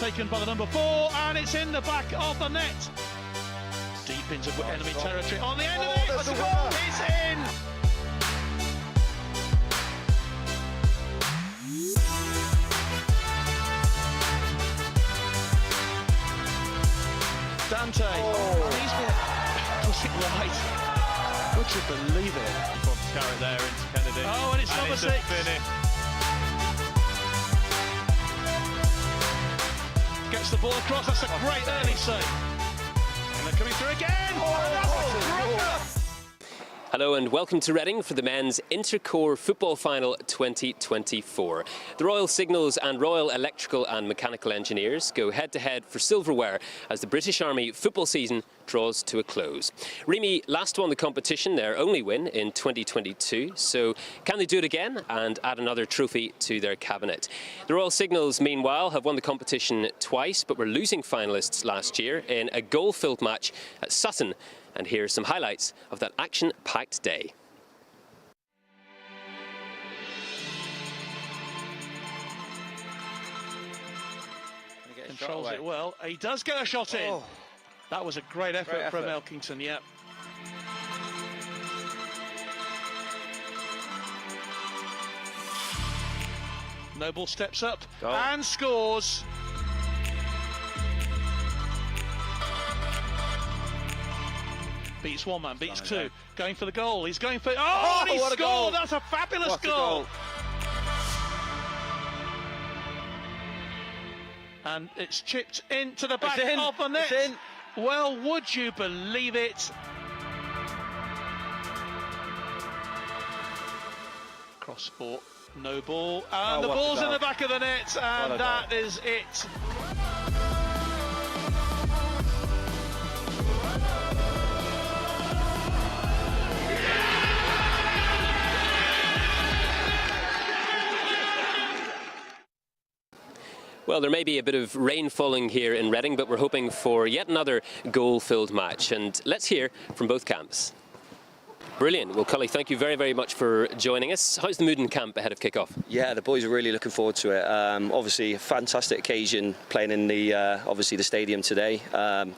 taken by the number 4, and it's in the back of the net. Deep into enemy territory, on the end of it, the goal is in! Dante, and he's puts it right. Would you believe it? From Scarrett there into Kennedy. Oh, and it's number 6. Finish. Gets the ball across, that's a great early save. And they're coming through again! Oh, that's a Hello and welcome to Reading for the men's Intercorps Football Final 2024. The Royal Signals and Royal Electrical and Mechanical Engineers go head-to-head for silverware as the British Army football season draws to a close. REME last won the competition, their only win in 2022, so can they do it again and add another trophy to their cabinet? The Royal Signals, meanwhile, have won the competition twice, but were losing finalists last year in a goal-filled match at Sutton. And here are some highlights of that action-packed day. Controls it well. He does get a shot in. Oh. That was a great effort from Elkington, yeah. Noble steps up and scores. Beats one man, beats two. Going for the goal. He's going for. Oh, and he scored! That's a fabulous goal. And it's chipped into the back of the net. Well, would you believe it? Cross for Noble, and the ball's in the back of the net, and that is it. Well, there may be a bit of rain falling here in Reading, but we're hoping for yet another goal-filled match. And let's hear from both camps. Brilliant. Well, Cully, thank you very, very much for joining us. How's the mood in camp ahead of kick-off? Yeah, the boys are really looking forward to it. Obviously, a fantastic occasion playing in the obviously the stadium today.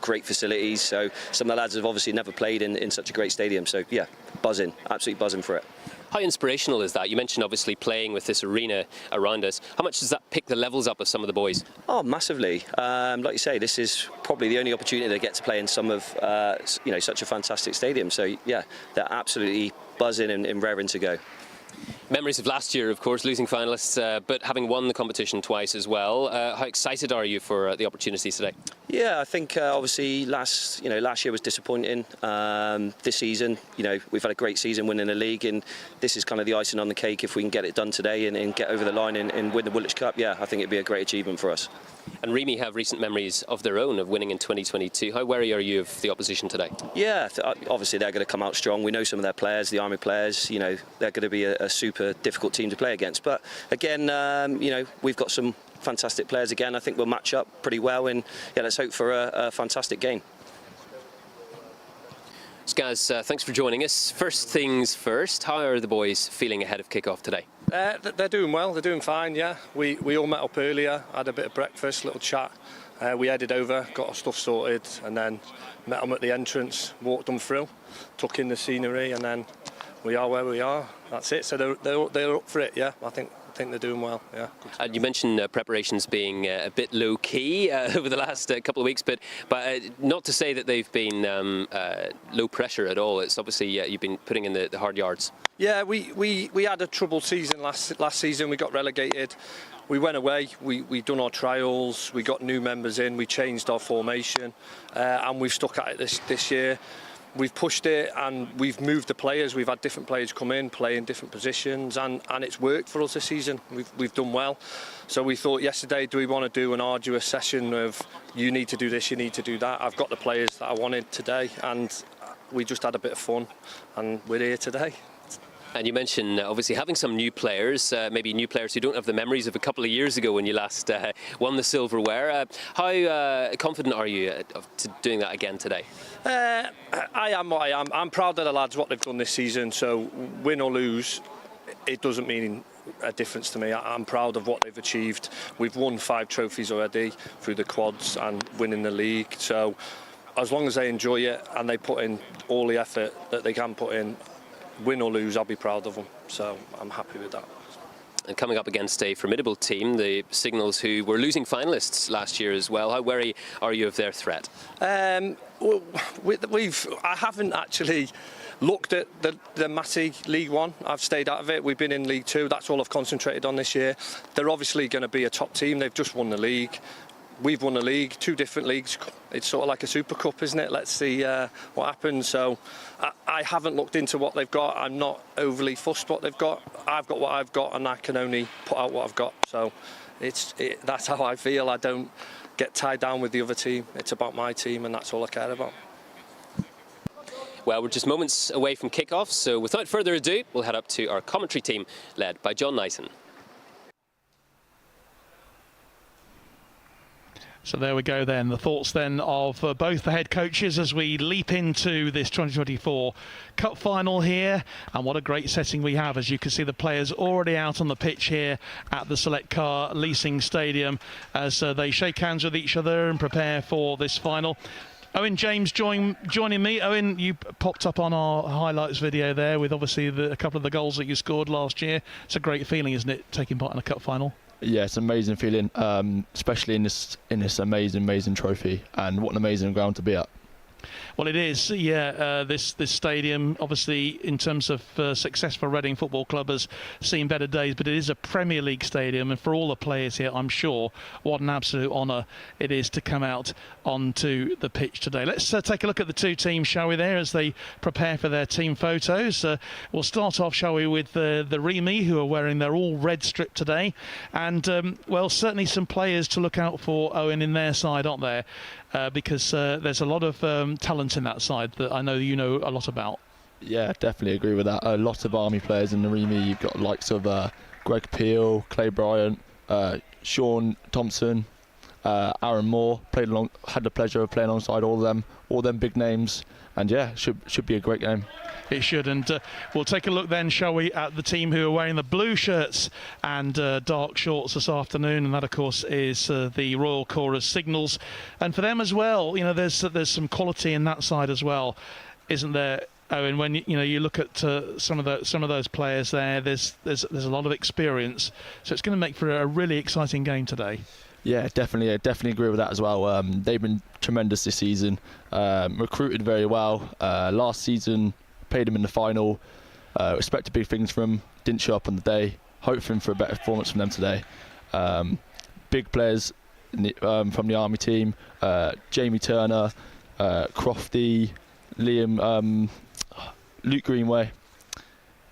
Great facilities. So some of the lads have obviously never played in such a great stadium. So yeah, buzzing, absolutely buzzing for it. How inspirational is that? You mentioned obviously playing with this arena around us. How much does that pick the levels up of some of the boys? Oh, massively. Like you say, this is probably the only opportunity they get to play in some of such a fantastic stadium. So yeah, they're absolutely buzzing and raring to go. Memories of last year, of course, losing finalists, but having won the competition twice as well. How excited are you for the opportunities today? Yeah, I think obviously last year was disappointing. This season, we've had a great season winning the league, and this is kind of the icing on the cake. If we can get it done today and get over the line and win the Woolwich Cup, yeah, I think it'd be a great achievement for us. And REME have recent memories of their own of winning in 2022. How wary are you of the opposition today? Yeah, obviously they're going to come out strong. We know some of their players, the Army players. They're going to be a super difficult team to play against. But again, we've got some fantastic players again. I think we'll match up pretty well, and yeah, let's hope for a fantastic game. Skaz, thanks for joining us. First things first, how are the boys feeling ahead of kick-off today? They're doing well, they're doing fine, yeah. We all met up earlier, had a bit of breakfast, little chat. We headed over, got our stuff sorted, and then met them at the entrance, walked them through, took in the scenery, and then we are where we are. That's it. So they're up for it, yeah. I think they're doing well, yeah. And you mentioned preparations being a bit low-key over the last couple of weeks, but not to say that they've been low pressure at all. It's obviously you've been putting in the hard yards. Yeah, we had a troubled season last season. We got relegated. We went away, we done our trials, we got new members in, we changed our formation, and we've stuck at it this year. We've pushed it and we've moved the players. We've had different players come in, play in different positions, and it's worked for us this season. We've done well. So we thought yesterday, do we want to do an arduous session of you need to do this, you need to do that? I've got the players that I wanted today, and we just had a bit of fun, and we're here today. And you mentioned obviously having some new players, maybe new players who don't have the memories of a couple of years ago when you last won the silverware. How confident are you of doing that again today? I am what I am. I'm proud of the lads, what they've done this season. So win or lose, it doesn't mean a difference to me. I'm proud of what they've achieved. We've won 5 trophies already through the quads and winning the league. So as long as they enjoy it and they put in all the effort that they can put in, win or lose, I'll be proud of them. So I'm happy with that. And coming up against a formidable team, the Signals, who were losing finalists last year as well. How wary are you of their threat? Well, I haven't actually looked at the Matty League One. I've stayed out of it. We've been in League Two. That's all I've concentrated on this year. They're obviously going to be a top team. They've just won the league. We've won the league, 2 different leagues. It's sort of like a Super Cup, isn't it? Let's see what happens. So I haven't looked into what they've got. I'm not overly fussed what they've got. I've got what I've got, and I can only put out what I've got. So that's how I feel. I don't get tied down with the other team. It's about my team, and that's all I care about. Well, we're just moments away from kick-off, so without further ado, we'll head up to our commentary team, led by John Nyson. So there we go then, the thoughts then of both the head coaches as we leap into this 2024 Cup final here. And what a great setting we have, as you can see the players already out on the pitch here at the Select Car Leasing Stadium as they shake hands with each other and prepare for this final. Owen James joining me. Owen, you popped up on our highlights video there with obviously a couple of the goals that you scored last year. It's a great feeling, isn't it, taking part in a cup final? Yeah, it's an amazing feeling, especially in this amazing trophy, and what an amazing ground to be at. Well, it is, yeah. This stadium, obviously, in terms of success for Reading Football Club, has seen better days, but it is a Premier League stadium, and for all the players here, I'm sure, what an absolute honour it is to come out onto the pitch today. Let's take a look at the 2 teams, shall we, there, as they prepare for their team photos. We'll start off, shall we, with the REME, who are wearing their all-red strip today, and, well, certainly some players to look out for, Owen, in their side, aren't there? Because there's a lot of talent in that side that I know you know a lot about. Yeah, definitely agree with that. A lot of Army players in the REME. You've got likes of Greg Peel, Clay Bryant, Sean Thompson, Aaron Moore. Had the pleasure of playing alongside all them big names, and yeah, should be a great game. It should, and we'll take a look then, shall we, at the team who are wearing the blue shirts and dark shorts this afternoon, and that, of course, is the Royal Chorus Signals. And for them as well, you know, there's some quality in that side as well, isn't there, Owen? When you look at some of those players there, there's a lot of experience, so it's going to make for a really exciting game today. Yeah, definitely agree with that as well. They've been tremendous this season, recruited very well. Last season, played them in the final, expected big things from them, didn't show up on the day, hoping for a better performance from them today. Big players from the Army team, Jamie Turner, Crofty, Liam, Luke Greenway.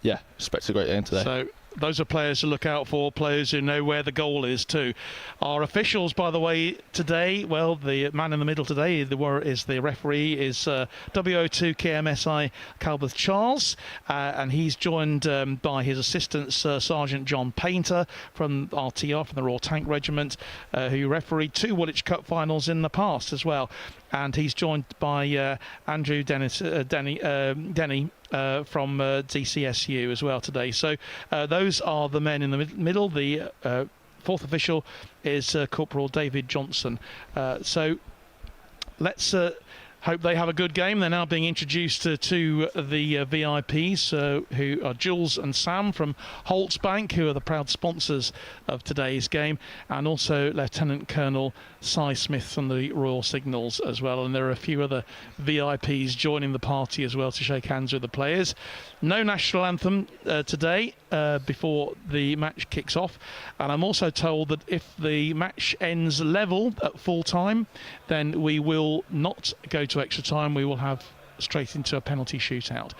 Yeah, expect a great game today. So those are players to look out for, players who know where the goal is too. Our officials, by the way, today, well, the man in the middle today is the referee is WO2 KMSI Calbeth Charles, and he's joined by his assistant Sergeant John Painter from RTR, from the Royal Tank Regiment, who refereed 2 Woolwich Cup finals in the past as well. And he's joined by Andrew Denny from DCSU as well today. So those are the men in the middle. The 4th official is Corporal David Johnson. So let's hope they have a good game. They're now being introduced to the VIPs, who are Jules and Sam from Holtzbank, who are the proud sponsors of today's game, and also Lieutenant Colonel Cy Smith from the Royal Signals as well. And there are a few other VIPs joining the party as well to shake hands with the players. No national anthem today before the match kicks off, and I'm also told that if the match ends level at full time, then we will not go to extra time. We will have straight into a penalty shootout.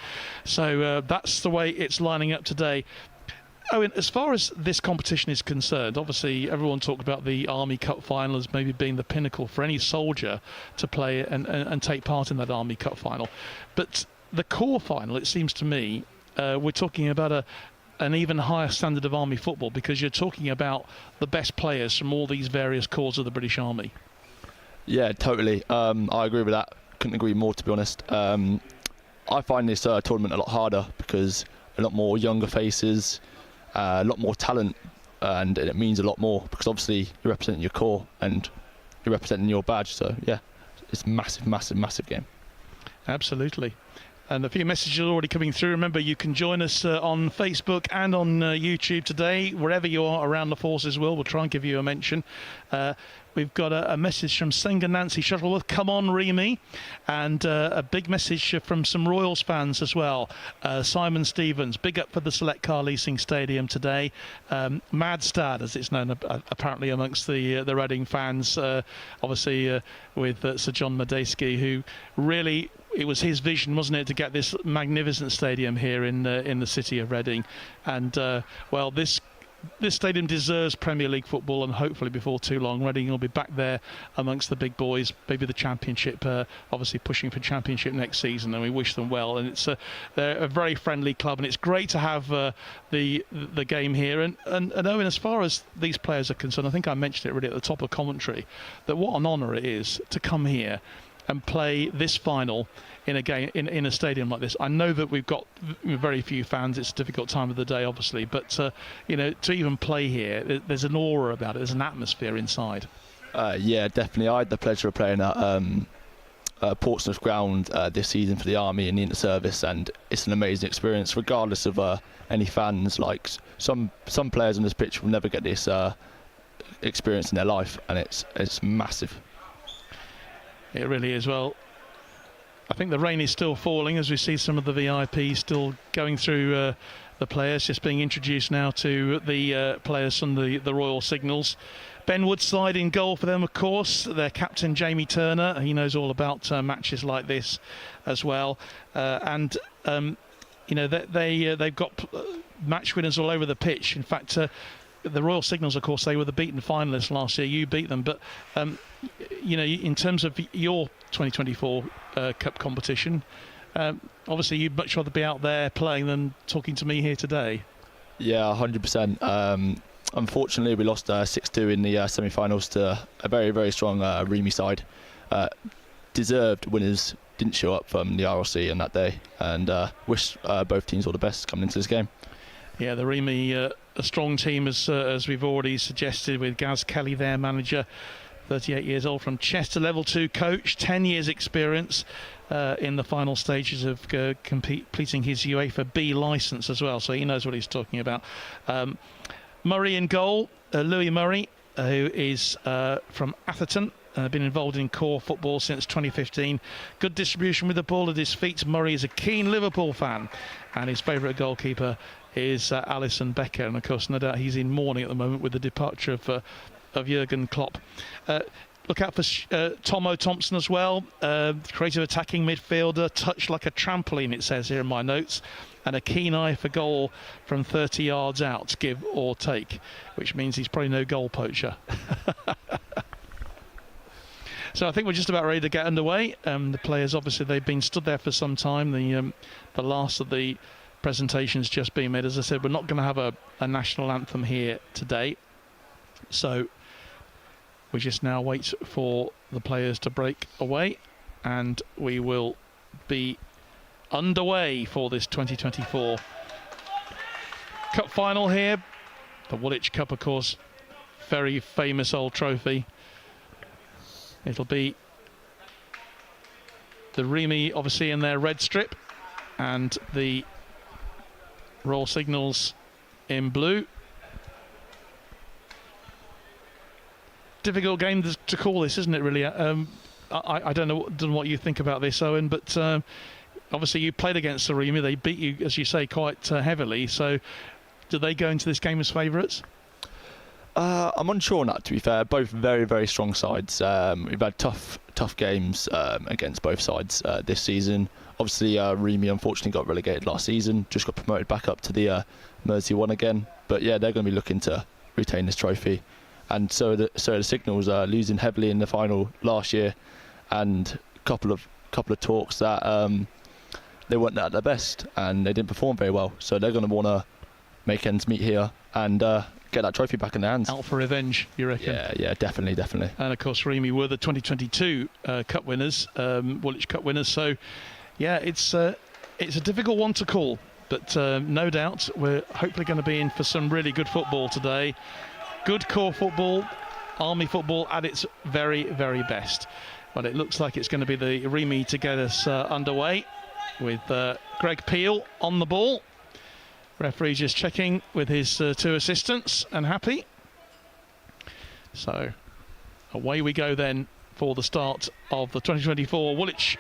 So that's the way it's lining up today. Owen, as far as this competition is concerned, obviously everyone talked about the Army Cup final as maybe being the pinnacle for any soldier to play and take part in that Army Cup final. But the core final, it seems to me, we're talking about an even higher standard of Army football, because you're talking about the best players from all these various corps of the British Army. Yeah, totally. I agree with that. Couldn't agree more, to be honest. I find this tournament a lot harder because a lot more younger faces, a lot more talent, and it means a lot more because obviously you're representing your core and you're representing your badge. So yeah, it's massive, massive, massive game. Absolutely. And a few messages are already coming through. Remember, you can join us on Facebook and on YouTube today, wherever you are around the Forces World. We'll try and give you a mention. We've got a message from Singer Nancy Shuttleworth. Come on, REME. And a big message from some Royals fans as well. Simon Stevens, big up for the Select Car Leasing Stadium today. Madstad, as it's known apparently amongst the Reading fans, obviously with Sir John Medeski, who really... It was his vision, wasn't it, to get this magnificent stadium here in the city of Reading, and well, this stadium deserves Premier League football, and hopefully before too long, Reading will be back there amongst the big boys, maybe the Championship, obviously pushing for Championship next season, and we wish them well. And it's they're a very friendly club, and it's great to have the game here. And Owen, as far as these players are concerned, I think I mentioned it really at the top of commentary, that what an honour it is to come here and play this final in a game in a stadium like this. I know that we've got very few fans. It's a difficult time of the day, obviously, but to even play here, there's an aura about it. There's an atmosphere inside. Yeah, definitely. I had the pleasure of playing at Portsmouth ground this season for the Army in the inter-service, and it's an amazing experience, regardless of any fans. Like some players on this pitch will never get this experience in their life, and it's massive. It really is. Well, I think the rain is still falling as we see some of the VIPs still going through the players, just being introduced now to the players from the Royal Signals. Ben Woodside in goal for them, of course. Their captain, Jamie Turner, he knows all about matches like this as well. They've got match winners all over the pitch. In fact, the Royal Signals, of course, they were the beaten finalists last year. You beat them, but in terms of your 2024 Cup competition, obviously you'd much rather be out there playing than talking to me here today. Yeah, 100%. Unfortunately, we lost 6-2 in the semi-finals to a very, very strong REME side. Deserved winners didn't show up from the RLC on that day, and wish both teams all the best coming into this game. Yeah, the REME, a strong team as we've already suggested, with Gaz Kelly, their manager, 38 years old, from Chester, level 2 coach, 10 years experience in the final stages of completing his UEFA B licence as well, so he knows what he's talking about. Murray in goal, Louis Murray, who is from Atherton. Been involved in core football since 2015. Good distribution with the ball at his feet. Murray is a keen Liverpool fan, and his favourite goalkeeper is Alisson Becker, and of course no doubt he's in mourning at the moment with the departure of Jurgen Klopp. Look out for Tomo Thompson as well, creative attacking midfielder, touched like a trampoline, it says here in my notes, and a keen eye for goal from 30 yards out, give or take, which means he's probably no goal poacher. So I think we're just about ready to get underway. The players, obviously, they've been stood there for some time. The last of the presentations just being made. As I said, we're not going to have a national anthem here today, so we just now wait for the players to break away, and we will be underway for this 2024 Cup final here. The Woolwich Cup, of course, very famous old trophy. It'll be the REME, obviously, in their red strip, and the Royal Signals in blue. Difficult game to call this, isn't it, really? I don't know what you think about this, Owen, but obviously you played against the REME. They beat you, as you say, quite heavily. So do they go into this game as favourites? I'm unsure on that, to be fair. Both very, very strong sides. We've had tough games against both sides this season. Obviously, REME unfortunately got relegated last season, just got promoted back up to the Mersey 1 again. But yeah, they're going to be looking to retain this trophy. And so the Signals are losing heavily in the final last year, and a couple of talks that they weren't at their best and they didn't perform very well. So they're going to want to make ends meet here and get that trophy back in their hands. Out for revenge, you reckon? Yeah, definitely. And of course, REME were the 2022 Cup winners, Woolwich Cup winners. So, yeah, it's a difficult one to call. But no doubt we're hopefully going to be in for some really good football today. Good core football, Army football at its very, very best. But it looks like it's going to be the REME to get us underway with Greg Peel on the ball. Referee just checking with his two assistants and happy. So away we go then for the start of the 2024 Woolwich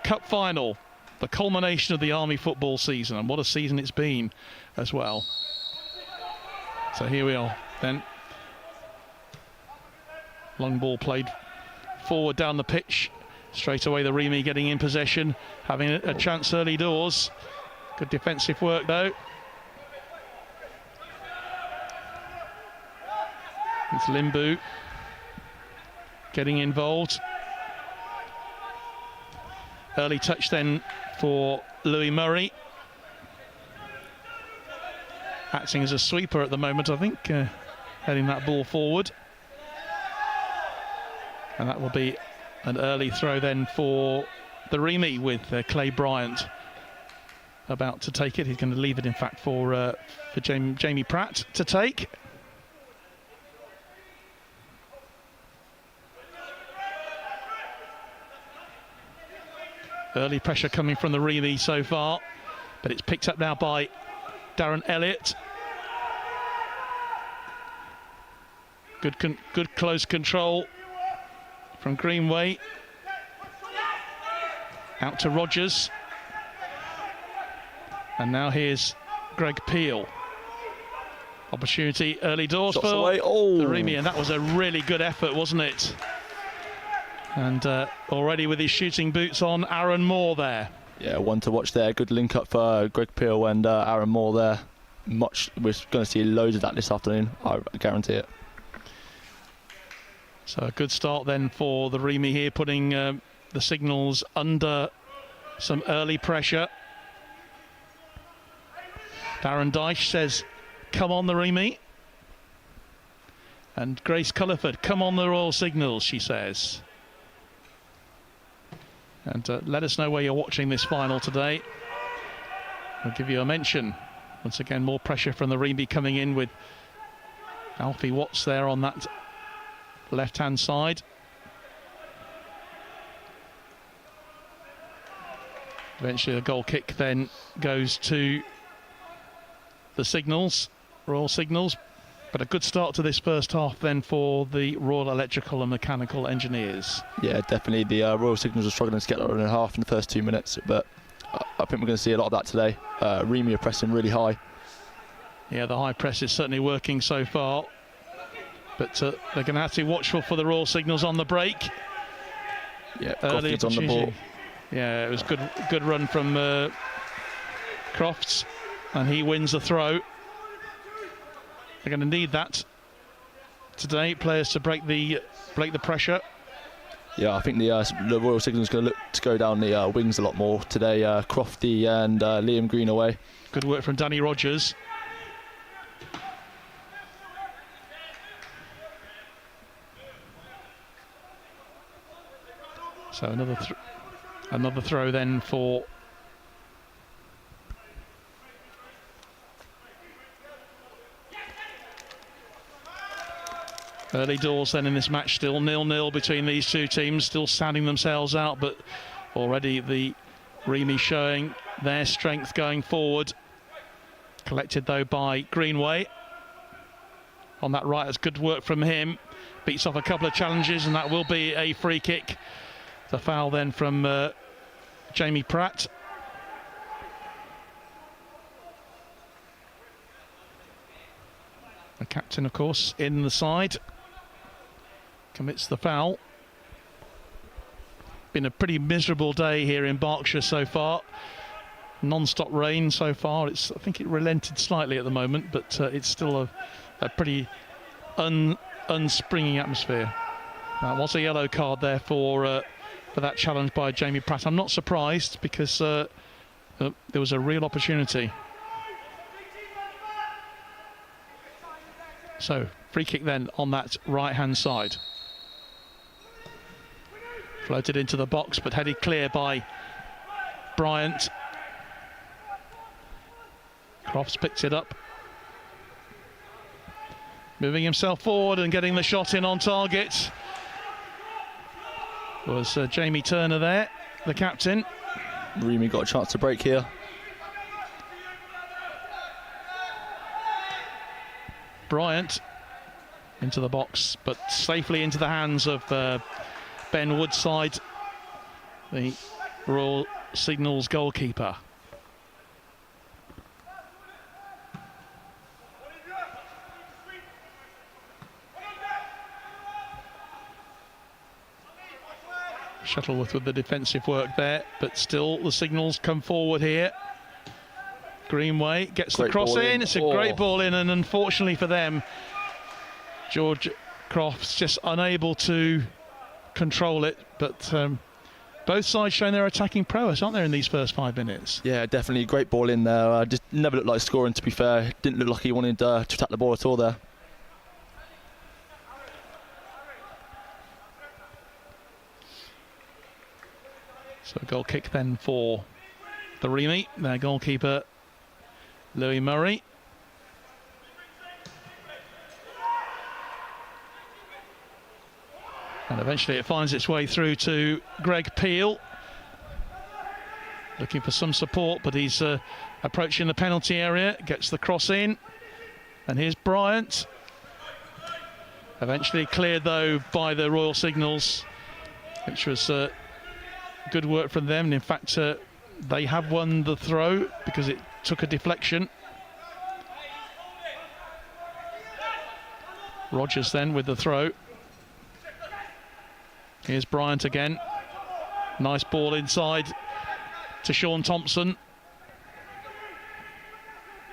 Cup final. The culmination of the Army football season, and what a season it's been as well. So here we are then. Long ball played forward down the pitch. Straight away the REME getting in possession, having a chance early doors. Good defensive work though. It's Limbu getting involved. Early touch then for Louis Murray. Acting as a sweeper at the moment, I think, heading that ball forward. And that will be an early throw then for the REME with Clay Bryant about to take it. He's going to leave it, in fact, for Jamie Pratt to take. Early pressure coming from the REME so far, but it's picked up now by Darren Elliott. Good close control from Greenway. Out to Rogers. And now here's Greg Peel. Opportunity early doors for the REME, and that was a really good effort, wasn't it? And already with his shooting boots on, Aaron Moore there. Yeah, one to watch there. Good link up for Greg Peel and Aaron Moore there. We're going to see loads of that this afternoon, I guarantee it. So a good start then for the REME here, putting the Signals under some early pressure. Darren Dyche says, come on the REME. And Grace Culliford, come on the Royal Signals, she says. And let us know where you're watching this final today. I'll give you a mention. Once again, more pressure from the REME coming in with Alfie Watts there on that left-hand side. Eventually a goal kick then goes to the Signals, Royal Signals. But a good start to this first half then for the Royal Electrical and Mechanical Engineers. Yeah, definitely. The Royal Signals are struggling to get that 1.5 in the first 2 minutes, but I think we're going to see a lot of that today. REME are pressing really high. Yeah, the high press is certainly working so far, but they're going to have to be watchful for the Royal Signals on the break. Yeah, Crofts on the ball. Yeah, it was good run from Crofts, and he wins the throw. They're going to need that today, players to break the pressure. Yeah, I think the Royal Signals going to look to go down the wings a lot more today. Crofty and Liam Greenaway. Good work from Danny Rogers. So another throw then for early doors then in this match. Still 0-0 between these two teams, still sounding themselves out, but already the REME showing their strength going forward. Collected though by Greenway on that right. That's good work from him. Beats off a couple of challenges, and that will be a free kick. The foul then from Jamie Pratt. The captain, of course, in the side. Commits the foul. Been a pretty miserable day here in Berkshire so far. Non-stop rain so far. I think it relented slightly at the moment, but it's still a pretty unspringy atmosphere. That was a yellow card there for that challenge by Jamie Pratt. I'm not surprised, because there was a real opportunity. So free kick then on that right-hand side. Floated into the box, but headed clear by Bryant. Crofts picks it up. Moving himself forward and getting the shot in on target. Was Jamie Turner there, the captain. REME got a chance to break here. Bryant into the box, but safely into the hands of Ben Woodside, the Royal Signals goalkeeper. Shuttleworth with the defensive work there, but still the Signals come forward here. Greenway gets the cross in. It's a great ball in, and unfortunately for them, George Crofts just unable to control it. But both sides showing their attacking prowess, aren't they, in these first 5 minutes? Yeah, definitely a great ball in there. Just never looked like scoring, to be fair. Didn't look like he wanted to attack the ball at all there. So a goal kick then for the REME, their goalkeeper Louis Murray. And eventually it finds its way through to Greg Peel. Looking for some support, but he's approaching the penalty area, gets the cross in. And here's Bryant. Eventually cleared though by the Royal Signals, which was good work from them. And in fact, they have won the throw because it took a deflection. Rogers then with the throw. Here's Bryant again. Nice ball inside to Sean Thompson.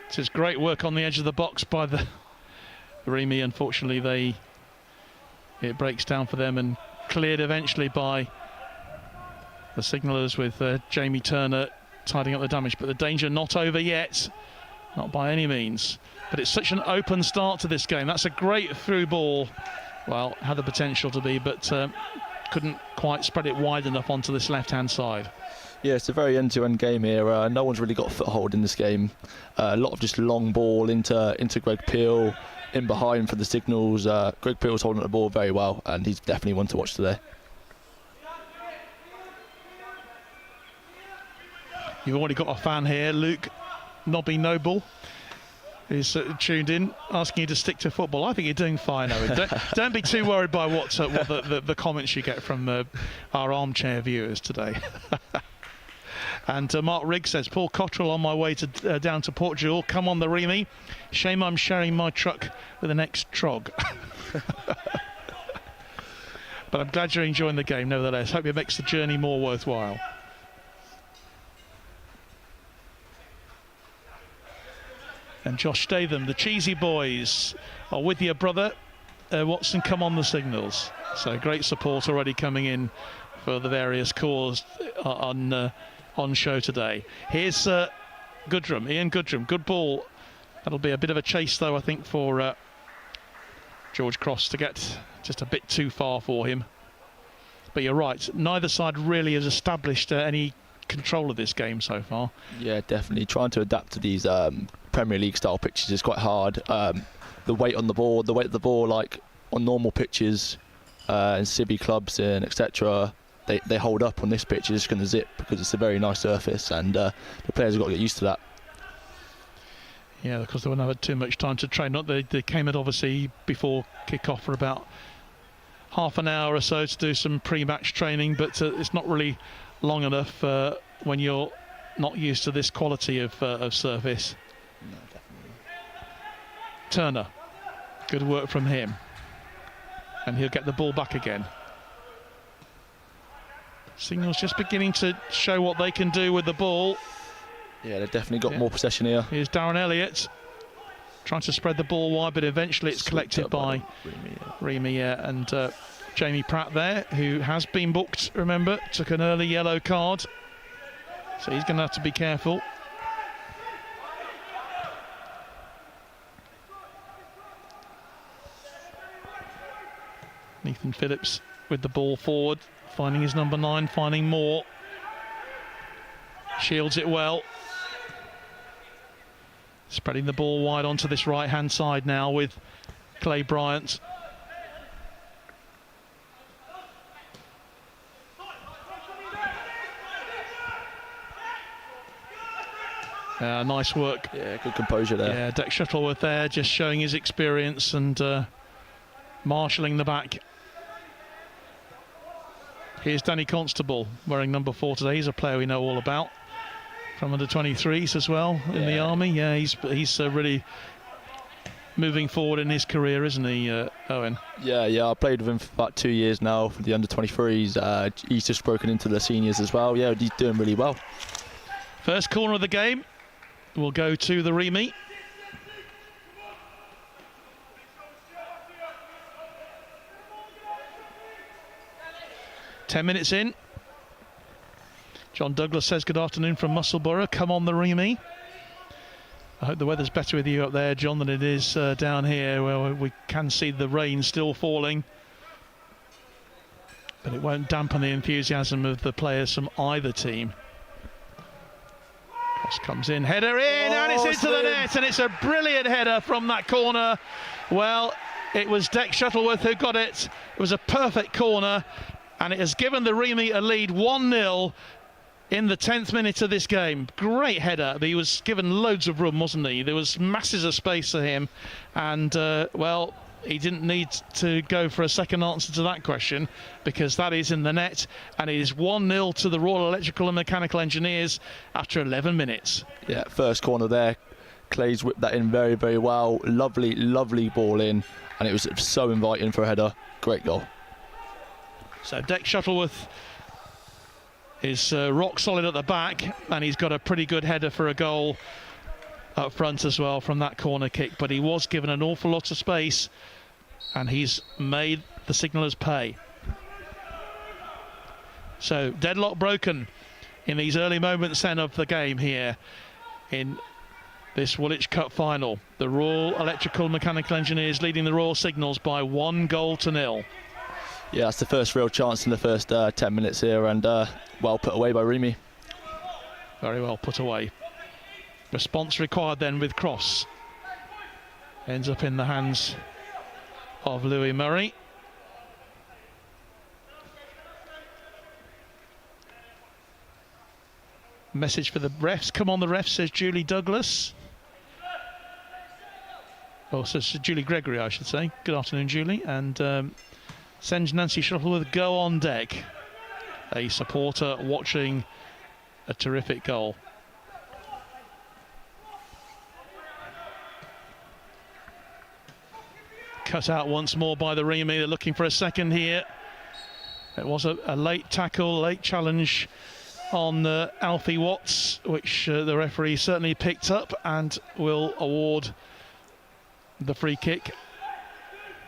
This is great work on the edge of the box by the REME. Unfortunately, it breaks down for them and cleared eventually by the signallers with Jamie Turner tidying up the damage. But the danger not over yet, not by any means. But it's such an open start to this game. That's a great through ball. Well, had the potential to be, but couldn't quite spread it wide enough onto this left-hand side. Yeah, it's a very end-to-end game here. No one's really got a foothold in this game. A lot of just long ball into Greg Peel, in behind for the Signals. Greg Peel's holding the ball very well, and he's definitely one to watch today. You've already got a fan here, Luke Nobby Noble, who's tuned in, asking you to stick to football. I think you're doing fine, Owen. Don't be too worried by what the comments you get from our armchair viewers today. And Mark Riggs says, Paul Cottrell on my way to down to Portugal. Come on the REME. Shame I'm sharing my truck with the next trog. But I'm glad you're enjoying the game nevertheless. Hope it makes the journey more worthwhile. And Josh Statham, the Cheesy Boys are with your brother. Watson, come on the Signals. So great support already coming in for the various cores on show today. Here's Goodrum, Ian Goodrum, good ball. That'll be a bit of a chase though, I think, for George Crofts to get just a bit too far for him. But you're right, neither side really has established any control of this game so far. Yeah, definitely. Trying to adapt to these Premier League style pitches is quite hard. The weight on the ball, like on normal pitches and Civvy clubs and etc., they hold up. On this pitch, it's just going to zip because it's a very nice surface, and the players have got to get used to that. Yeah, because they wouldn't have had too much time to train. They came in obviously before kick-off for about half an hour or so to do some pre-match training, but it's not really long enough when you're not used to this quality of surface. No, definitely. Turner, good work from him, and he'll get the ball back again. Signals just beginning to show what they can do with the ball. Yeah, they've definitely got more possession here. Here's Darren Elliott trying to spread the ball wide, but eventually it's collected by REME, and Jamie Pratt there, who has been booked, remember, took an early yellow card, so he's going to have to be careful. Nathan Phillips with the ball forward, finding his number 9, finding more. Shields it well. Spreading the ball wide onto this right-hand side now with Clay Bryant. Nice work. Yeah, good composure there. Yeah, Deck Shuttleworth there, just showing his experience and marshalling the back. Here's Danny Constable wearing number 4 today. He's a player we know all about from under 23s as well in the Army. Yeah, he's really moving forward in his career, isn't he, Owen? Yeah, I played with him for about 2 years now for the under 23s. He's just broken into the seniors as well. Yeah, he's doing really well. First corner of the game will go to the REME. Ten minutes in. John Douglas says good afternoon from Musselburgh. Come on the REME. I hope the weather's better with you up there, John, than it is down here, where we can see the rain still falling. But it won't dampen the enthusiasm of the players from either team. Cross comes in, header in, and it's into the net, and it's a brilliant header from that corner. Well, it was Deck Shuttleworth who got it. It was a perfect corner, and it has given the REME a lead 1-0 in the 10th minute of this game. Great header, but he was given loads of room, wasn't he? There was masses of space for him, and well, he didn't need to go for a second answer to that question, because that is in the net, and it is 1-0 to the Royal Electrical and Mechanical Engineers after 11 minutes. Yeah, first corner there. Clay's whipped that in very, very well. Lovely, lovely ball in, and it was so inviting for a header. Great goal. So Deck Shuttleworth is rock solid at the back, and he's got a pretty good header for a goal up front as well from that corner kick, but he was given an awful lot of space, and he's made the signallers pay. So deadlock broken in these early moments then of the game here in this Woolwich Cup final. The Royal Electrical Mechanical Engineers leading the Royal Signals by 1-0. Yeah, that's the first real chance in the first 10 minutes here, and well put away by REME. Very well put away. Response required then with cross. Ends up in the hands of Louis Murray. Message for the refs. Come on the refs, says Julie Douglas. Oh, says Julie Gregory, I should say. Good afternoon, Julie. And sends Nancy Shuttleworth go on deck. A supporter watching a terrific goal. Cut out once more by the REME. They're looking for a second here. It was a late tackle, late challenge on Alfie Watts, which the referee certainly picked up and will award the free kick.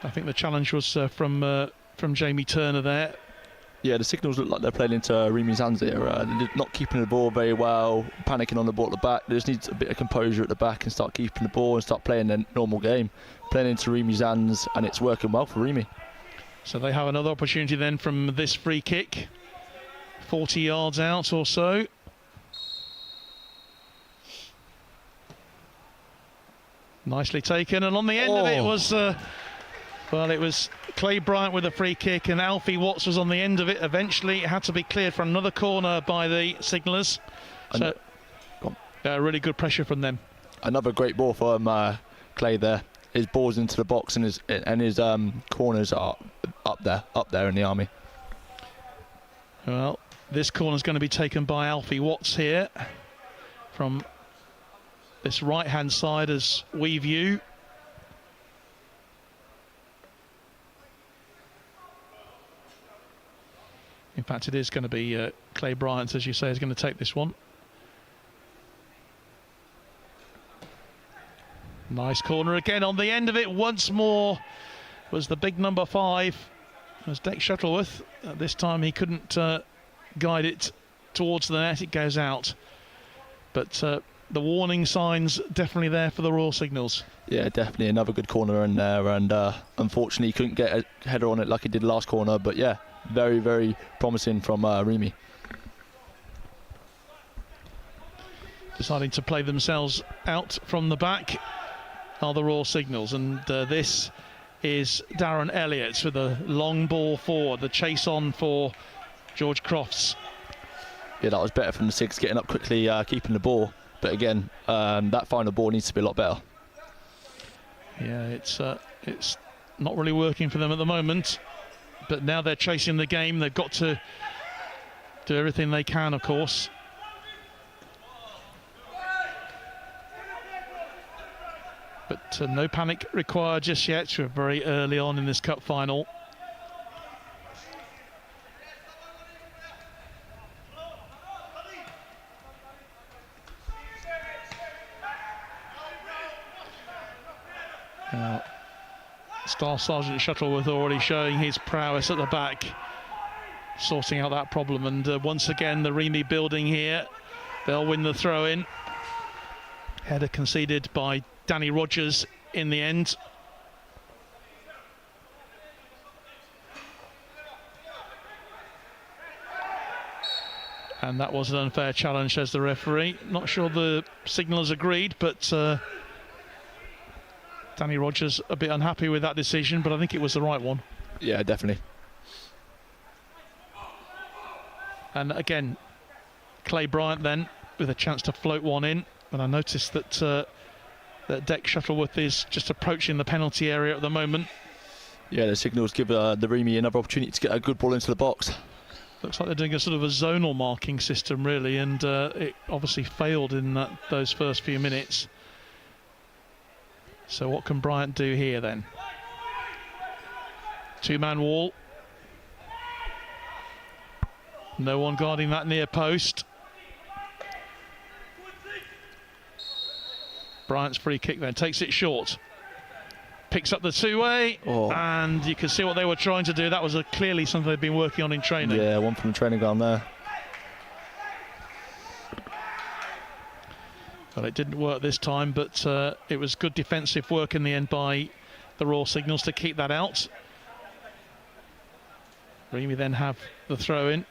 I think the challenge was from Jamie Turner there. Yeah, the signals look like they're playing into REME's hands here. They're not keeping the ball very well, panicking on the ball at the back. They just need a bit of composure at the back and start keeping the ball and start playing their normal game. Playing into REME's hands, and it's working well for REME. So they have another opportunity then from this free kick. 40 yards out or so. Nicely taken, and on the end of it was... well, it was Clay Bryant with a free kick, and Alfie Watts was on the end of it. Eventually, it had to be cleared for another corner by the signallers. So, really good pressure from them. Another great ball from Clay there. His ball's into the box, and his corners are up there in the Army. Well, this corner's going to be taken by Alfie Watts here from this right-hand side as we view. In fact, it is going to be Clay Bryant, as you say, is going to take this one. Nice corner again on the end of it. Once more was the big number 5. It was Deck Shuttleworth. This time he couldn't guide it towards the net. It goes out. But the warning signs definitely there for the Royal Signals. Yeah, definitely another good corner in there. And unfortunately, he couldn't get a header on it like he did last corner. But yeah, very, very promising from REME. The Deciding to play themselves out from the back are the Royal Signals, and this is Darren Elliott with a long ball forward, the chase on for George Crofts. Yeah, that was better from the Sigs, getting up quickly, keeping the ball. But again, that final ball needs to be a lot better. Yeah, it's not really working for them at the moment, but now they're chasing the game. They've got to do everything they can, of course. But no panic required just yet. We're very early on in this cup final. Now, Staff Sergeant Shuttleworth already showing his prowess at the back, sorting out that problem. And once again, the REME building here. They'll win the throw-in. Header conceded by Danny Rogers in the end. And that was an unfair challenge, says the referee. Not sure the signalers agreed, but Danny Rogers a bit unhappy with that decision, but I think it was the right one. Yeah, definitely. And again, Clay Bryant then with a chance to float one in. And I noticed that that Deck Shuttleworth is just approaching the penalty area at the moment. Yeah, the signals give the REME another opportunity to get a good ball into the box. Looks like they're doing a sort of a zonal marking system, really, and it obviously failed in those first few minutes. So what can Bryant do here then? Two-man wall. No one guarding that near post. Bryant's free kick then, takes it short. Picks up the two-way, and you can see what they were trying to do. That was clearly something they've been working on in training. Yeah, one from the training ground there. Well, it didn't work this time, but it was good defensive work in the end by the Royal Signals to keep that out. REME then have the throw-in.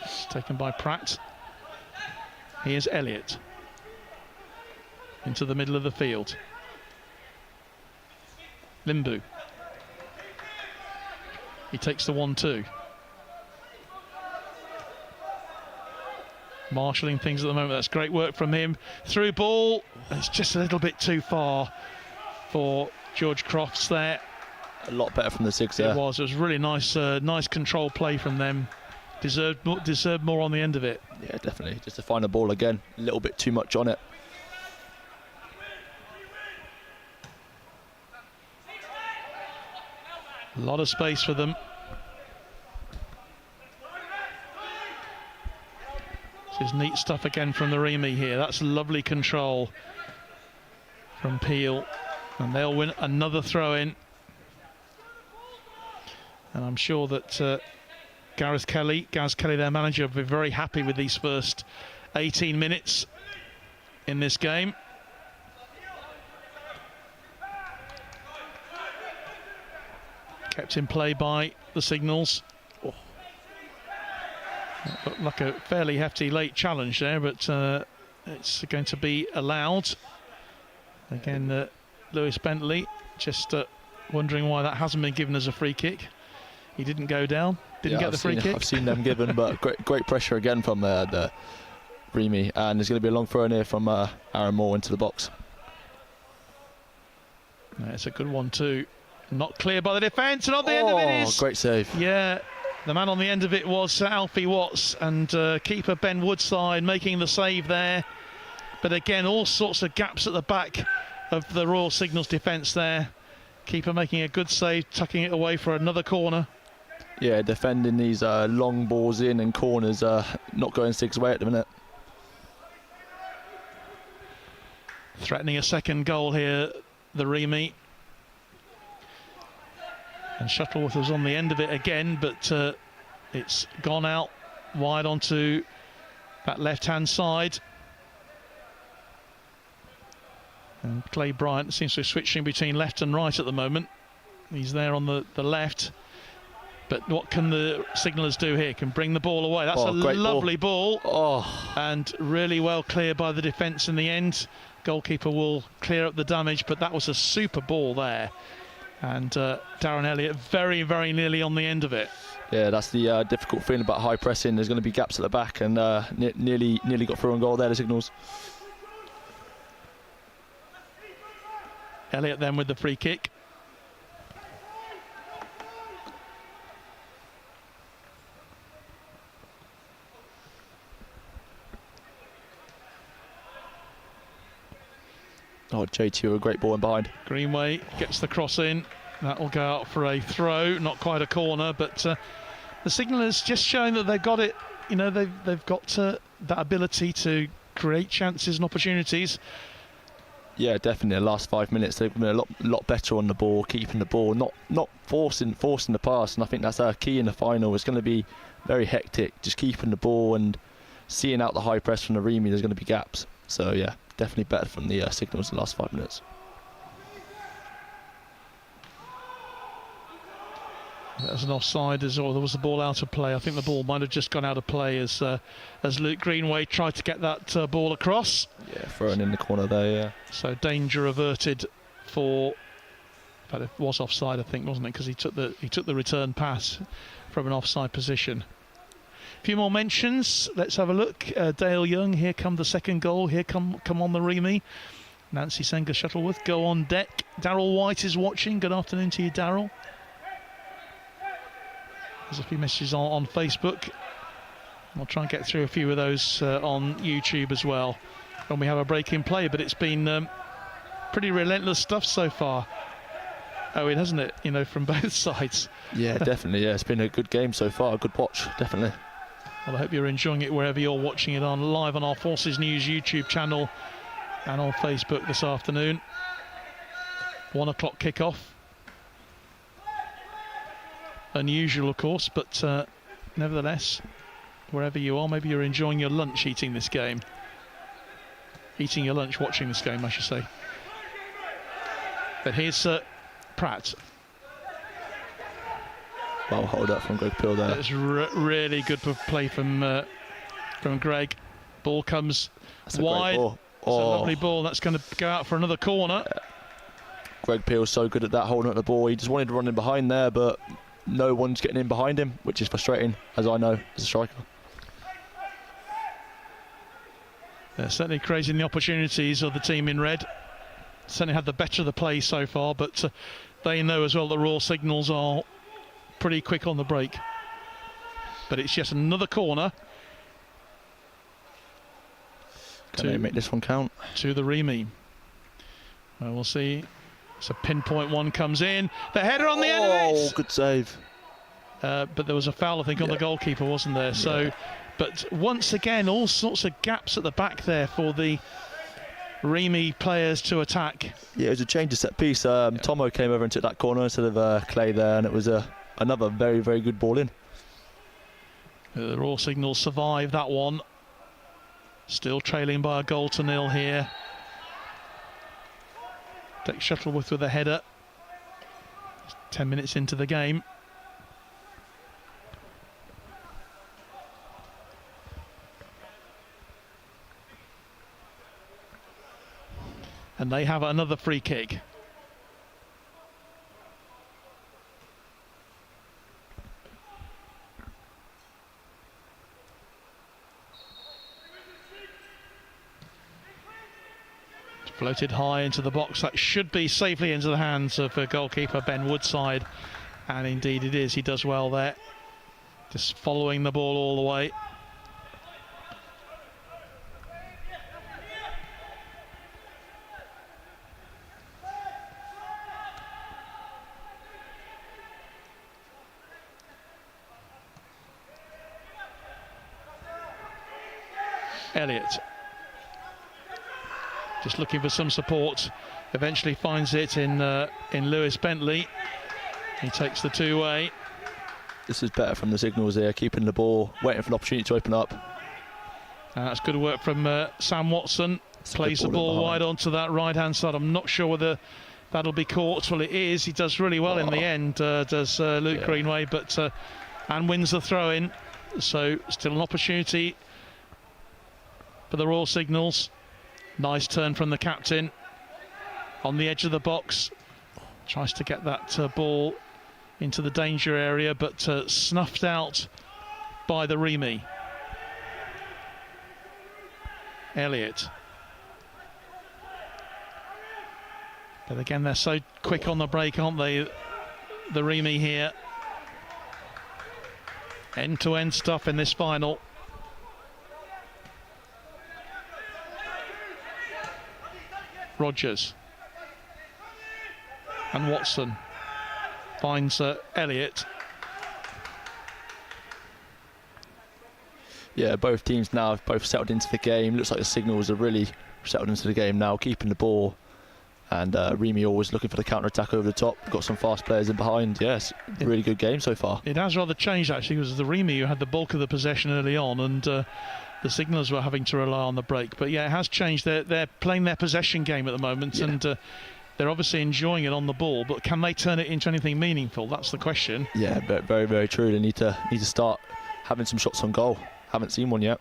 It's taken by Pratt. Here's Elliott. Into the middle of the field. Limbu. He takes the 1-2. Marshalling things at the moment. That's great work from him. Through ball. It's just a little bit too far for George Crofts there. A lot better from the Sigs there. It was really nice, nice control play from them. Deserved more on the end of it. Yeah, definitely. Just to find the ball again. A little bit too much on it. A lot of space for them. This is neat stuff again from the REME here. That's lovely control from Peel. And they'll win another throw-in. And I'm sure that Gaz Kelly, their manager, will be very happy with these first 18 minutes in this game. Kept in play by the Signals. Oh. Looked like a fairly hefty late challenge there, but it's going to be allowed. Again, Lewis Bentley just wondering why that hasn't been given as a free kick. He didn't go down, didn't get the free kick. I've seen them given, but great pressure again from the REME, and there's going to be a long throw in here from Aaron Moore into the box. Yeah, it's a good one too. Not clear by the defence, and on the end of it is... great save. Yeah, the man on the end of it was Alfie Watts, and keeper Ben Woodside making the save there. But again, all sorts of gaps at the back of the Royal Signals defence there. Keeper making a good save, tucking it away for another corner. Yeah, defending these long balls in and corners, not going Sigs' way at the minute. Threatening a second goal here, the REME. And Shuttleworth was on the end of it again, but it's gone out wide onto that left-hand side. And Clay Bryant seems to be switching between left and right at the moment. He's there on the left. But what can the signallers do here? Can bring the ball away. That's a lovely ball. And really well cleared by the defence in the end. Goalkeeper will clear up the damage, but that was a super ball there. And Darren Elliott very, very nearly on the end of it. Yeah, that's the difficult thing about high pressing. There's going to be gaps at the back, and nearly got through on goal there, the signals. Elliott then with the free kick. Oh, JT, a great ball in behind. Greenway gets the cross in. That will go out for a throw, not quite a corner, but the signallers just showing that they've got it. You know, they've got that ability to create chances and opportunities. Yeah, definitely. The last 5 minutes they've been a lot better on the ball, keeping the ball, not forcing the pass. And I think that's our key in the final. It's going to be very hectic, just keeping the ball and seeing out the high press from the REME. There's going to be gaps. So yeah, definitely better from the signals in the last 5 minutes. That was an offside as well. There was the ball out of play. I think the ball might have just gone out of play as Luke Greenway tried to get that ball across. Yeah, thrown in the corner there, yeah. So danger averted for... But it was offside, I think, wasn't it? Because he took the return pass from an offside position. A few more mentions. Let's have a look. Dale Young, here come the second goal. Here come on the REME. Nancy Senga Shuttleworth, go on deck. Darryl White is watching. Good afternoon to you, Darryl. There's a few messages on Facebook. I'll try and get through a few of those on YouTube as well when we have a break in play, but it's been pretty relentless stuff so far. Owen, hasn't it? You know, from both sides. Yeah, definitely. Yeah, it's been a good game so far. A good watch, definitely. Well, I hope you're enjoying it wherever you're watching it live on our Forces News YouTube channel and on Facebook this afternoon. 1 o'clock kickoff. Unusual, of course, but nevertheless, wherever you are, maybe you're enjoying your lunch eating this game. Eating your lunch watching this game, I should say. But here's Pratt. Well, hold up from Greg Peel there. That's really good play from Greg. Ball comes wide. Ball. It's a lovely ball. That's going to go out for another corner. Greg Peel's so good at that, holding up the ball. He just wanted to run in behind there, but no one's getting in behind him, which is frustrating, as I know, as a striker. They're certainly creating the opportunities of the team in red. Certainly had the better of the play so far, but they know as well the Royal Signals are pretty quick on the break. But it's just another corner. Can they make this one count? To the REME. Well, we'll see. So pinpoint one comes in. The header on the end of it. Oh, good save. But there was a foul, I think, on the goalkeeper, wasn't there? So, but once again, all sorts of gaps at the back there for the REME players to attack. Yeah, it was a change of set piece. Tomo came over and took that corner instead of Clay there, and it was another very, very good ball in. The Royal Signals survived that one. Still trailing by a 1-0 here. Deck Shuttleworth with a header. 10 minutes into the game. And they have another free kick. Floated high into the box. That should be safely into the hands of goalkeeper Ben Woodside. And indeed it is. He does well there. Just following the ball all the way. Elliott. Just looking for some support. Eventually finds it in Lewis Bentley. He takes the two-way. This is better from the Signals here, keeping the ball, waiting for an opportunity to open up. And that's good work from Sam Watson. Plays the ball wide onto that right-hand side. I'm not sure whether that'll be caught. Well, it is. He does really well in the end, does Luke Greenway, but and wins the throw-in. So still an opportunity for the Royal Signals. Nice turn from the captain on the edge of the box. Tries to get that ball into the danger area, but snuffed out by the REME. Elliott. But again, they're so quick on the break, aren't they? The REME here. End-to-end stuff in this final. Rogers. And Watson finds Elliott. Yeah, both teams now have both settled into the game. Looks like the Signals are really settled into the game now, keeping the ball. And REME always looking for the counter-attack over the top. Got some fast players in behind. Yes, really good game so far. It has rather changed, actually. It was the REME who had the bulk of the possession early on, and the Signals were having to rely on the break. But yeah, it has changed. They're playing their possession game at the moment, and they're obviously enjoying it on the ball. But can they turn it into anything meaningful? That's the question. Yeah, but very, very true. They need to start having some shots on goal. Haven't seen one yet.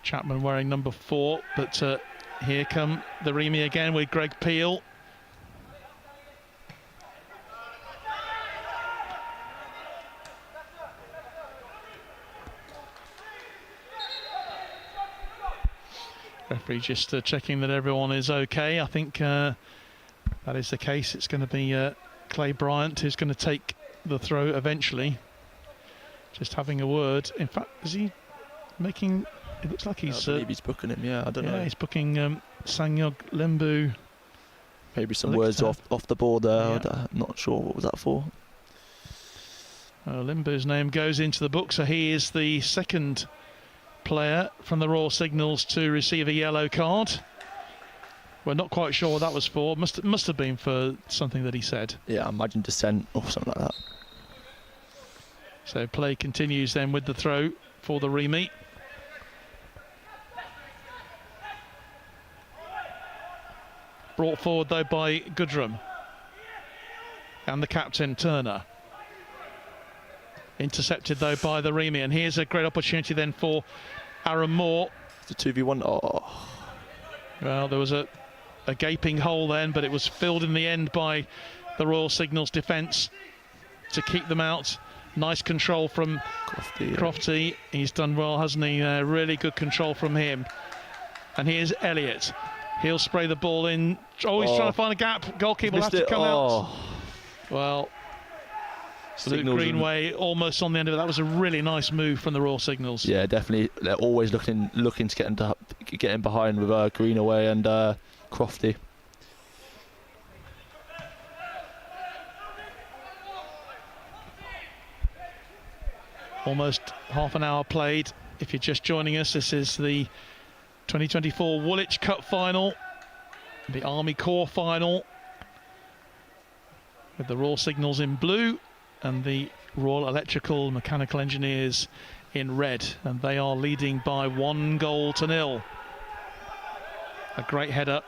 Chapman wearing number 4, but here come the REME again with Greg Peel. Referee just checking that everyone is okay. I think that is the case. It's going to be Clay Bryant who's going to take the throw eventually. Just having a word. In fact, is he making... It looks like he's... I believe he's booking him, I don't know. Yeah, he's booking Sangyog Limbu. Maybe some words off the board there. I'm not sure what was that for. Limbu's name goes into the book, so he is the second player from the Royal Signals to receive a yellow card. We're not quite sure what that was for. Must have been for something that he said. Yeah, I imagine dissent or something like that. So play continues then with the throw for the REME. Brought forward though by Goodrum. And the captain, Turner. Intercepted though by the REME, and here's a great opportunity then for Aaron Moore. It's a 2v1. Well, there was a gaping hole then, but it was filled in the end by the Royal Signals defence to keep them out. Nice control from Crofty. He's done well, hasn't he? Really good control from him. And here's Elliott. He'll spray the ball in. Oh, he's trying to find a gap. Goalkeeper will have to come out. Well, Luke Greenway almost on the end of it. That was a really nice move from the Royal Signals. Yeah, definitely. They're always looking to get in behind with Greenaway and Crofty. Almost half an hour played. If you're just joining us, this is the 2024 Woolwich Cup final, the Army Corps final, with the Royal Signals in blue and the Royal Electrical Mechanical Engineers in red, and they are leading by 1-0. A great header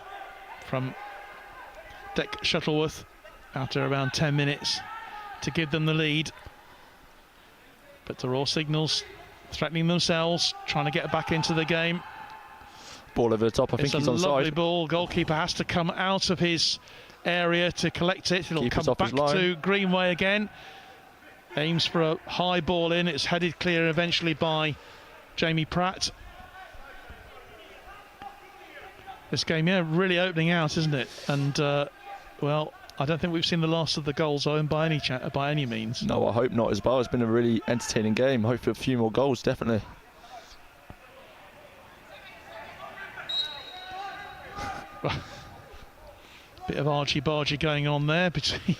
from Dick Shuttleworth after around 10 minutes to give them the lead. But the Royal Signals threatening themselves, trying to get back into the game. Ball over the top, I think he's onside. It's a lovely ball. Goalkeeper has to come out of his area to collect it. It'll come back to Greenway again. Aims for a high ball in. It's headed clear eventually by Jamie Pratt. This game, really opening out, isn't it? And, well, I don't think we've seen the last of the goals, Owen, by any means. No, I hope not as well. It's been a really entertaining game. I hope for a few more goals, definitely. Bit of argy-bargy going on there between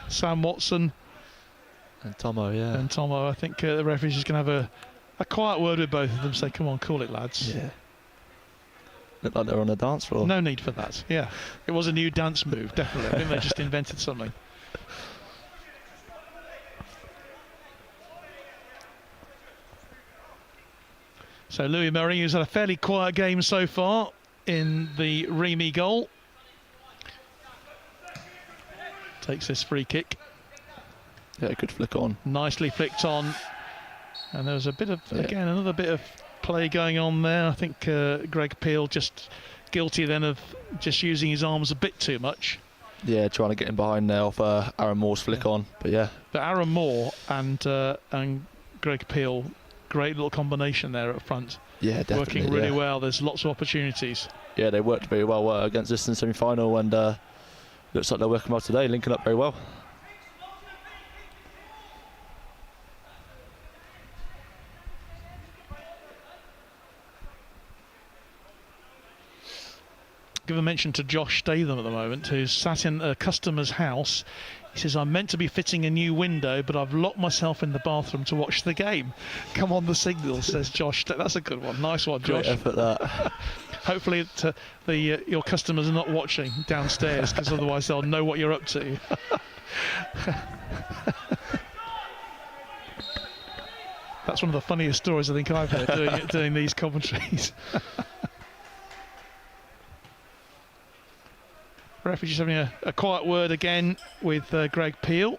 Sam Watson and Tomo, yeah. And Tomo. I think the referee's just going to have a quiet word with both of them, say, come on, call it, lads. Yeah. Look like they're on a dance floor. No need for that, yeah. It was a new dance move, definitely. I think they just invented something. So Louis Murray, who's had a fairly quiet game so far, in the REME goal. Takes this free kick. Yeah, good flick on. Nicely flicked on. And there was a bit of, again, another bit of play going on there. I think Greg Peel just guilty then of just using his arms a bit too much. Yeah, trying to get him behind there off Aaron Moore's flick on. But yeah. But Aaron Moore and Greg Peel, great little combination there up front. Yeah, definitely. Working really well. There's lots of opportunities. Yeah, they worked very well against us in the semi-final, and looks like they're working well today, linking up very well. Give a mention to Josh Statham at the moment, who's sat in a customer's house. He says, I'm meant to be fitting a new window, but I've locked myself in the bathroom to watch the game. Come on the signal, says Josh. That's a good one. Nice one, Josh. Great effort, that. Hopefully your customers are not watching downstairs, because otherwise they'll know what you're up to. That's one of the funniest stories I think I've heard doing these commentaries. Referee just having a quiet word again with Greg Peel.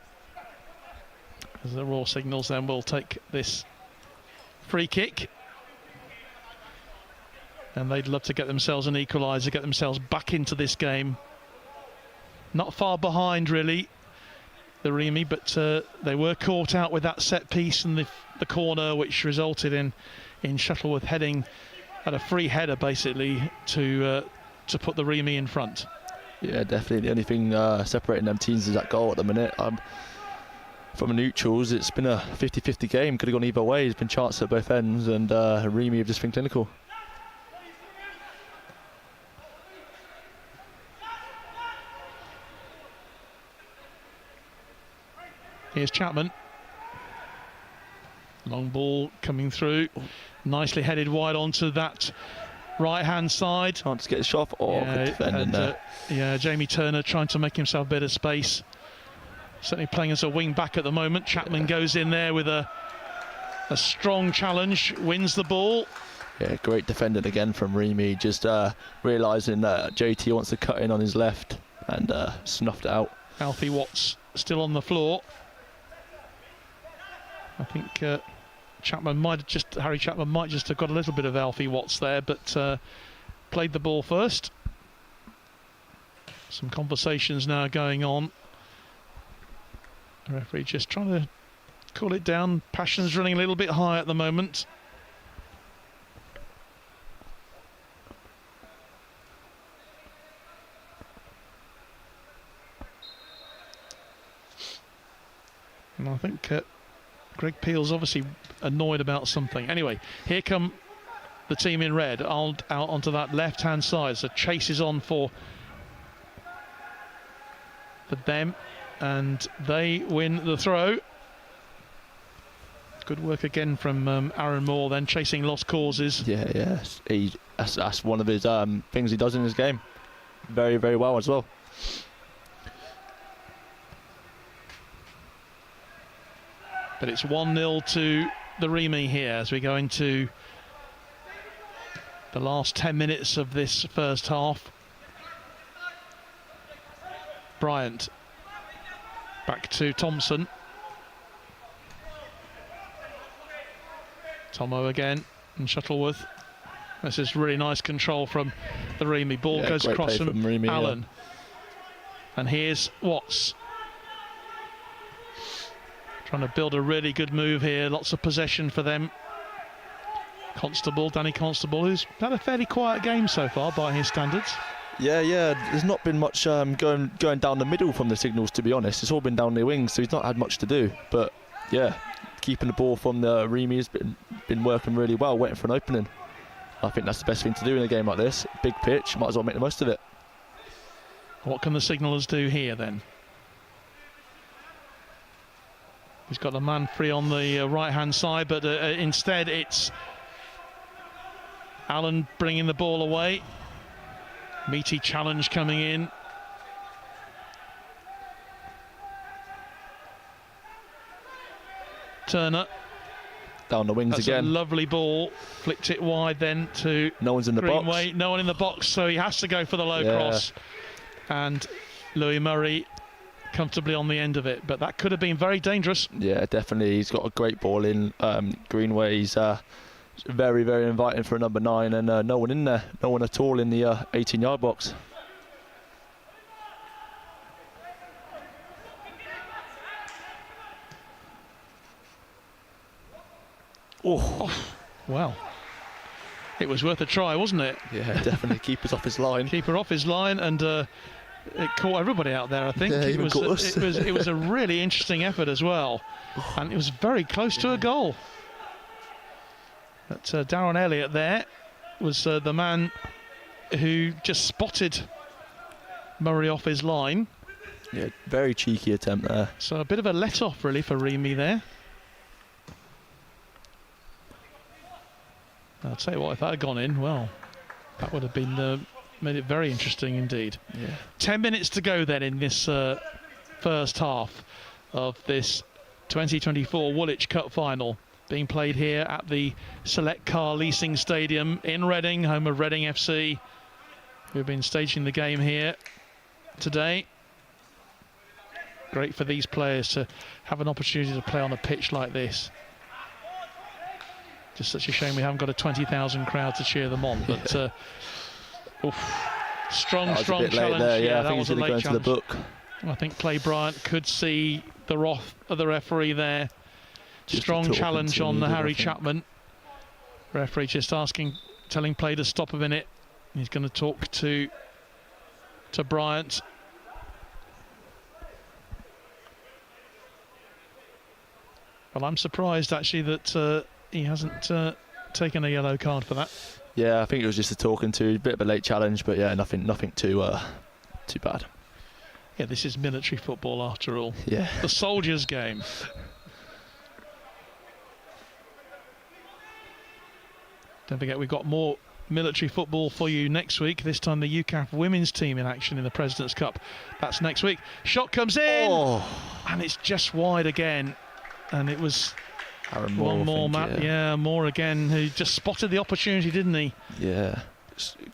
As the Royal Signals then will take this free kick. And they'd love to get themselves an equaliser, get themselves back into this game. Not far behind really, the REME, but they were caught out with that set piece and the corner, which resulted in Shuttleworth heading at a free header basically to put the REME in front. Yeah, definitely. The only thing separating them teams is that goal at the minute. From the neutrals, it's been a 50-50 game. Could have gone either way. There's been chances at both ends, and REME have just been clinical. Here's Chapman. Long ball coming through. Nicely headed wide onto that right-hand side. Chance to get a shot. Oh, good defending there. Yeah, Jamie Turner trying to make himself a bit of space. Certainly playing as a wing-back at the moment. Chapman goes in there with a strong challenge, wins the ball. Yeah, great defending again from REME. Just realising that JT wants to cut in on his left and snuffed it out. Alfie Watts still on the floor. I think Harry Chapman might just have got a little bit of Alfie Watts there, but played the ball first. Some conversations now going on. The referee just trying to cool it down. Passion's running a little bit high at the moment. And I think Greg Peel's obviously annoyed about something. Anyway, here come the team in red out onto that left-hand side. So chase is on for them, and they win the throw. Good work again from Aaron Moore, then chasing lost causes. Yeah. That's one of his things he does in his game. Very, very well as well. But it's 1-0 to the REME here as we go into the last 10 minutes of this first half. Bryant back to Thompson. Tomo again and Shuttleworth. This is really nice control from the REME. Ball goes across from REME, Allen. And here's Watts. Trying to build a really good move here. Lots of possession for them. Danny Constable, who's had a fairly quiet game so far by his standards. Yeah. There's not been much going down the middle from the Signals, to be honest. It's all been down the wings, so he's not had much to do. But yeah, keeping the ball from the REME has been working really well, waiting for an opening. I think that's the best thing to do in a game like this. Big pitch, might as well make the most of it. What can the Signalers do here then? He's got a man free on the right-hand side, but instead it's Allen bringing the ball away. Meaty challenge coming in. Turner down the wings That's again. a lovely ball. Flicked it wide then to No one's in the Greenway. box. No one in the box, so he has to go for the low cross. And Louis Murray comfortably on the end of it. But that could have been very dangerous. Yeah, definitely. He's got a great ball in. Greenway, he's very, very inviting for a number 9, and no one in there. No one at all in the 18-yard box. Oh, well. It was worth a try, wasn't it? Yeah, definitely. Keeper's off his line. Keeper off his line, and it caught everybody out there, I think. Yeah, it even was caught us. it was a really interesting effort as well, and it was very close to a goal. But Darren Elliott there was the man who just spotted Murray off his line. Yeah, very cheeky attempt there. So a bit of a let-off really for REME there. I'll tell you what, if that had gone in, well, that would have been made it very interesting indeed. Yeah. 10 minutes to go then in this first half of this 2024 Woolwich Cup final, being played here at the Select Car Leasing Stadium in Reading, home of Reading FC, who have been staging the game here today. Great for these players to have an opportunity to play on a pitch like this. Just such a shame we haven't got a 20,000 crowd to cheer them on. But strong challenge. There, yeah, I that think was he's a going late to go into the challenge. book. I think Clay Bryant could see the wrath of the referee there. Just Strong talking challenge to on needed, Harry I think. Chapman. Referee just telling play to stop a minute. He's going to talk to Bryant. Well, I'm surprised actually that he hasn't taken a yellow card for that. Yeah, I think it was just a talking to, a bit of a late challenge, but yeah, nothing too bad. Yeah, this is military football after all. Yeah. The soldiers' game. Don't forget, we've got more military football for you next week. This time the UCAF women's team in action in the President's Cup. That's next week. Shot comes in, and it's just wide again. And it was Aaron Moore, one more, I think, yeah, Moore again, who just spotted the opportunity, didn't he? Yeah.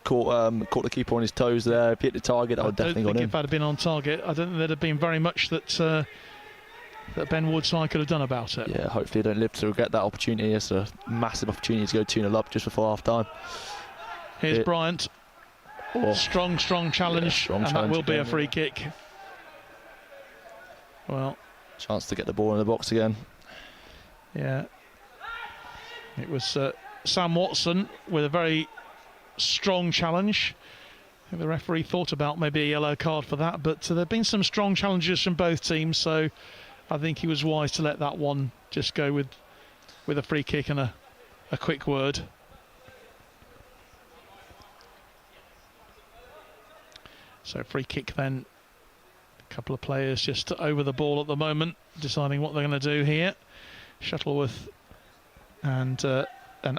Caught the keeper on his toes there. If he hit the target, that would definitely I gone don't think in. if that had been on target, I don't think there'd have been very much that Ben Woodside could have done about it. Yeah, hopefully they don't live to get that opportunity. It's a massive opportunity to go 2-0 up just before half time. Here's Bryant. Strong challenge, strong and challenge that will be a again, free kick. Well, chance to get the ball in the box again. yeah. It was Sam Watson with a very strong challenge. I think the referee thought about maybe a yellow card for that, but there have been some strong challenges from both teams, so I think he was wise to let that one just go with a free kick and a quick word. So free kick then. A couple of players just over the ball at the moment, deciding what they're going to do here. Shuttleworth and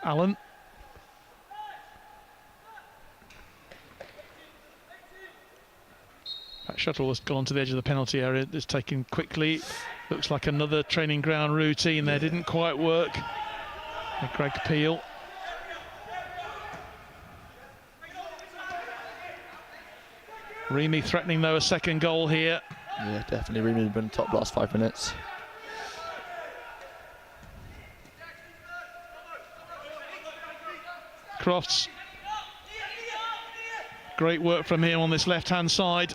Allen. That Shuttleworth's gone to the edge of the penalty area. It's taken quickly. Looks like another training ground routine there. Didn't quite work. And Greg Peel. REME threatening though a second goal here. Yeah, definitely. REME have been top last 5 minutes. Crofts. Great work from him on this left-hand side.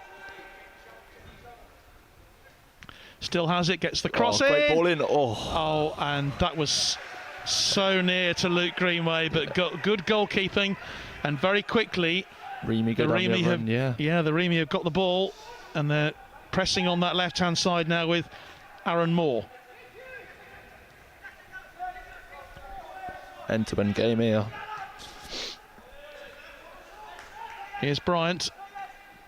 Still has it, gets the cross in. Great ball in. Oh, and that was so near to Luke Greenway, but good goalkeeping, and very quickly REME go down the other end, yeah. The REME have got the ball, and they're pressing on that left-hand side now with Aaron Moore. End-to-end game here. Here's Bryant,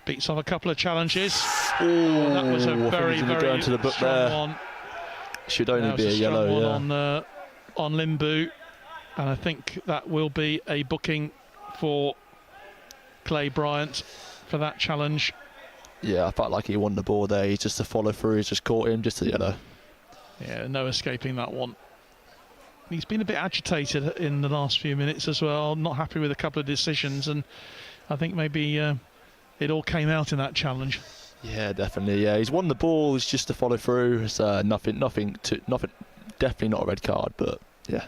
beats off a couple of challenges. Ooh, That was a I think very, he's gonna go very into the book strong there. one. Should only That be was a strong yellow, one yeah. on Limbu, and I think that will be a booking for Clay Bryant for that challenge. Yeah, I felt like he won the ball there. He's just a follow through. He's just caught him, just a yellow. Yeah, no escaping that one. he's been a bit agitated in the last few minutes as well, not happy with a couple of decisions, and I think maybe it all came out in that challenge. Yeah, definitely. Yeah, he's won the ball. It's just to follow through. It's nothing. Definitely not a red card, but yeah.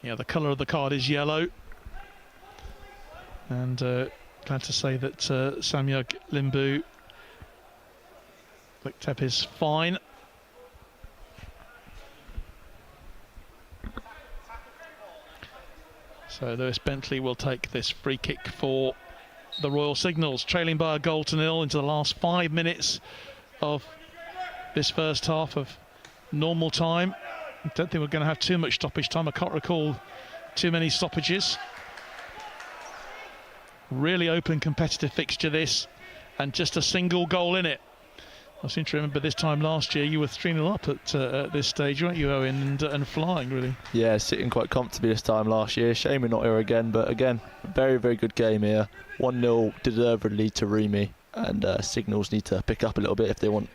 Yeah, the colour of the card is yellow, and glad to say that Samyug Limbu Liktep is fine. So Lewis Bentley will take this free kick for the Royal Signals, trailing by a goal to nil into the last 5 minutes of this first half of normal time. I don't think we're going to have too much stoppage time. I can't recall too many stoppages. Really open competitive fixture this, and just a single goal in it. I seem to remember this time last year you were 3-0 up at this stage, weren't you, Owen, and flying really. Yeah, sitting quite comfortably this time last year. Shame we're not here again, but again, very, very good game here. 1-0 deservedly to REME, and Signals need to pick up a little bit if they want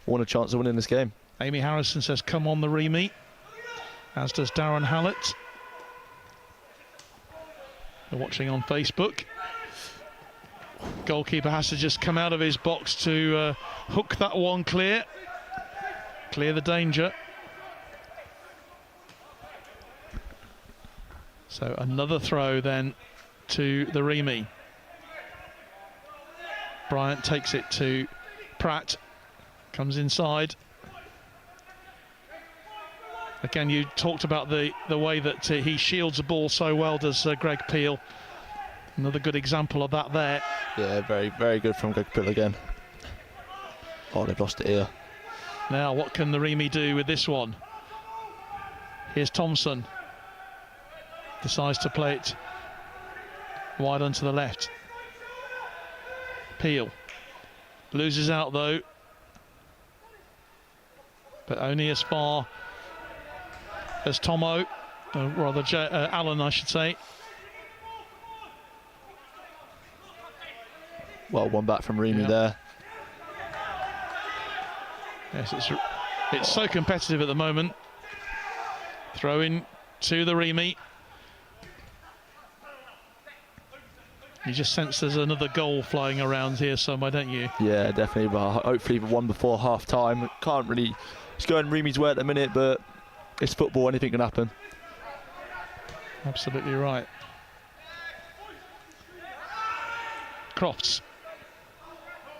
a chance of winning this game. Amy Harrison says come on the REME, as does Darren Hallett. They're watching on Facebook. Goalkeeper has to just come out of his box to hook that one clear the danger. So another throw then to the REME. Bryant takes it to Pratt, comes inside. Again, you talked about the way that he shields the ball so well, does Greg Peel. Another good example of that there. Yeah, very, very good from Greg Peel again. Oh, they've lost it here. Now, what can the REME do with this one? Here's Thompson. Decides to play it wide onto the left. Peel. Loses out, though. But only as far as Tomo. Rather, Allen, I should say. Well, one back from REME there. Yes, it's so competitive at the moment. Throw in to the REME. You just sense there's another goal flying around here somewhere, don't you? Yeah, definitely. But hopefully one before half time. Can't really. It's going REME's way at the minute, but it's football. Anything can happen. Absolutely right. Crofts.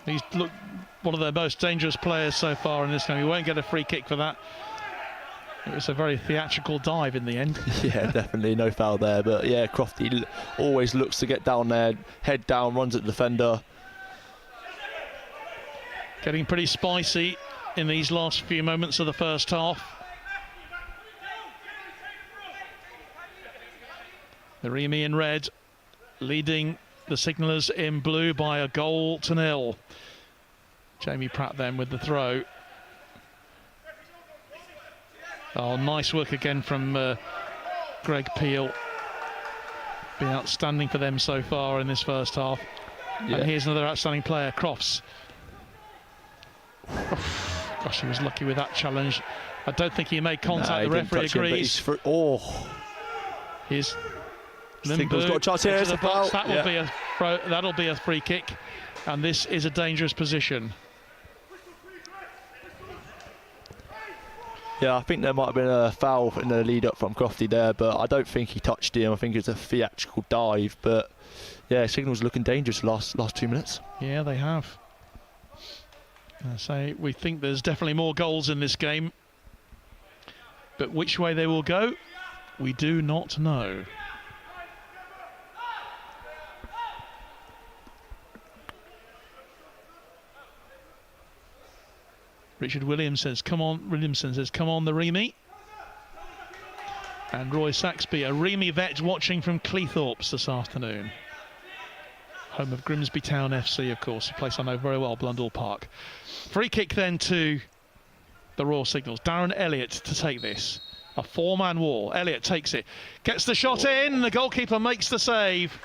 He's one of their most dangerous players so far in this game. He won't get a free kick for that. It was a very theatrical dive in the end. Yeah, definitely no foul there. But yeah, Crofty always looks to get down there, head down, runs at the defender. Getting pretty spicy in these last few moments of the first half. The REME in red, leading the Signallers in blue by a goal to nil. Jamie Pratt then with the throw. Oh, nice work again from Greg Peel. Been outstanding for them so far in this first half. Yeah. And here's another outstanding player, Crofts. Gosh, he was lucky with that challenge. I don't think he made contact. The referee agrees. Here's Signal's got a chance here. The box. That'll be a free kick, and this is a dangerous position. Yeah, I think there might have been a foul in the lead up from Crofty there, but I don't think he touched him. I think it's a theatrical dive, but yeah, Signal's looking dangerous last 2 minutes. Yeah, they have. So we think there's definitely more goals in this game, but which way they will go, we do not know. Richard Williamson says, come on, the REME. And Roy Saxby, a REME vet watching from Cleethorpes this afternoon. Home of Grimsby Town FC, of course, a place I know very well, Blundell Park. Free kick then to the Royal Signals. Darren Elliott to take this. A four-man wall. Elliott takes it. Gets the shot in. The goalkeeper makes the save.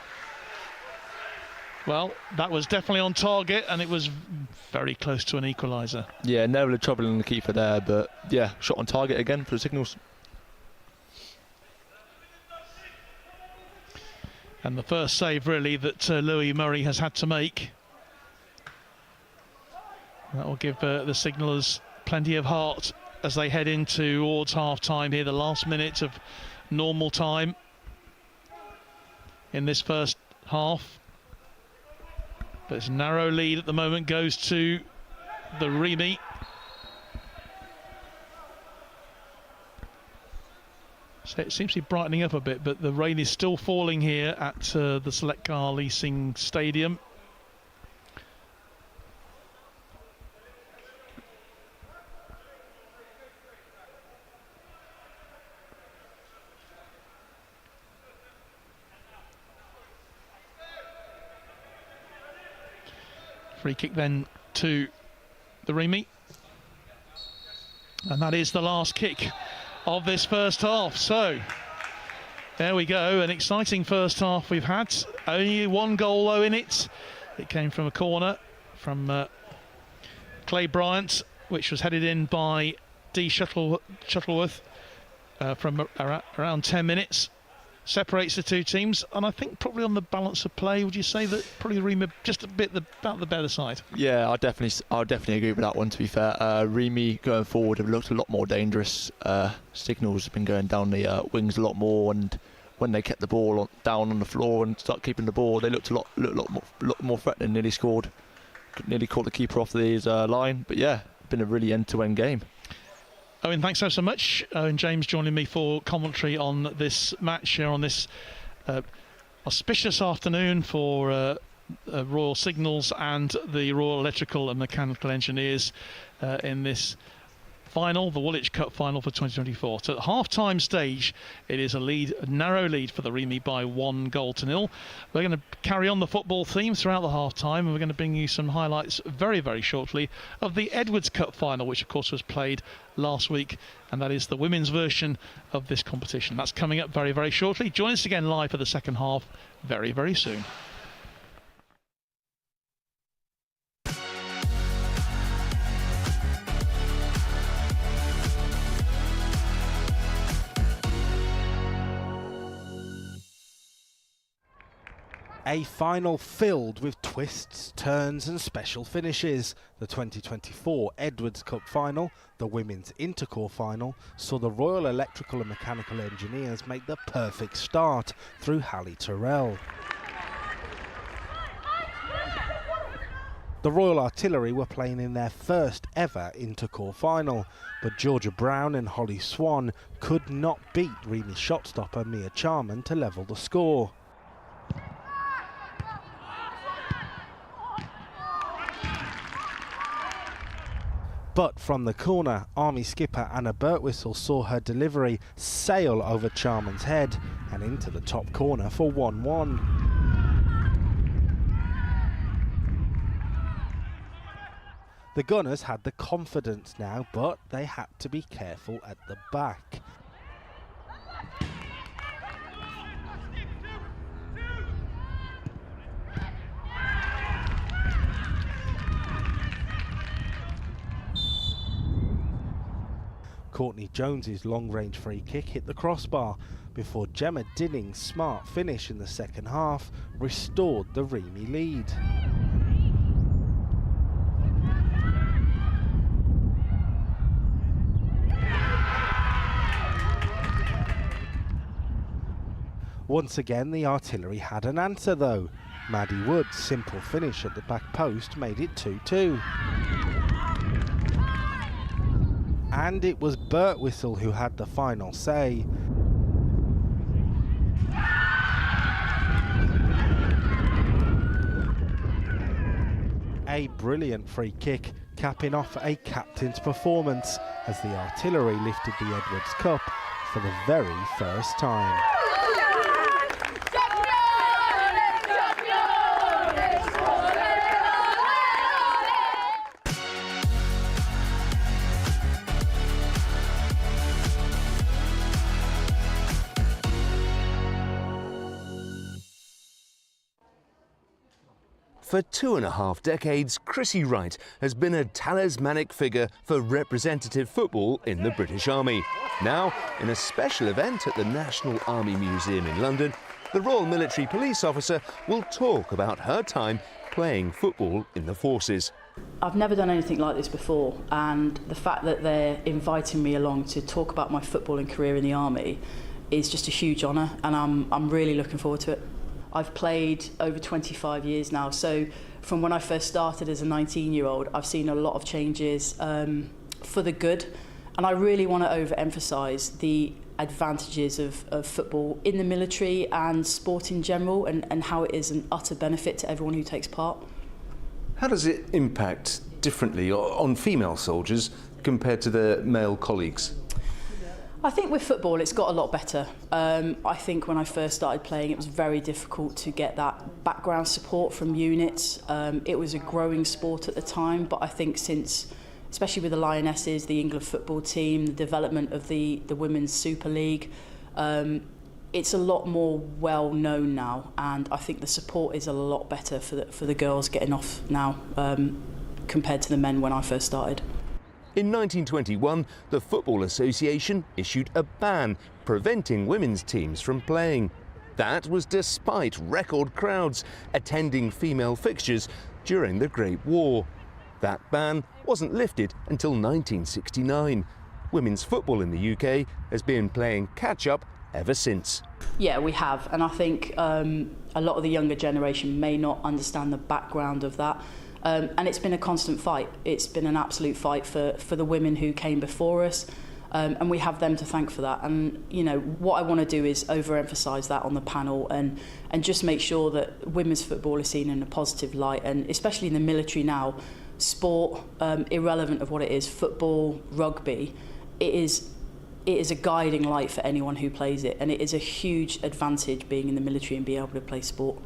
Well, that was definitely on target, and it was very close to an equaliser. Yeah, never troubling the keeper there, but yeah, shot on target again for the Signals. And the first save, really, that Louis Murray has had to make. That will give the Signalers plenty of heart as they head in towards half-time here, the last minute of normal time in this first half. But it's a narrow lead at the moment, goes to the REME. So it seems to be brightening up a bit, but the rain is still falling here at the Select Car Leasing Stadium. Free kick then to the REME. And that is the last kick of this first half. So there we go, an exciting first half we've had. Only one goal though in it. It came from a corner from Clay Bryant, which was headed in by D. Shuttleworth from around 10 minutes. Separates the two teams, and I think probably on the balance of play, would you say that probably REME just a bit about the better side? Yeah, I'll definitely agree with that one, to be fair. REME going forward have looked a lot more dangerous. Signals have been going down the wings a lot more, and when they kept the ball down on the floor and start keeping the ball, they looked a lot more threatening. Nearly scored, nearly caught the keeper off his line. But yeah, been a really end-to-end game. Owen, thanks so much. Owen James joining me for commentary on this match here on this auspicious afternoon for Royal Signals and the Royal Electrical and Mechanical Engineers in this final, the Woolwich Cup final for 2024. So at the half-time stage, it is a narrow lead for the REME by 1-0. We're going to carry on the football theme throughout the half-time, and we're going to bring you some highlights very, very shortly of the Edwards Cup final, which of course was played last week, and that is the women's version of this competition. That's coming up very, very shortly. Join us again live for the second half very, very soon. A final filled with twists, turns and special finishes. The 2024 Edwards Cup final, the Women's Intercore final, saw the Royal Electrical and Mechanical Engineers make the perfect start through Hallie Terrell. The Royal Artillery were playing in their first ever Intercore final, but Georgia Brown and Holly Swan could not beat REME shotstopper Mia Charman to level the score. But from the corner, Army skipper Anna Birtwistle saw her delivery sail over Charman's head and into the top corner for 1-1. The Gunners had the confidence now, but they had to be careful at the back. Courtney Jones's long-range free kick hit the crossbar before Gemma Dinning's smart finish in the second half restored the REME lead. Once again, the Artillery had an answer though. Maddie Wood's simple finish at the back post made it 2-2. And it was Birtwistle who had the final say. A brilliant free kick, capping off a captain's performance as the Artillery lifted the Edwards Cup for the very first time. For 2.5 decades, Chrissy Wright has been a talismanic figure for representative football in the British Army. Now, in a special event at the National Army Museum in London, the Royal Military Police Officer will talk about her time playing football in the forces. I've never done anything like this before, and the fact that they're inviting me along to talk about my footballing career in the Army is just a huge honour, and I'm really looking forward to it. I've played over 25 years now, so from when I first started as a 19-year-old, I've seen a lot of changes for the good, and I really want to overemphasise the advantages of football in the military and sport in general, and how it is an utter benefit to everyone who takes part. How does it impact differently on female soldiers compared to their male colleagues? I think with football it's got a lot better. I think when I first started playing it was very difficult to get that background support from units. It was a growing sport at the time, but I think since, especially with the Lionesses, the England football team, the development of the Women's Super League, it's a lot more well known now, and I think the support is a lot better for the girls getting off now compared to the men when I first started. In 1921, the Football Association issued a ban preventing women's teams from playing. That was despite record crowds attending female fixtures during the Great War. That ban wasn't lifted until 1969. Women's football in the UK has been playing catch-up ever since. Yeah, we have, and I think a lot of the younger generation may not understand the background of that, and it's been a constant fight. It's been an absolute fight for the women who came before us, and we have them to thank for that. And you know what I want to do is overemphasise that on the panel, and just make sure that women's football is seen in a positive light, and especially in the military now, sport, irrelevant of what it is, football, rugby, it is a guiding light for anyone who plays it, and it is a huge advantage being in the military and being able to play sport.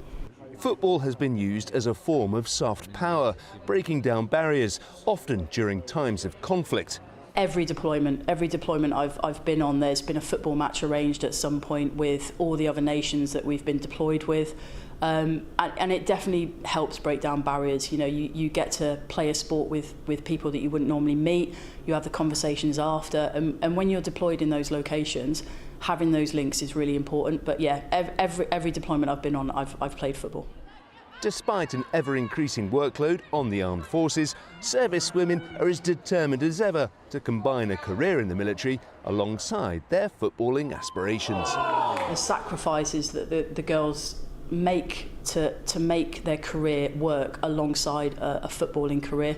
Football has been used as a form of soft power, breaking down barriers, often during times of conflict. Every deployment I've been on, there's been a football match arranged at some point with all the other nations that we've been deployed with. And it definitely helps break down barriers. You know, you get to play a sport with people that you wouldn't normally meet. You have the conversations after, and when you're deployed in those locations, having those links is really important. But yeah, every deployment I've been on, I've played football. Despite an ever-increasing workload on the armed forces, service women are as determined as ever to combine a career in the military alongside their footballing aspirations. The sacrifices that the girls make to make their career work alongside a footballing career.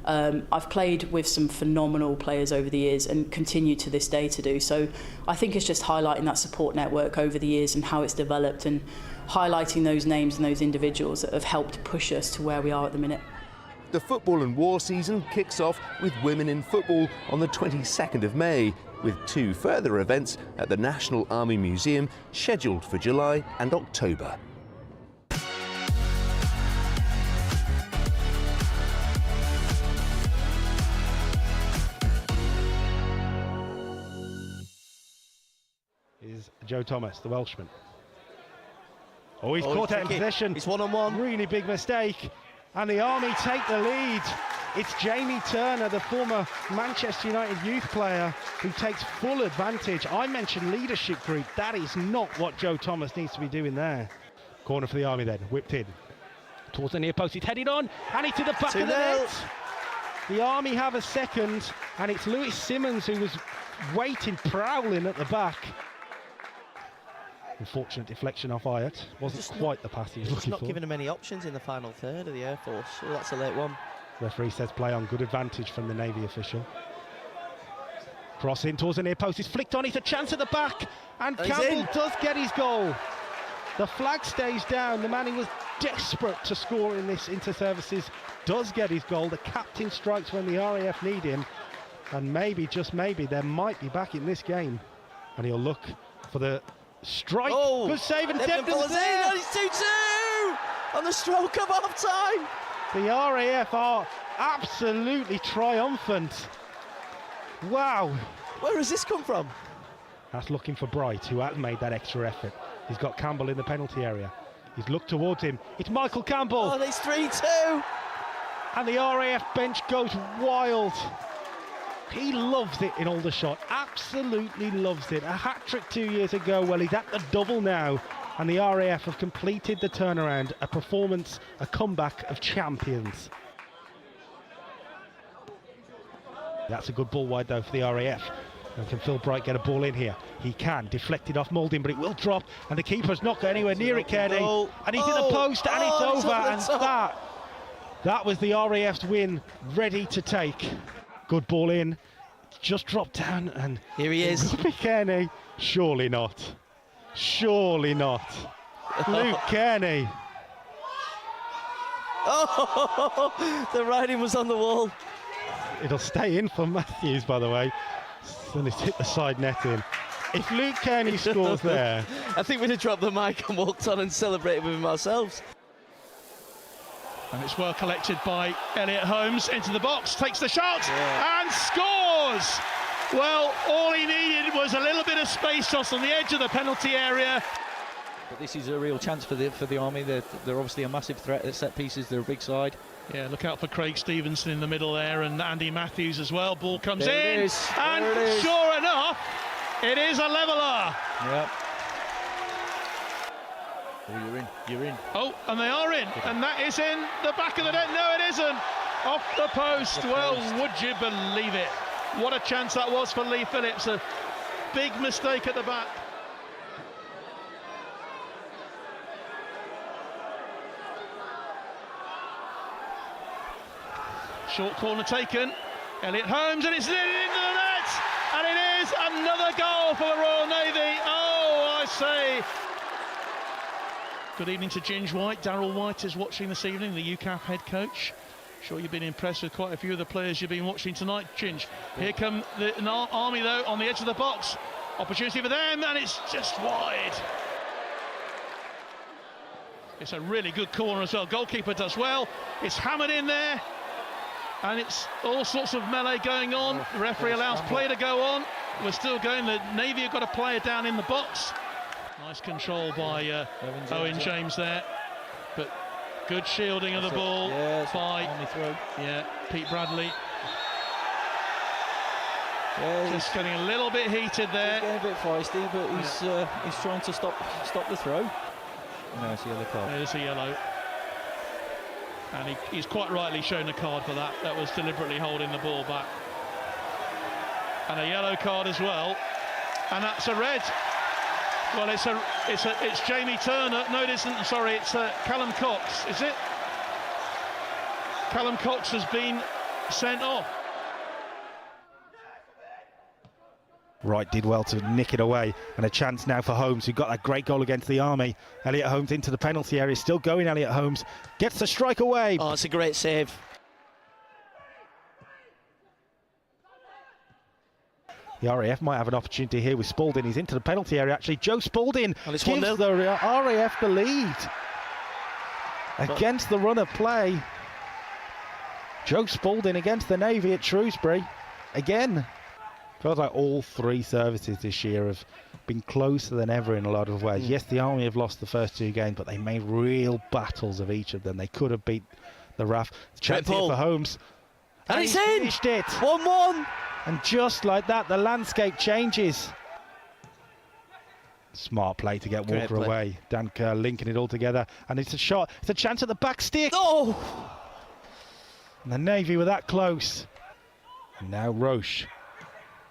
I've played with some phenomenal players over the years and continue to this day to do so. I think it's just highlighting that support network over the years and how it's developed, and highlighting those names and those individuals that have helped push us to where we are at the minute. The football and war season kicks off with Women in Football on the 22nd of May, with 2 further events at the National Army Museum scheduled for July and October. Is Joe Thomas, the Welshman. Oh, he's caught out in possession. It's one-on-one. Really big mistake. And the Army take the lead. It's Jamie Turner, the former Manchester United youth player, who takes full advantage. I mentioned leadership group. That is not what Joe Thomas needs to be doing there. Corner for the Army then, whipped in. Towards the near post, it's headed on, and it's to the back of the net. The Army have a second, and it's Lewis Simmons who was waiting, prowling at the back. Unfortunate deflection off Ayat. Wasn't quite the pass he was looking for. It's not giving him any options in the final third of the Air Force. Oh, that's a late one. Referee says play on, good advantage from the Navy official. Cross in towards the near post, it's flicked on, it's a chance at the back, and Campbell does get his goal. The flag stays down, the man who was desperate to score in this inter-services does get his goal. The captain strikes when the RAF need him, and maybe, just maybe, they might be back in this game. And he'll look for the strike. Oh, good save, and Debden's there. And it's 2-2 on the stroke of half-time. The RAF are absolutely triumphant. Wow. Where has this come from? That's looking for Bright, who has made that extra effort. He's got Campbell in the penalty area. He's looked towards him. It's Michael Campbell. Oh, it's 3-2. And the RAF bench goes wild. He loves it in Aldershot. Absolutely loves it. A hat-trick 2 years ago. Well, he's at the double now. And the RAF have completed the turnaround. A performance, a comeback of champions. That's a good ball wide though for the RAF. And can Phil Bright get a ball in here? He can. Deflected off Moulding, but it will drop. And the keeper's not going anywhere near it, Kearney. And he's in the post, and it's over. And that was the RAF's win, ready to take. Good ball in. Just dropped down, and here he is. Robbie Kearney. Surely not. Surely not. Luke Kearney. Oh, the writing was on the wall. It'll stay in for Matthews, by the way. And it's hit the side netting. If Luke Kearney scores there... I think we'd have dropped the mic and walked on and celebrated with him ourselves. And it's well collected by Elliot Holmes into the box, takes the shot and scores! Well, all he needed was a little bit of space just on the edge of the penalty area. But this is a real chance for the Army. They're obviously a massive threat at set pieces. They're a big side. Yeah, look out for Craig Stevenson in the middle there, and Andy Matthews as well. Ball comes there in, it is. and there it is. Sure enough, it is a leveller. Yep. Oh, you're in. Oh, and they are in, and that is in the back of the net. No, it isn't. Off the post. Well, would you believe it? What a chance that was for Lee Phillips. A big mistake at the back. Short corner taken. Elliot Holmes, and it's into the net, and it is another goal for the Royal Navy. Oh, I say. Good evening to Ginge White. Darryl White is watching this evening, the UCAF head coach. Sure you've been impressed with quite a few of the players you've been watching tonight, Ginge. Here come the Army though on the edge of the box. Opportunity for them, and it's just wide. It's a really good corner as well. Goalkeeper does well. It's hammered in there. And it's all sorts of melee going on. The referee allows play to go on. We're still going. The Navy have got a player down in the box. Nice control by Owen James there. But good shielding of the ball by Pete Bradley. Just getting a little bit heated there. He's getting a bit feisty, but he's trying to stop the throw. No, it's a yellow card. There's a yellow. And he's quite rightly shown a card for that. That was deliberately holding the ball back. And a yellow card as well. And that's a red. Well, it's Jamie Turner. No, it isn't. Sorry, it's Callum Cox. Is it? Callum Cox has been sent off. Wright did well to nick it away, and a chance now for Holmes, who got that great goal against the Army. Elliot Holmes into the penalty area, still going. Elliot Holmes gets the strike away. Oh, it's a great save. The RAF might have an opportunity here with Spalding. He's into the penalty area actually. Joe Spalding gives the RAF the lead against the run of play. Joe Spalding against the Navy at Shrewsbury again. Feels like all three services this year have been closer than ever in a lot of ways. Yes, the Army have lost the first two games, but they made real battles of each of them. They could have beat the RAF. Chance here for Holmes. And he's in! Finished it! 1-1! And just like that, the landscape changes. Smart play to get Walker away. Dan Kerr linking it all together. And it's a shot. It's a chance at the back stick. Oh! And the Navy were that close. And now Roche.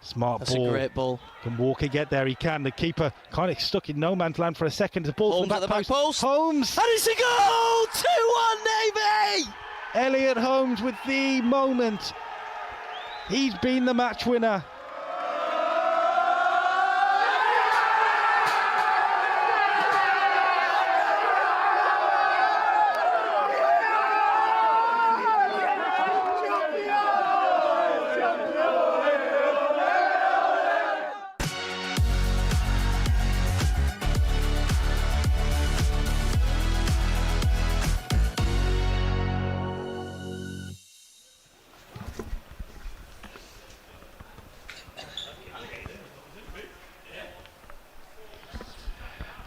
Smart That's ball. a great ball. Can Walker get there? He can. The keeper kind of stuck in no man's land for a second. The ball Holmes from the back post. Holmes! And it's a goal! 2-1 Navy! Elliot Holmes with the moment. He's been the match winner.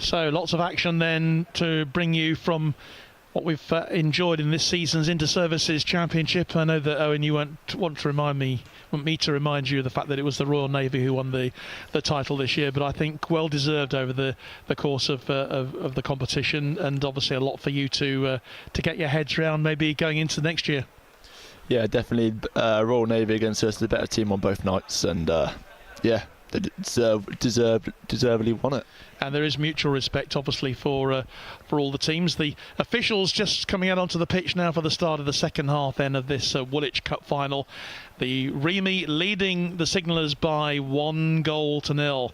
So lots of action then to bring you from what we've enjoyed in this season's Inter-Services Championship. I know that, Owen, you want me to remind you of the fact that it was the Royal Navy who won the title this year, but I think well deserved over the course of the competition, and obviously a lot for you to get your heads around maybe going into next year. Yeah, definitely. Royal Navy against us, the better team on both nights, and yeah, they deservedly won it. And there is mutual respect, obviously, for all the teams. The officials just coming out onto the pitch now for the start of the second half then of this Woolwich Cup final. The REME leading the Signallers by 1-0.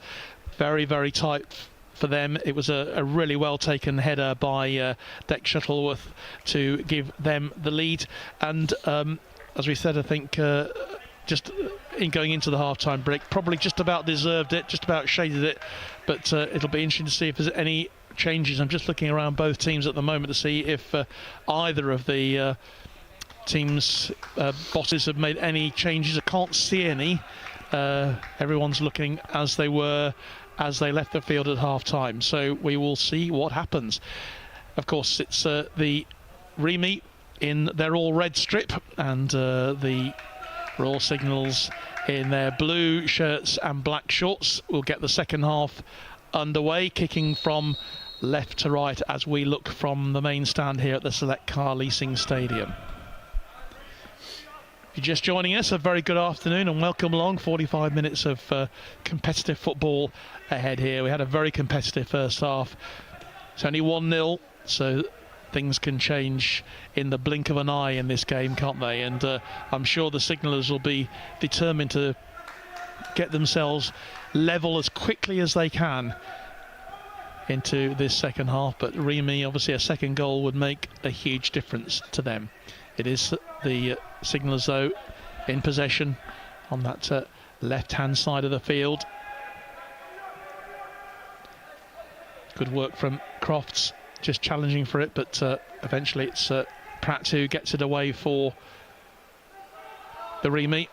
Very, very tight for them. It was a really well taken header by Deck Shuttleworth to give them the lead. And as we said, I think just in going into the half-time break, probably just about deserved it, just about shaded it, but it'll be interesting to see if there's any changes. I'm just looking around both teams at the moment to see if either of the teams' bosses have made any changes. I can't see any. Everyone's looking as they were as they left the field at half-time, so we will see what happens. Of course, it's the REME in their all-red strip, and the Royal Signals in their blue shirts and black shorts will get the second half underway, kicking from left to right as we look from the main stand here at the Select Car Leasing Stadium. If you're just joining us, a very good afternoon and welcome along. 45 minutes of competitive football ahead here. We had a very competitive first half. It's only 1-0, so things can change in the blink of an eye in this game, can't they? And I'm sure the Signallers will be determined to get themselves level as quickly as they can into this second half. But REME, obviously a second goal would make a huge difference to them. It is the Signallers, though, in possession on that left-hand side of the field. Good work from Crofts, just challenging for it, but eventually it's Pratt who gets it away for the REME.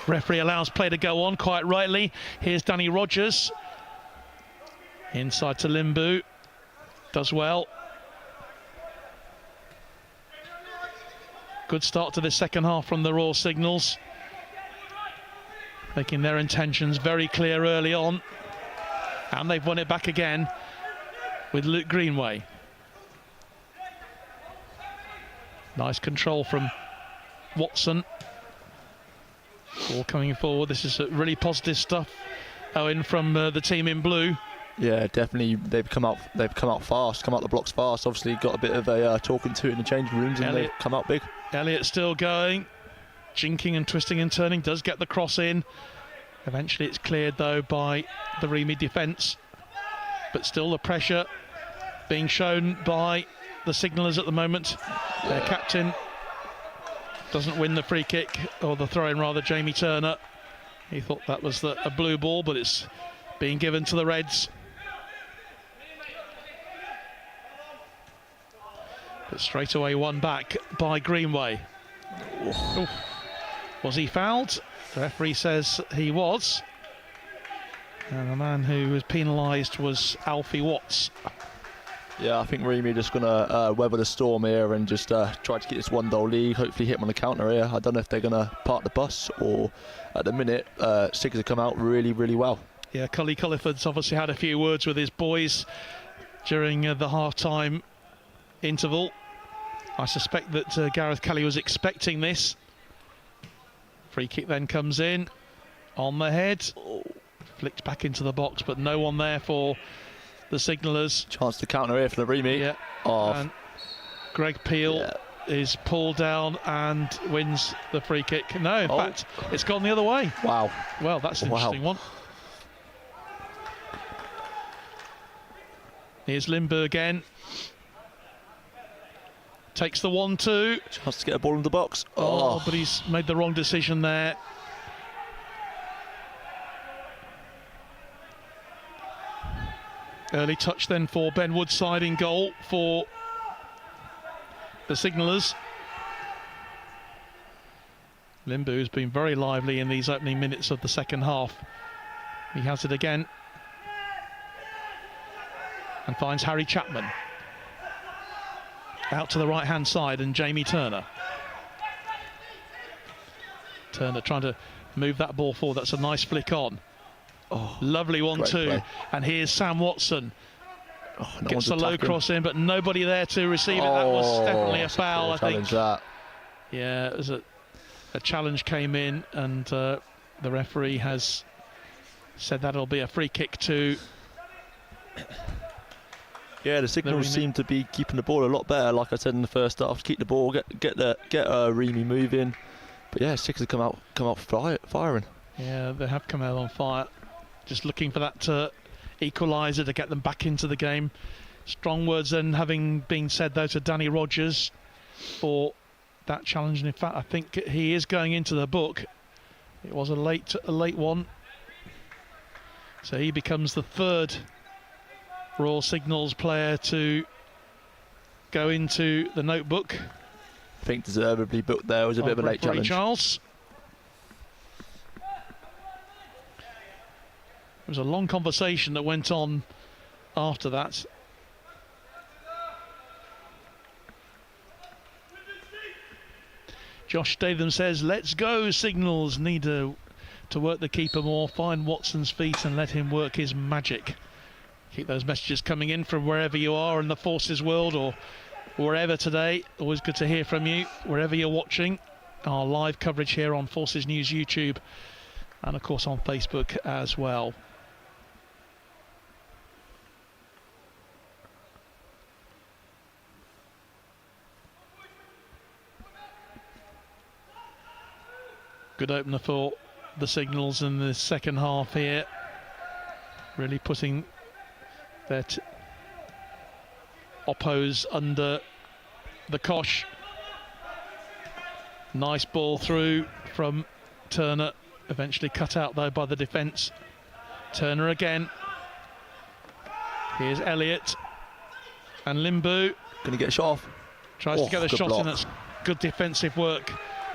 Referee allows play to go on, quite rightly. Here's Danny Rogers. Inside to Limbu. Does well. Good start to the second half from the Royal Signals. Making their intentions very clear early on. And they've won it back again with Luke Greenway. Nice control from Watson. All coming forward. This is really positive stuff, Owen, from the team in blue. Yeah, definitely. They've come out fast, come out the blocks fast. Obviously got a bit of a talking to in the changing rooms, and they've come out big. Elliott still going, jinking and twisting and turning, does get the cross in. Eventually it's cleared though by the REME defence, but still the pressure being shown by the Signallers at the moment. Their captain doesn't win the free kick, or the throw-in rather, Jamie Turner. He thought that was a blue ball, but it's being given to the Reds. But straight away won back by Greenway. Oof. Was he fouled? The referee says he was. And the man who was penalised was Alfie Watts. Yeah, I think REME are just going to weather the storm here and just try to get this 1-0 lead, hopefully hit them on the counter here. I don't know if they're going to park the bus, or at the minute, Sigs have come out really, really well. Yeah, Cully Culliford's obviously had a few words with his boys during the half-time interval. I suspect that Gareth Kelly was expecting this. Free kick then comes in on the head. Flicked back into the box, but no one there for the Signallers. Chance to counter here for the REME. Yeah. And Greg Peel is pulled down and wins the free kick. No, in fact, it's gone the other way. Wow. Well, that's an interesting one. Here's Limbu again. Takes the 1-2. Chance to get a ball in the box. Oh, but he's made the wrong decision there. Early touch then for Ben Woodside in goal for the Signallers. Limbu has been very lively in these opening minutes of the second half. He has it again. and finds Harry Chapman. Out to the right-hand side, and Jamie Turner. Turner trying to move that ball forward. That's a nice flick on. Oh, lovely 1-2. And here's Sam Watson. Gets a low cross in, but nobody there to receive it. That was definitely a foul, I think. Yeah, it was a challenge came in, and the referee has said that'll be a free kick to. Yeah, the signals seem to be keeping the ball a lot better. Like I said in the first half, keep the ball, get REME moving. But yeah, Six have come out firing. Yeah, they have come out on fire. Just looking for that equaliser to get them back into the game. Strong words then having been said though to Danny Rogers for that challenge. And in fact, I think he is going into the book. It was a late one. So he becomes the third Royal Signals player to go into the notebook. I think deservedly booked there. It was a bit of a late challenge. Charles. There was a long conversation that went on after that. Josh Statham says, let's go, Signals. Need to work the keeper more, find Watson's feet and let him work his magic. Keep those messages coming in from wherever you are in the Forces world or wherever today. Always good to hear from you, wherever you're watching. Our live coverage here on Forces News YouTube and of course on Facebook as well. Good opener for the Signals in the second half here. Really putting their oppos under the cosh. Nice ball through from Turner. Eventually cut out though by the defence. Turner again. Here's Elliott. And Limbu. Going to get a shot off. Tries to get the shot block. in. That's good defensive work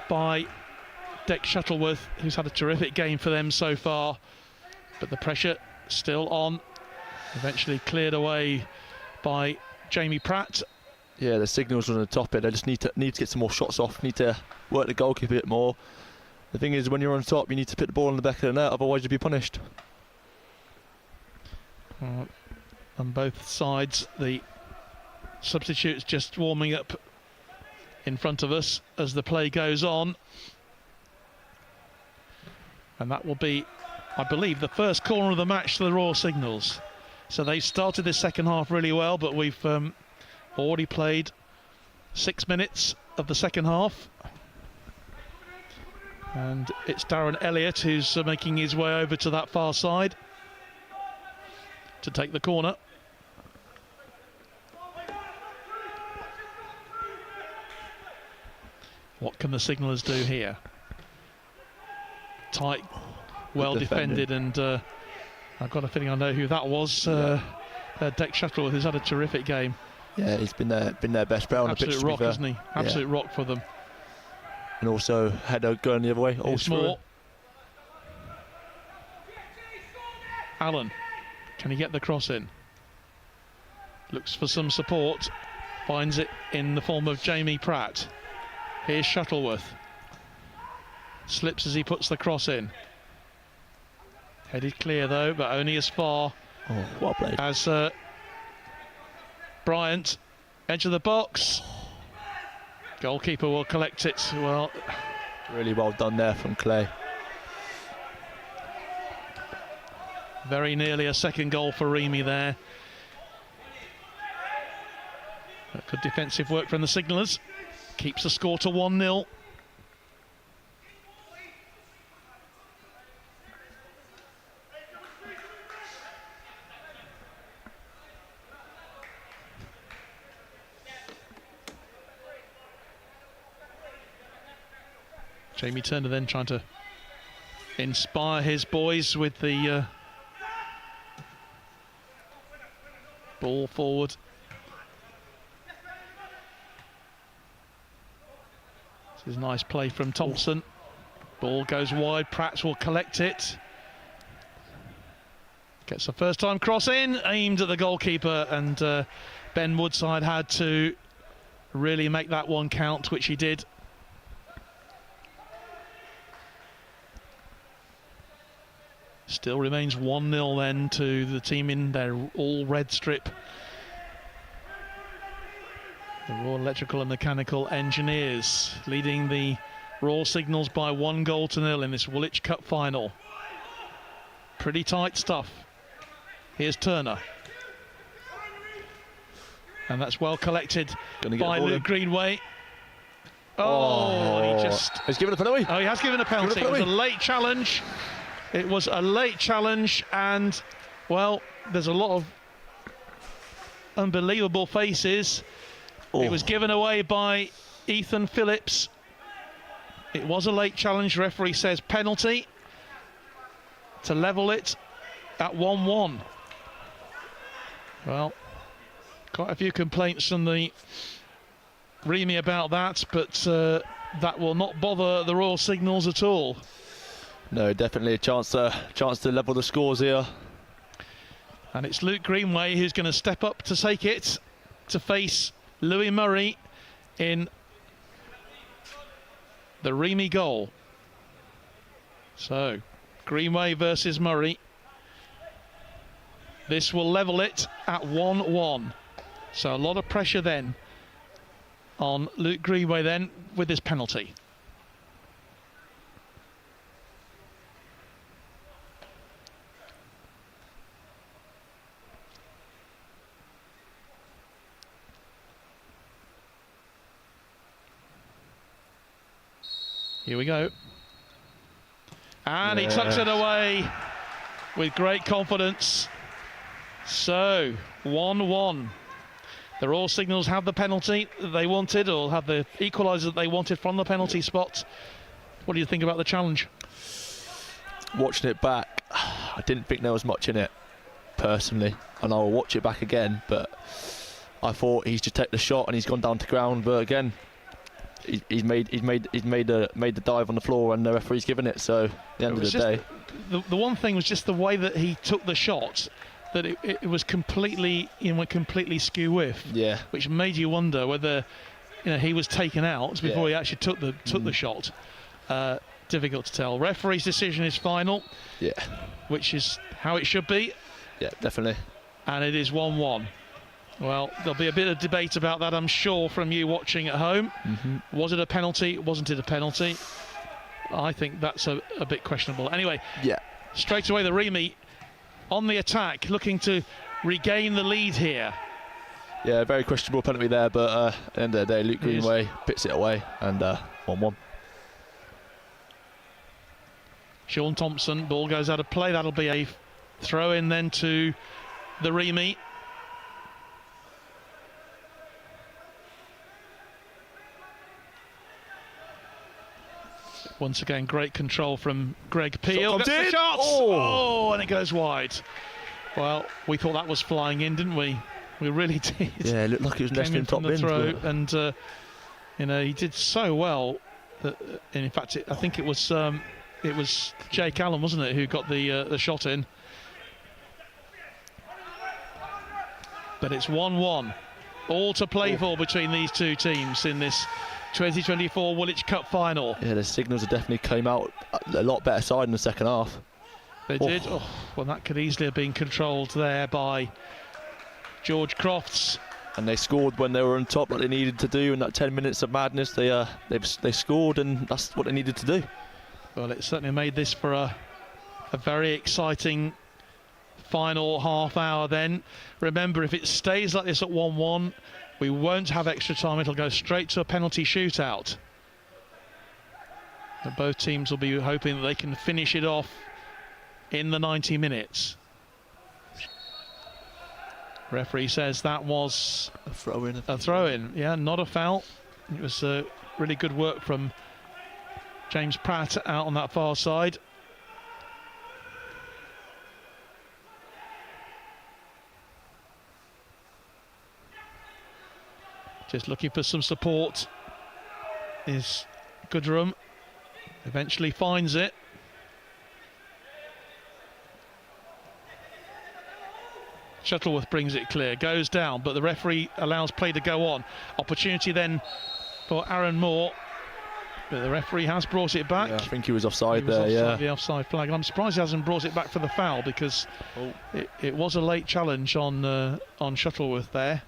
by Dick Shuttleworth, who's had a terrific game for them so far, but the pressure still on. Eventually cleared away by Jamie Pratt. Yeah, the Signals are on the top here. They just need to get some more shots off. Need to work the goalkeeper a bit more. The thing is, when you're on top, you need to put the ball in the back of the net, otherwise you'll be punished. On both sides, the substitutes just warming up in front of us as the play goes on. And that will be, I believe, the first corner of the match to the Royal Signals. So they started this second half really well, but we've already played 6 minutes of the second half. And it's Darren Elliott who's making his way over to that far side to take the corner. What can the Signalers do here? Tight, well defended, and I've got a feeling I know who that was. Dick Shuttleworth, who's had a terrific game. Yeah, he's been their best player on the pitch. Absolute rock, isn't he? Absolute rock for them. And also header going the other way. All more. Allen, can he get the cross in? Looks for some support. Finds it in the form of Jamie Pratt. Here's Shuttleworth. Slips as he puts the cross in. Headed clear though, but only as far well played. As Bryant, edge of the box. Goalkeeper will collect it. Well, really well done there from Clay. Very nearly a second goal for REME there. Good defensive work from the Signalers. Keeps the score to 1-0. Jamie Turner then trying to inspire his boys with the ball forward. This is nice play from Thompson. Ball goes wide, Pratt will collect it. Gets a first-time cross in, aimed at the goalkeeper, and Ben Woodside had to really make that one count, which he did. Still remains 1-0 then to the team in their all-red strip. The Royal Electrical and Mechanical Engineers leading the Royal Signals by 1-0 in this Woolwich Cup final. Pretty tight stuff. Here's Turner. And that's well collected by Luke Greenway. Oh, he just... He's given a penalty. Oh, he has given a penalty. It was a late challenge. It was a late challenge, and, well, there's a lot of unbelievable faces. It was given away by Ethan Phillips. It was a late challenge. Referee says penalty to level it at 1-1. Well, quite a few complaints from the REME about that, but that will not bother the Royal Signals at all. No, definitely a chance to level the scores here. And it's Luke Greenway who's going to step up to take it, to face Louis Murray in the REME goal. So, Greenway versus Murray. This will level it at 1-1. So a lot of pressure then on Luke Greenway then with this penalty. Here we go. And he tucks it away with great confidence. So, 1-1. The Royal Signals have the penalty that they wanted, or have the equaliser that they wanted from the penalty spot. What do you think about the challenge? Watching it back, I didn't think there was much in it, personally. And I'll watch it back again, but I thought he's just taken the shot and he's gone down to ground. But again, he's made the dive on the floor, and the referee's given it. So at the end of the day, the one thing was just the way that he took the shot, that it was completely, went completely skew whiff. Yeah. Which made you wonder whether, he was taken out before he actually took the shot. Difficult to tell. Referee's decision is final. Yeah. Which is how it should be. Yeah, definitely. And it is 1-1. Well, there'll be a bit of debate about that, I'm sure, from you watching at home. Was it a penalty? Wasn't it a penalty? I think that's a bit questionable. Anyway, straight away the REME on the attack, looking to regain the lead here. Yeah, very questionable penalty there, but at the end of the day, Luke Greenway picks it away, and 1-1. Sean Thompson, ball goes out of play. That'll be a throw in then to the REME. Once again, great control from Greg Peel. Shot comes in. Shot! Oh, and it goes wide. Well, we thought that was flying in, didn't we? We really did. Yeah, it looked like it was nesting in top bins. Throw, and he did so well that, in fact, I think it was Jake Allen, wasn't it, who got the shot in. But it's 1-1, all to play for between these two teams in this 2024 Woolwich Cup final. Yeah, the Signals have definitely came out a lot better side in the second half. They did. Oh, well, that could easily have been controlled there by George Crofts. And they scored when they were on top, like they needed to do in that 10 minutes of madness. They scored, and that's what they needed to do. Well, it certainly made this for a very exciting final half hour then. Remember, if it stays like this at 1-1, we won't have extra time. It'll go straight to a penalty shootout. And both teams will be hoping that they can finish it off in the 90 minutes. Referee says that was a throw-in. A throw-in, yeah, not a foul. It was really good work from James Pratt out on that far side. Just looking for some support is Goodrum. Eventually finds it. Shuttleworth brings it clear, goes down, but the referee allows play to go on. Opportunity then for Aaron Moore, but the referee has brought it back. Yeah, I think he was offside there, offside, the offside flag. And I'm surprised he hasn't brought it back for the foul, because it was a late challenge on Shuttleworth there.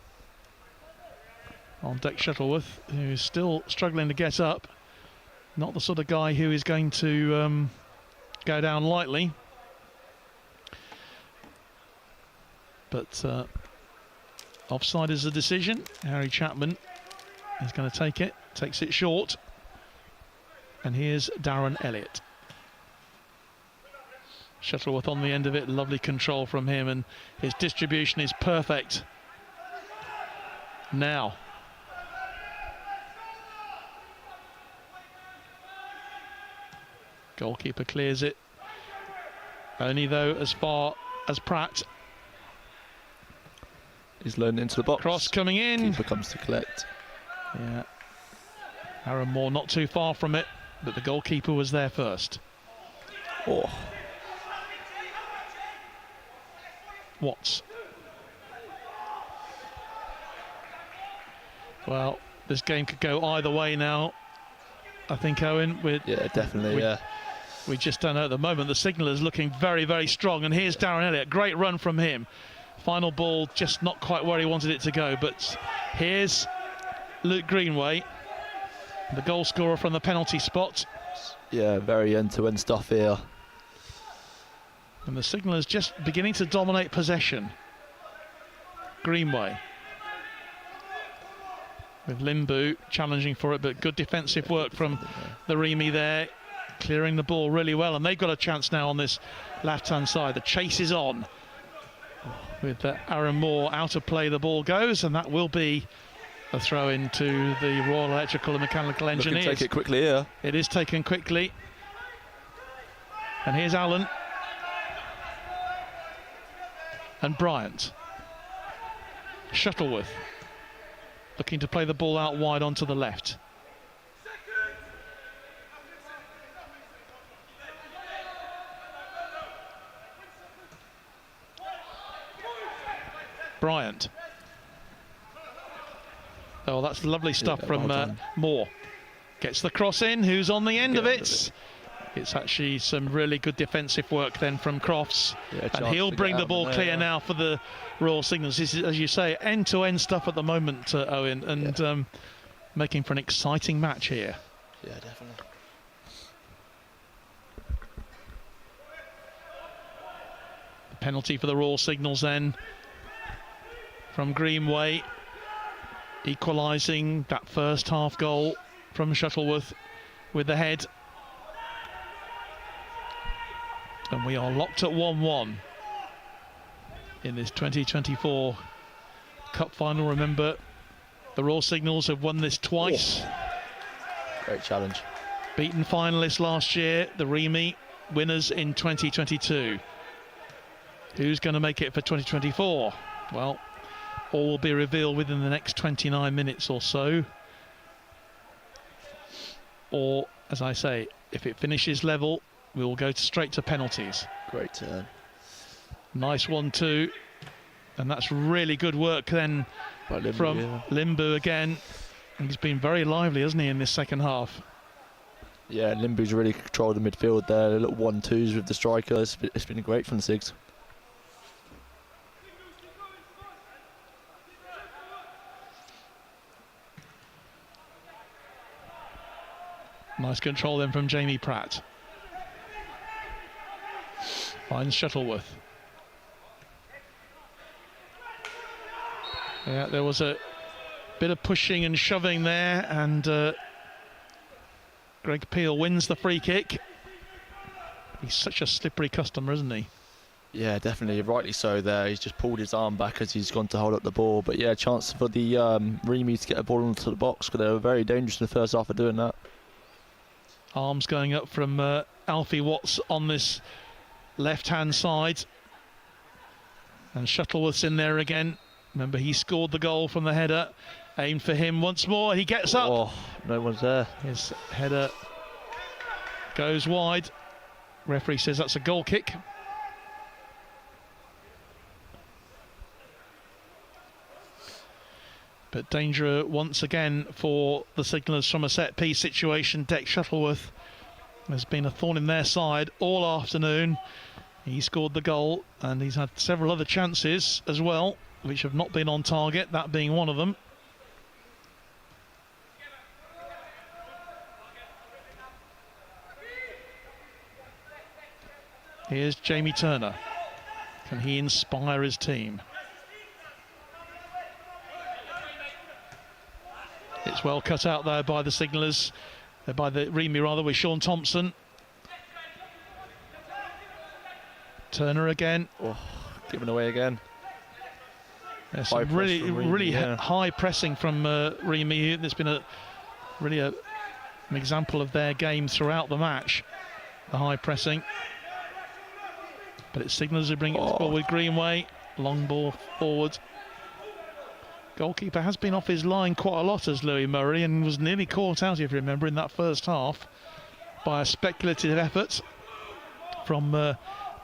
On deck Shuttleworth, who's still struggling to get up. Not the sort of guy who is going to go down lightly. But offside is the decision. Harry Chapman is going to take it, takes it short. And here's Darren Elliott. Shuttleworth on the end of it, lovely control from him, and his distribution is perfect. Now. Goalkeeper clears it. Only though as far as Pratt. He's learned into the box. Cross coming in. Keeper comes to collect. Yeah. Aaron Moore not too far from it, but the goalkeeper was there first. Oh. Watts. Well, this game could go either way now. I think, Owen. Yeah, definitely, We just don't know at the moment. The signal is looking very, very strong. And here's Darren Elliott. Great run from him. Final ball just not quite where he wanted it to go. But here's Luke Greenway, the goal scorer from the penalty spot. Yeah, very end-to-end stuff here. And the signal is just beginning to dominate possession. Greenway. With Limbu challenging for it, but good defensive work from the REME there. Clearing the ball really well, and they've got a chance now on this left-hand side. The chase is on. With Aaron Moore out of play, the ball goes, and that will be a throw into the Royal Electrical and Mechanical Engineers. Take it quickly here. It is taken quickly. And here's Allen. And Bryant. Shuttleworth. Looking to play the ball out wide onto the left. Bryant. Oh, that's lovely stuff from Moore. Gets the cross in. Who's on the end of it? It's actually some really good defensive work then from Crofts. And he'll bring the ball clear now for the Royal Signals. This is, as you say, end-to-end stuff at the moment, Owen, and making for an exciting match here. Yeah, definitely. The penalty for the Royal Signals then from Greenway, equalising that first half goal from Shuttleworth with the head. And we are locked at 1-1 in this 2024 Cup final. Remember, the Royal Signals have won this twice. Great challenge. Beaten finalists last year, the REME winners in 2022. Who's going to make it for 2024? Well, all will be revealed within the next 29 minutes or so. Or, as I say, if it finishes level, we will go straight to penalties. Great turn. Nice 1-2. And that's really good work then from Limbu again. He's been very lively, hasn't he, in this second half? Yeah, Limbu's really controlled the midfield there. Little 1-2s with the striker. It's been great from the Sigs. Nice control then from Jamie Pratt. Finds Shuttleworth. Yeah, there was a bit of pushing and shoving there, and Greg Peel wins the free kick. He's such a slippery customer, isn't he? Yeah, definitely, rightly so there. He's just pulled his arm back as he's gone to hold up the ball. But yeah, chance for the REME to get a ball into the box, because they were very dangerous in the first half of doing that. Arms going up from Alfie Watts on this left-hand side. And Shuttleworth's in there again. Remember, he scored the goal from the header. Aimed for him once more. He gets up. Oh, no one's there. His header goes wide. Referee says that's a goal kick. But danger once again for the signallers from a set-piece situation. Deck Shuttleworth has been a thorn in their side all afternoon. He scored the goal, and he's had several other chances as well, which have not been on target, that being one of them. Here's Jamie Turner. Can he inspire his team? It's well cut out there by the signallers, by the REME rather, with Sean Thompson. Turner again. Oh, given away again. There's some really high pressing from REME. There's been an example of their game throughout the match, the high pressing. But it's signallers who bring it forward. Greenway, long ball forward. Goalkeeper has been off his line quite a lot as Louis Murray, and was nearly caught out, if you remember, in that first half by a speculative effort from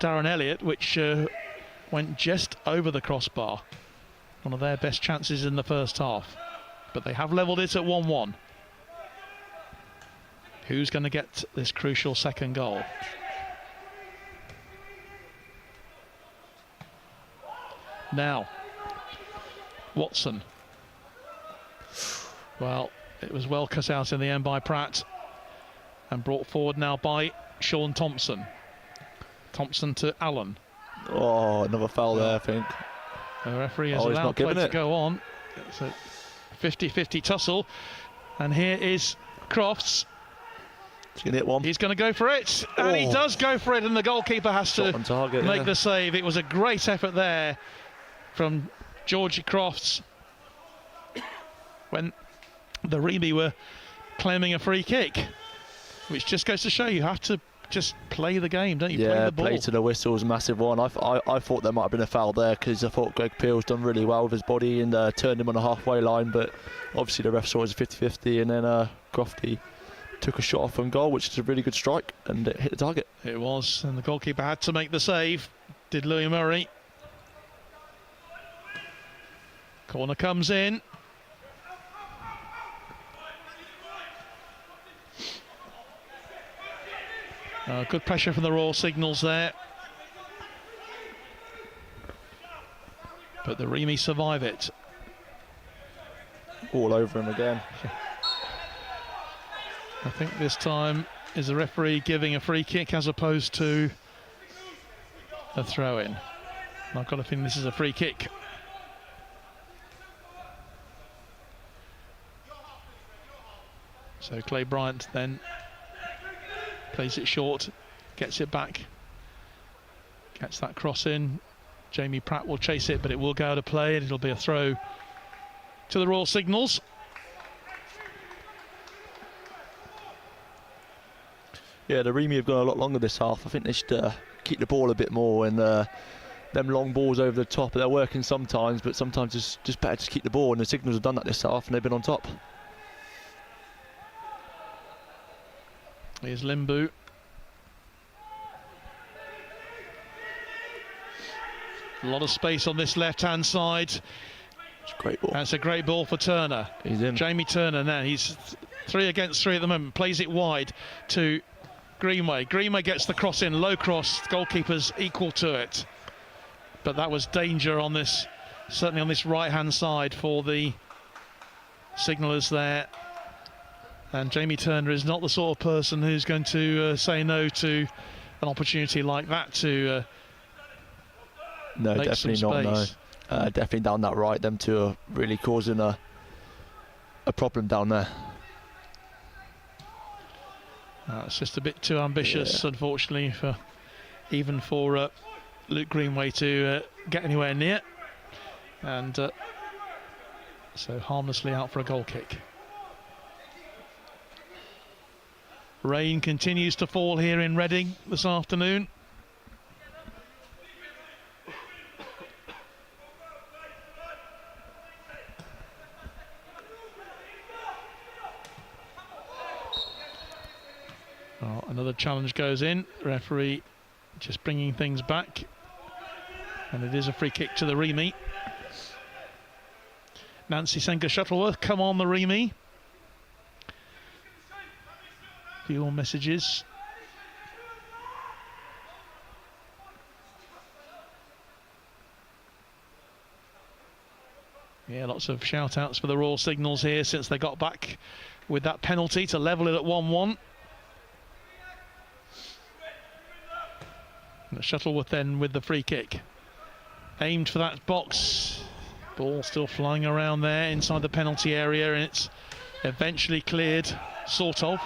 Darren Elliott, which went just over the crossbar. One of their best chances in the first half. But they have levelled it at 1-1. Who's going to get this crucial second goal? Now, Watson. Well, it was well cut out in the end by Pratt and brought forward now by Sean Thompson. Thompson to Allen. Oh, another foul there, I think. The referee has allowed play to go on. It's a 50-50 tussle. And here is Crofts. He's going to hit one. He's going to go for it. And he does go for it, and the goalkeeper has to make the save. It was a great effort there from Georgie Crofts when the REME were claiming a free kick, which just goes to show you have to just play the game, don't you? Play the ball. Play to the whistle was a massive one. I thought there might have been a foul there, because I thought Greg Peel's done really well with his body and turned him on the halfway line, but obviously the ref saw it as a 50-50, and then Crofty took a shot off on goal, which is a really good strike, and it hit the target. It was, and the goalkeeper had to make the save. Did Louis Murray. Corner comes in. Good pressure from the Royal Signals there. But the REME survive it. All over him again. I think this time is the referee giving a free kick as opposed to a throw-in. I've got a feeling this is a free kick. So Clay Bryant then plays it short, gets it back, gets that cross in. Jamie Pratt will chase it, but it will go out of play, and it'll be a throw to the Royal Signals. Yeah, the REME have gone a lot longer this half. I think they should keep the ball a bit more, and them long balls over the top. They're working sometimes, but sometimes it's just better to keep the ball, and the Signals have done that this half, and they've been on top. Here's Limbu. A lot of space on this left-hand side. It's a great ball. That's a great ball for Turner. He's in. Jamie Turner now. He's 3 against 3 at the moment. Plays it wide to Greenway. Greenway gets the cross in. Low cross. Goalkeeper's equal to it. But that was danger on this, certainly on this right-hand side for the signallers there. And Jamie Turner is not the sort of person who's going to say no to an opportunity like that to no, make definitely some not. space. No, definitely down that right. Them two are really causing a problem down there. It's just a bit too ambitious, unfortunately, for even for Luke Greenway to get anywhere near. And so harmlessly out for a goal kick. Rain continues to fall here in Reading this afternoon. Oh, another challenge goes in. Referee just bringing things back. And it is a free kick to the REME. Nancy Senker-Shuttleworth, come on the REME. For your messages. Yeah, lots of shout-outs for the Royal Signals here since they got back with that penalty to level it at 1-1. Shuttleworth then with the free kick. Aimed for that box. Ball still flying around there inside the penalty area, and it's eventually cleared, sort of.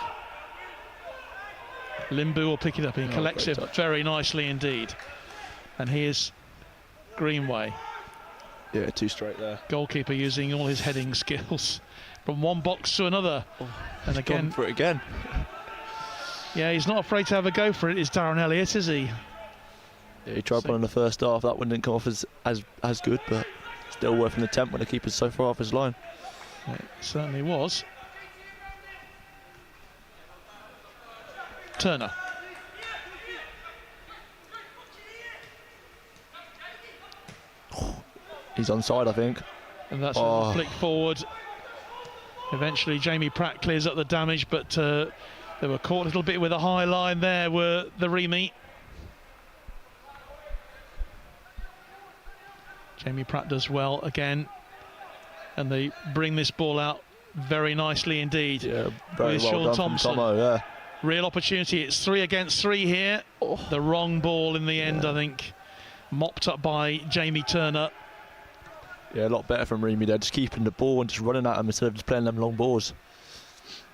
Limbu will pick it up. He collects it very nicely indeed. And here's Greenway. Yeah, too straight there. Goalkeeper using all his heading skills from one box to another. And again, for it again. Yeah, he's not afraid to have a go for it. Is Darren Elliott, is he? Yeah, he tried one in the first half. That one didn't come off as good, but still worth an attempt when the keeper's so far off his line. It certainly was. Turner. He's onside, I think. And that's a flick forward. Eventually Jamie Pratt clears up the damage, but they were caught a little bit with a high line there, were the REME. Jamie Pratt does well again, and they bring this ball out very nicely indeed. Yeah, very with well Sean done Thompson. from Tomo, yeah. Real opportunity. It's 3 against 3 here. The wrong ball in the end, I think. Mopped up by Jamie Turner. Yeah, a lot better from REME there, just keeping the ball and just running at them instead of just playing them long balls.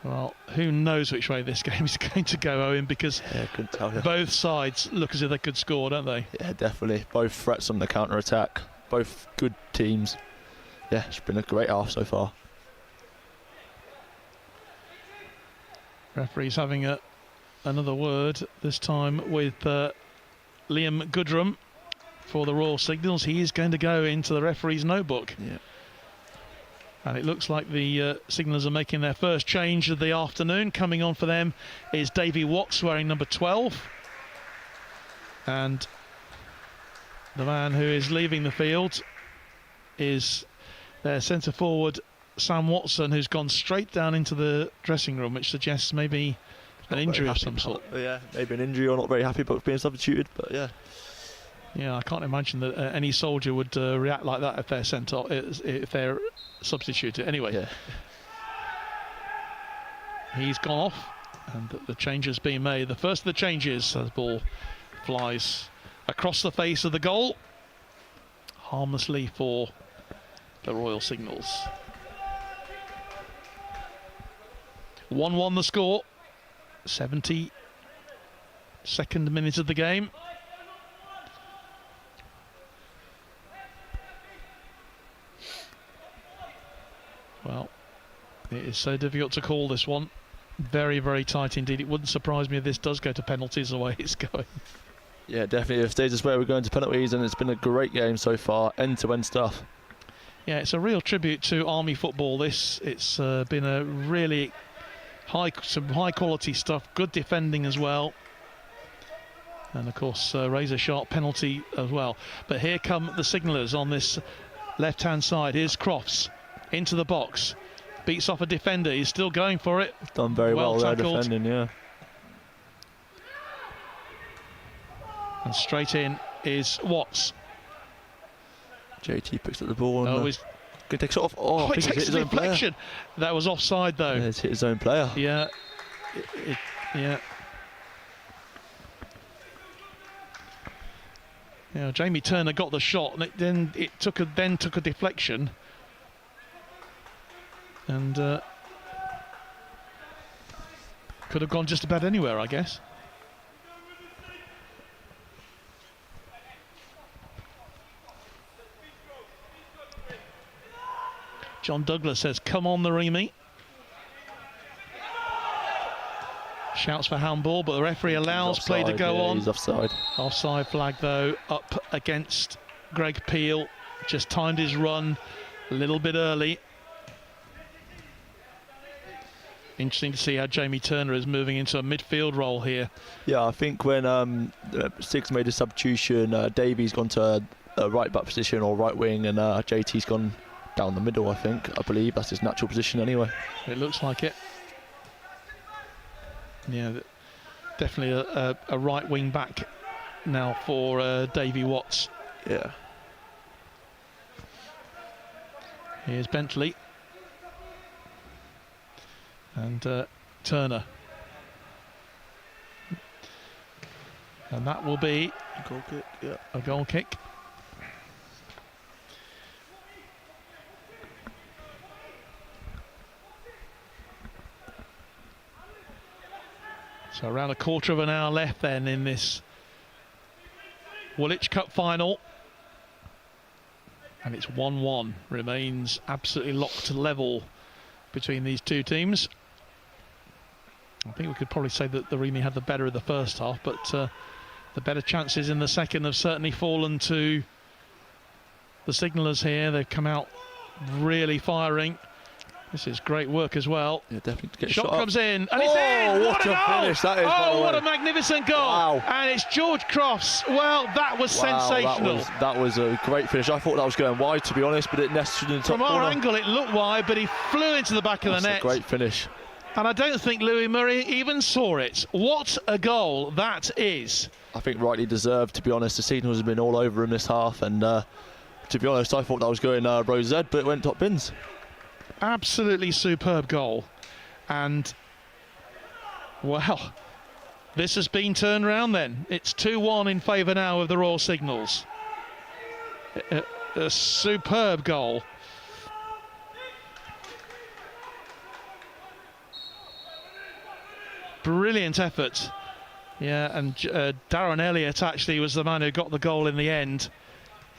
Well, who knows which way this game is going to go, Owen, because couldn't tell you. Both sides look as if they could score, don't they? Yeah, definitely. Both threats on the counter-attack. Both good teams. Yeah, it's been a great half so far. Referee's having another word, this time with Liam Goodrum for the Royal Signals. He is going to go into the referee's notebook. Yeah. And it looks like the Signalers are making their first change of the afternoon. Coming on for them is Davy Watts wearing number 12. And the man who is leaving the field is their centre forward, Sam Watson, who's gone straight down into the dressing room, which suggests maybe an injury of some sort. Yeah, maybe an injury, or not very happy about being substituted, but yeah. Yeah, I can't imagine that any soldier would react like that if they're sent off, if they're substituted. Anyway, yeah. He's gone off, and the change has been made. The first of the changes, as the ball flies across the face of the goal, harmlessly for the Royal Signals. 1-1 the score, 72nd minute of the game. Well, it is so difficult to call this one. Very, very tight indeed. It wouldn't surprise me if this does go to penalties the way it's going. Yeah, definitely. If it stays this way, we're going to penalties, and it's been a great game so far, end-to-end stuff. Yeah, it's a real tribute to Army football, this. It's been a really some high-quality stuff, good defending as well. And, of course, razor-sharp penalty as well. But here come the Signalers on this left-hand side. Here's Crofts into the box. Beats off a defender. He's still going for it. Done very well there, tackled. defending, yeah. And straight in is Watts. JT picks up the ball. No, and he's going to take it off. Oh, I it think takes he's hit a his own player. deflection. That was offside, though. Yeah, he's hit his own player. Yeah. Yeah. Yeah, Jamie Turner got the shot, and it took a deflection, and could have gone just about anywhere, I guess. John Douglas says, "Come on, the REME." Shouts for handball, but the referee allows play to go on. He's offside. Offside flag, though, up against Greg Peel. Just timed his run a little bit early. Interesting to see how Jamie Turner is moving into a midfield role here. Yeah, I think when Six made a substitution, Davies gone to a right back position or right wing, and JT's gone down the middle, I believe that's his natural position anyway. It looks like it. Yeah, definitely a right wing back now for Davy Watts. Yeah. Here's Bentley. And Turner. And that will be Goal kick, yeah. a goal kick. So around a quarter of an hour left then in this Woolwich Cup final. And it's 1-1. Remains absolutely locked level between these two teams. I think we could probably say that the REME had the better of the first half, but the better chances in the second have certainly fallen to the signallers here. They've come out really firing. This is great work as well. Yeah, definitely get shot shot comes up. in, and it's in! What a goal! finish that is, by the Oh, what way. a magnificent goal! Wow. And it's George Crofts. Well, that was sensational. That was a great finish. I thought that was going wide, to be honest, but it nested in the top From our corner. angle, it looked wide, but he flew into the back of That's the net. a great finish. And I don't think Louis Murray even saw it. What a goal that is. I think rightly deserved, to be honest. The signals have been all over him this half, and to be honest, I thought that was going Rose Z, but it went top bins. Absolutely superb goal. And, well, this has been turned round then. It's 2-1 in favour now of the Royal Signals. A superb goal. Brilliant effort. Yeah, and Darren Elliott actually was the man who got the goal in the end.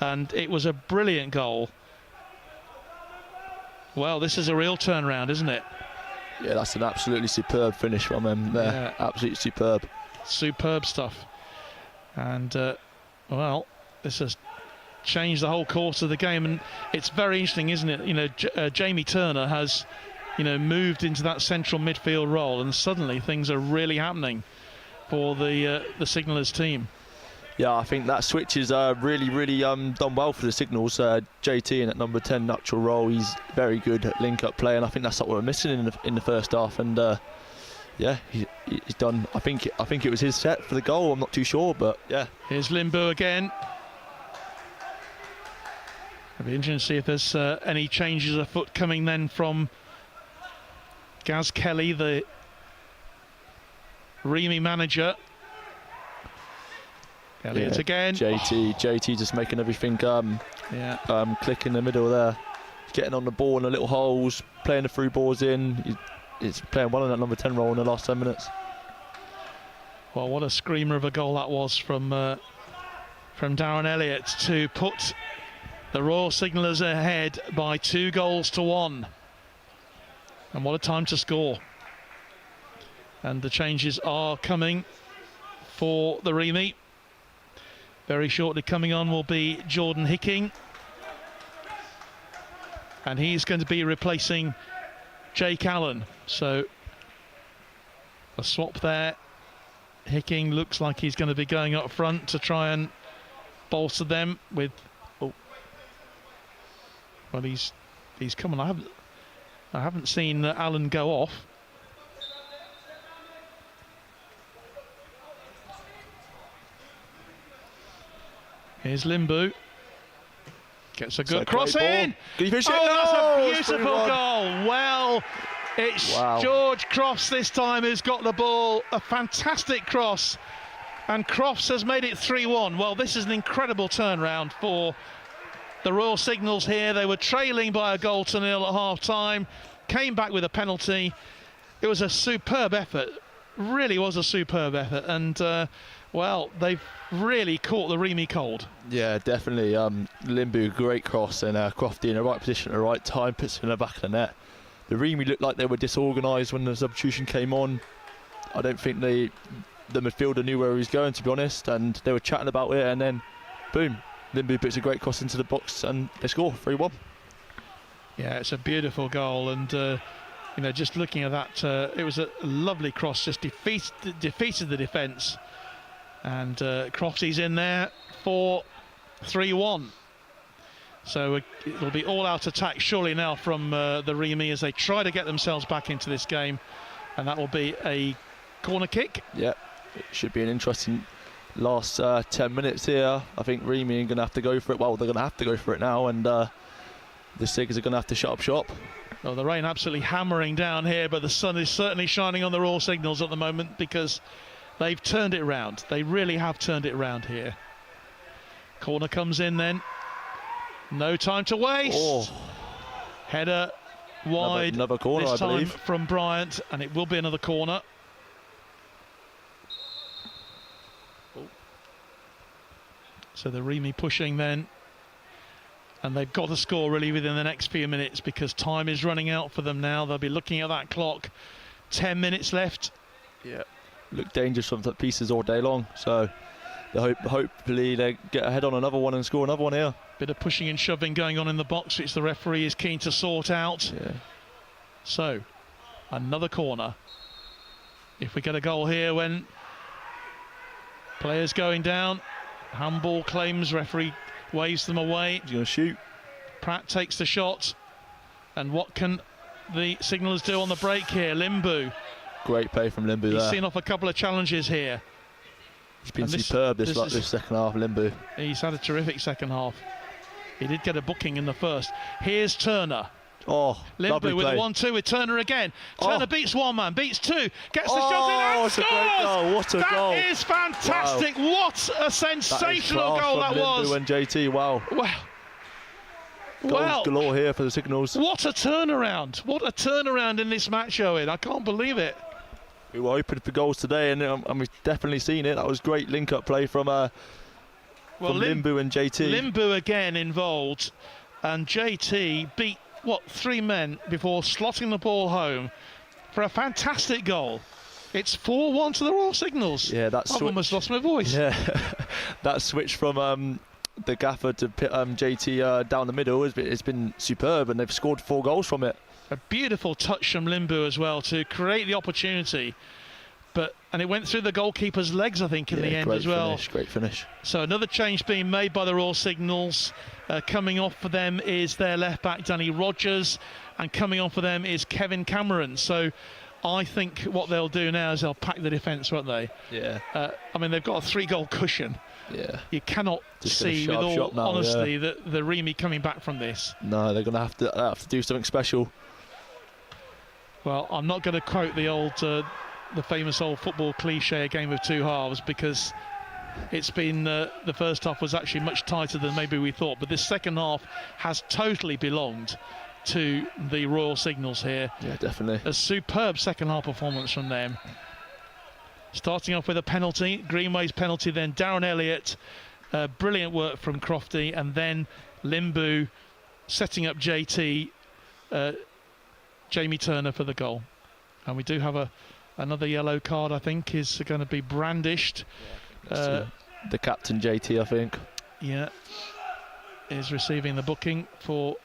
And it was a brilliant goal. Well, this is a real turnaround, isn't it? Yeah, that's an absolutely superb finish from him there. Yeah. Absolutely superb. Superb stuff. And, well, this has changed the whole course of the game. And it's very interesting, isn't it? You know, Jamie Turner has, you know, moved into that central midfield role, and suddenly things are really happening for the Signallers team. Yeah, I think that switch is really done well for the Signals. JT in that number 10 natural role, he's very good at link-up play, and I think that's what we're missing in the first half. And yeah, he's done. I think it was his set for the goal. I'm not too sure, but yeah. Here's Limbu again. It'll be interesting to see if there's any changes afoot coming then from Gaz Kelly, the REME manager. Elliott again. JT just making everything click in the middle there. Getting on the ball in the little holes, playing the through balls in. He's playing well in that number 10 role in the last 10 minutes. Well, what a screamer of a goal that was from Darren Elliott to put the Royal Signallers ahead by 2-1. And what a time to score. And the changes are coming for the REME. Very shortly coming on will be Jordan Hicking. And he's going to be replacing Jake Allen. So a swap there. Hicking looks like he's going to be going up front to try and bolster them with... Oh. Well, he's come on. I haven't seen Allen go off. Here's Limbu. Gets a good cross in. Can you finish it? Oh, that's a beautiful goal. Well, it's George Crofts this time who's got the ball. A fantastic cross. And Crofts has made it 3-1. Well, this is an incredible turnaround for the Royal Signals here. They were trailing by a 1-0 at half-time. Came back with a penalty. It was a superb effort. Really was a superb effort. And, well, they've really caught the REME cold. Yeah, definitely. Limbu, great cross, and Crofty in the right position at the right time, puts it in the back of the net. The REME looked like they were disorganised when the substitution came on. I don't think the midfielder knew where he was going, to be honest, and they were chatting about it, and then, boom, Limbu puts a great cross into the box, and they score 3-1. Yeah, it's a beautiful goal, and you know, just looking at that, it was a lovely cross, just defeated the defence. And Crofty's in there for 3-1. So it'll be all-out attack surely now from the REME as they try to get themselves back into this game, and that will be a corner kick. Yeah, it should be an interesting last 10 minutes here. I think REME are going to have to go for it. Well, they're going to have to go for it now, and the Siggers are going to have to shut up shop. Well, the rain absolutely hammering down here, but the sun is certainly shining on the Royal Signals at the moment because they've turned it round. They really have turned it round here. Corner comes in then. No time to waste. Oh. Header wide. Another corner, this I time believe. from Bryant, and it will be another corner. Oh. So the REME pushing then. And they've got to score really within the next few minutes because time is running out for them now. They'll be looking at that clock. 10 minutes left. Yeah, look dangerous from set pieces all day long. So hopefully they get ahead on another one and score another one here. Bit of pushing and shoving going on in the box, which the referee is keen to sort out. Yeah. So, another corner. If we get a goal here when players going down, handball claims, referee waves them away. He's going to shoot. Pratt takes the shot. And what can the signalers do on the break here? Limbu. Great play from Limbu there. He's seen off a couple of challenges here. He's been superb this second half, Limbu. He's had a terrific second half. He did get a booking in the first. Here's Turner. Oh, Limbu with a 1-2 with Turner again. Turner beats one man, beats two, gets the shot in and what scores! A great goal. What a goal. That is fantastic. Wow. What a sensational goal that was. Limbu and JT, wow. Goals galore here for the Signals. What a turnaround. What a turnaround in this match, Owen. I can't believe it. We were hoping for goals today, and we've definitely seen it. That was great link-up play from Limbu and JT. Limbu again involved, and JT beat, three men before slotting the ball home for a fantastic goal. It's 4-1 to the Royal Signals. Yeah, that's. I've almost lost my voice. Yeah, that switch from the gaffer to JT down the middle has been superb, and they've scored 4 goals from it. A beautiful touch from Limbu as well to create the opportunity, and it went through the goalkeeper's legs, I think, in the end as well. Great finish. So another change being made by the Royal Signals. Coming off for them is their left back Danny Rogers, and coming on for them is Kevin Cameron. So I think what they'll do now is they'll pack the defence, won't they? Yeah. I mean, they've got a 3-goal cushion. Yeah. You cannot see, with all honesty, that the REME coming back from this. No, they're going to have to do something special. Well, I'm not going to quote the famous old football cliche, a game of two halves, because it's been the first half was actually much tighter than maybe we thought, but this second half has totally belonged to the Royal Signals here. Yeah, definitely. A superb second half performance from them. Starting off with a penalty, Greenway's penalty, then Darren Elliott, brilliant work from Crofty, and then Limbu setting up JT, Jamie Turner for the goal. And we do have another yellow card, I think, is going to be brandished. The captain JT, I think. Yeah, is receiving the booking for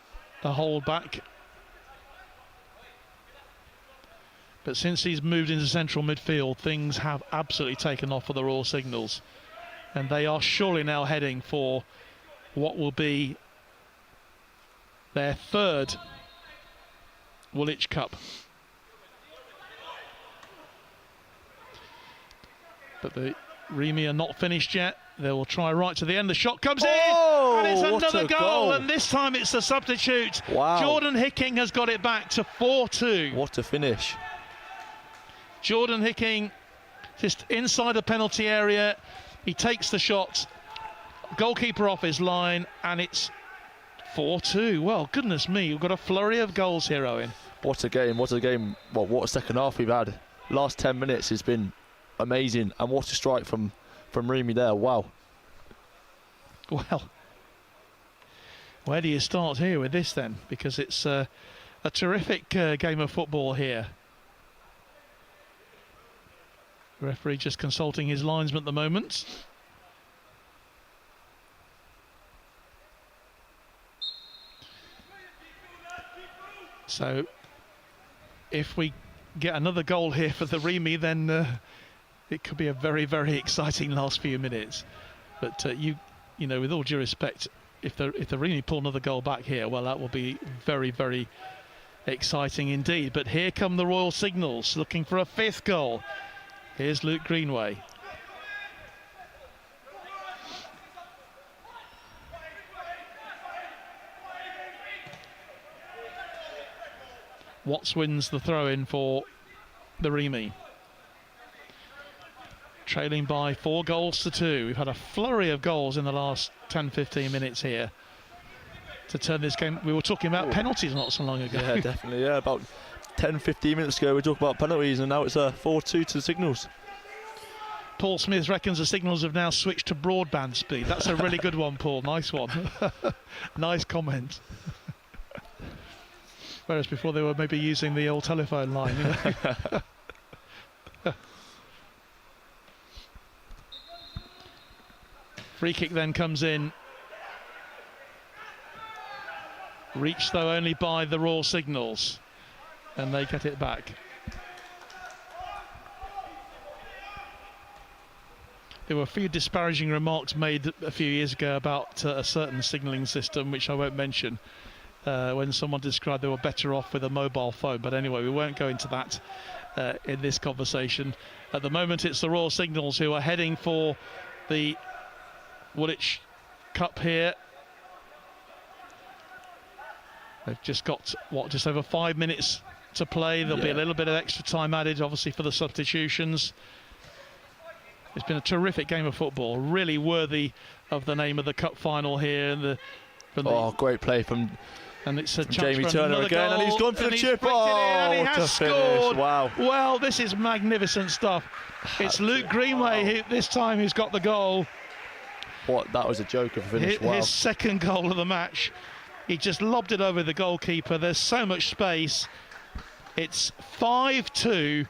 a holdback. But since he's moved into central midfield, things have absolutely taken off for the Royal Signals. And they are surely now heading for what will be their third Woolwich Cup. But the REME are not finished yet. They will try right to the end. The shot comes in, and it's another goal. And this time it's the substitute. Wow. Jordan Hicking has got it back to 4-2. What a finish. Jordan Hicking, just inside the penalty area. He takes the shot. Goalkeeper off his line, and it's 4-2. Well, goodness me, we've got a flurry of goals here, Owen. What a game, what a game. Well, what a second half we've had. Last 10 minutes has been amazing, and what a strike from REME there. Wow. Well, where do you start here with this then? Because it's a terrific game of football here. The referee just consulting his linesman at the moment. So if we get another goal here for the REME, then it could be a very, very exciting last few minutes. But you know, with all due respect, if they really pull another goal back here, well, that will be very, very exciting indeed. But here come the Royal Signals looking for a 5th goal. Here's Luke Greenway. Watts wins the throw-in for the REME. Trailing by 4 goals to 2. We've had a flurry of goals in the last 10-15 minutes here to turn this game. We were talking about penalties not so long ago. Yeah, definitely. Yeah, about 10-15 minutes ago we talked about penalties, and now it's a 4-2 to the Signals. Paul Smith reckons the Signals have now switched to broadband speed. That's a really good one, Paul. Nice one. Nice comment. Whereas before they were maybe using the old telephone line. Free kick then comes in. Reached though only by the Royal Signals, and they get it back. There were a few disparaging remarks made a few years ago about a certain signalling system, which I won't mention, when someone described they were better off with a mobile phone. But anyway, we won't go into that in this conversation. At the moment, it's the Royal Signals who are heading for the Woolwich Cup here. They've just got, just over 5 minutes to play. There'll be a little bit of extra time added, obviously, for the substitutions. It's been a terrific game of football, really worthy of the name of the cup final here. Great play from it's a Jamie Turner again, and he's gone for the chip. And he has scored. Wow. Well, this is magnificent stuff. It's Luke Greenway this time who's got the goal. That was a joker finish. His second goal of the match. He just lobbed it over the goalkeeper. There's so much space. It's 5-2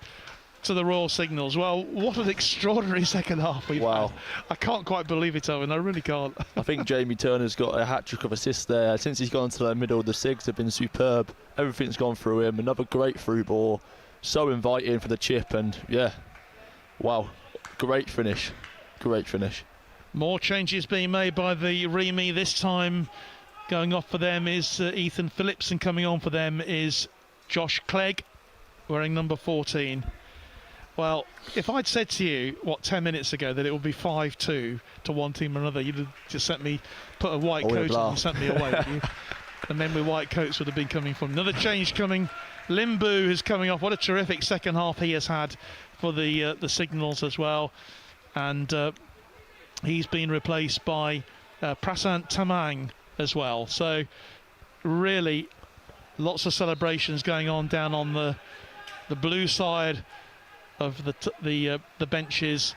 to the Royal Signals. Well, what an extraordinary second half we've had. I can't quite believe it, Owen. I really can't. I think Jamie Turner's got a hat-trick of assists there. Since he's gone to the middle, the Sigs have been superb. Everything's gone through him. Another great through ball. So inviting for the chip, and wow. Great finish. Great finish. More changes being made by the REME. This time going off for them is Ethan Phillips, and coming on for them is Josh Clegg, wearing number 14. Well, if I'd said to you, 10 minutes ago, that it would be 5-2 to one team or another, you'd have just sent me, put a white coat on and sent me away, wouldn't you? The men with white coats would have been coming from. Another change coming. Limbu is coming off. What a terrific second half he has had for the Signals as well. And he's been replaced by Prasant Tamang as well. So really lots of celebrations going on down on the blue side of the benches,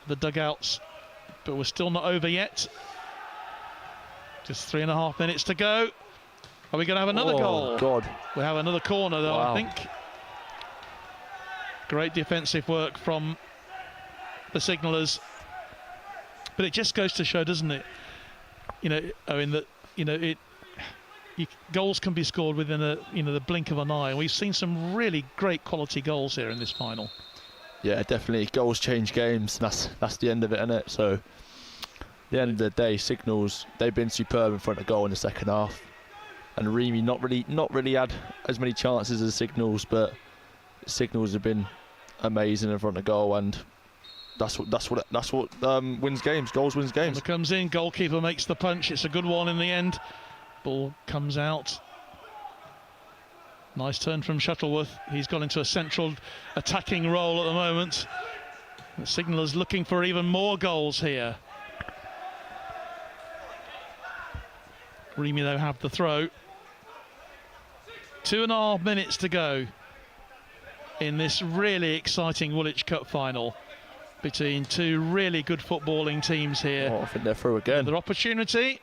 the dugouts, but we're still not over yet. Just 3.5 minutes to go. Are we going to have another goal? God. We have another corner though, I think. Great defensive work from the signallers. But it just goes to show, doesn't it? Owen, that goals can be scored within the blink of an eye, and we've seen some really great quality goals here in this final. Yeah, definitely. Goals change games. That's the end of it, isn't it? So, at the end of the day, Signals, they've been superb in front of goal in the second half, and REME not really had as many chances as Signals, but Signals have been amazing in front of goal, and that's what wins games. Goals wins games. Corner comes in. Goalkeeper makes the punch. It's a good one in the end. Ball comes out. Nice turn from Shuttleworth. He's gone into a central attacking role at the moment. The Signallers looking for even more goals here. REME though have the throw. 2.5 minutes to go in this really exciting Woolwich Cup final between two really good footballing teams here. I think they're through again. Another opportunity.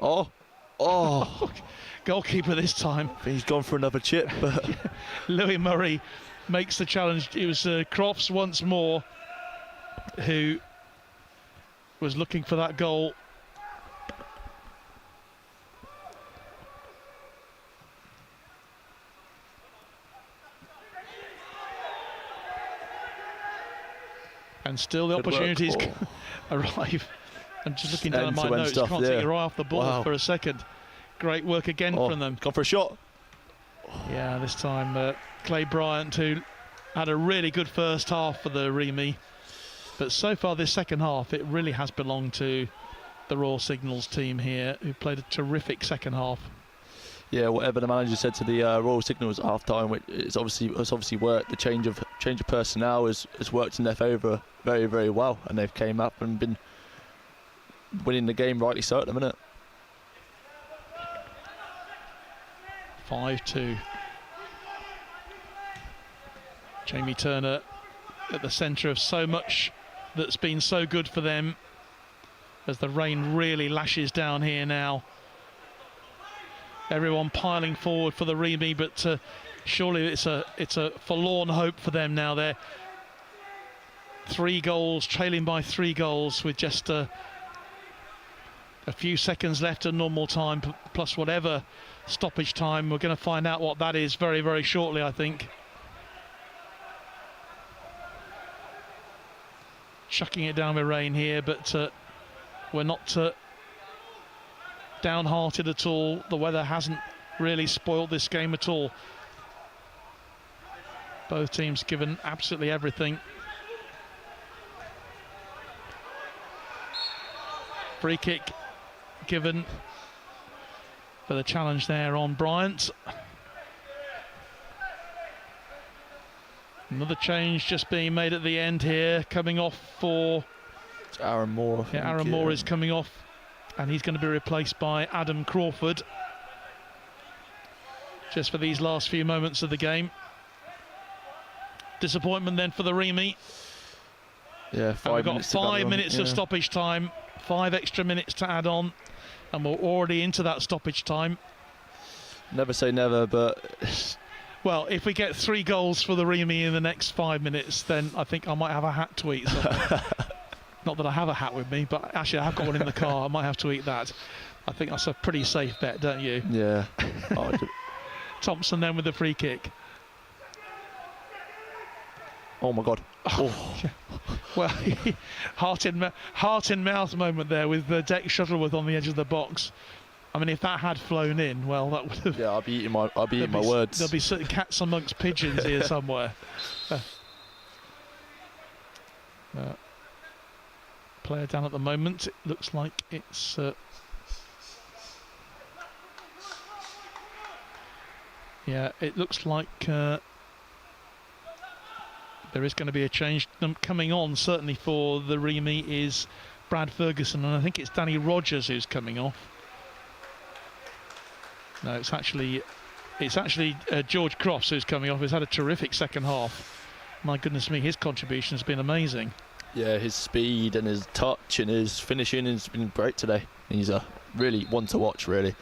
Goalkeeper this time. He's gone for another chip. But Louis Murray makes the challenge. It was Crofts once more who was looking for that goal. And still the opportunities arrive. I'm just looking down at my End-to-end notes. stuff, Can't take your eye off the ball Wow. for a second. Great work again from them. Gone for a shot. Yeah, this time Clay Bryant, who had a really good first half for the REME, but so far this second half it really has belonged to the Royal Signals team here, who played a terrific second half. Yeah, whatever the manager said to the Royal Signals at half time, it's obviously worked. The change of personnel has worked in their favour very, very well, and they've came up and been winning the game, rightly so at the minute. 5-2. Jamie Turner at the centre of so much that's been so good for them, as the rain really lashes down here now. Everyone piling forward for the REME, but surely it's a forlorn hope for them now. They're 3 goals, trailing by 3 goals with just a few seconds left of normal time, plus whatever stoppage time. We're going to find out what that is very, very shortly, I think. Chucking it down with rain here, but we're not downhearted at all. The weather hasn't really spoiled this game at all. Both teams given absolutely everything. Free kick given for the challenge there on Bryant. Another change just being made at the end here, coming off for It's Aaron Moore. Yeah, Aaron Moore is coming off, and he's going to be replaced by Adam Crawford just for these last few moments of the game. Disappointment then for the REME. Yeah, and we've got 5 minutes of stoppage time, 5 extra minutes to add on, and we're already into that stoppage time. Never say never, but well, if we get 3 goals for the REME in the next 5 minutes, then I think I might have a hat to eat. Not that I have a hat with me, but actually I have got one in the car. I might have to eat that. I think that's a pretty safe bet, don't you? Yeah. Thompson then with the free kick. Oh my God. Oh. Well, heart in mouth moment there with Deck Shuttleworth on the edge of the box. I mean, if that had flown in, well, that would have. Yeah, I'll be eating my words. There'll be certain cats amongst pigeons here somewhere. Player down at the moment. It looks like it's. Yeah, it looks like there is going to be a change coming on. Certainly for the REME is Brad Ferguson, and I think it's Danny Rogers who's coming off. No, it's actually George Crofts who's coming off. He's had a terrific second half. My goodness me, his contribution has been amazing. Yeah, his speed and his touch and his finishing has been great today. He's a really one to watch, really.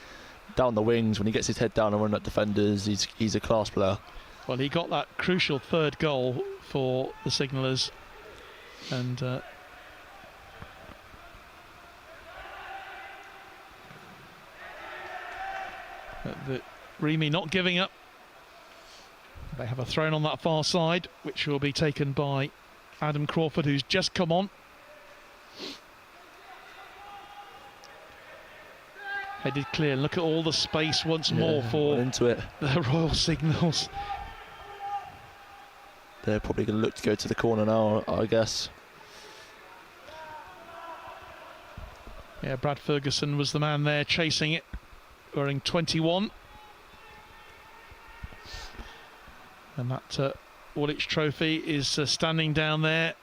Down the wings, when he gets his head down and run at defenders, he's a class player. Well, he got that crucial 3rd goal for the Signallers, and the REME not giving up. They have a thrown on that far side, which will be taken by Adam Crawford, who's just come on. Headed clear. Look at all the space once more for into it. The Royal Signals. They're probably going to look to go to the corner now, I guess. Yeah, Brad Ferguson was the man there chasing it, wearing 21. And that Woolwich trophy is standing down there,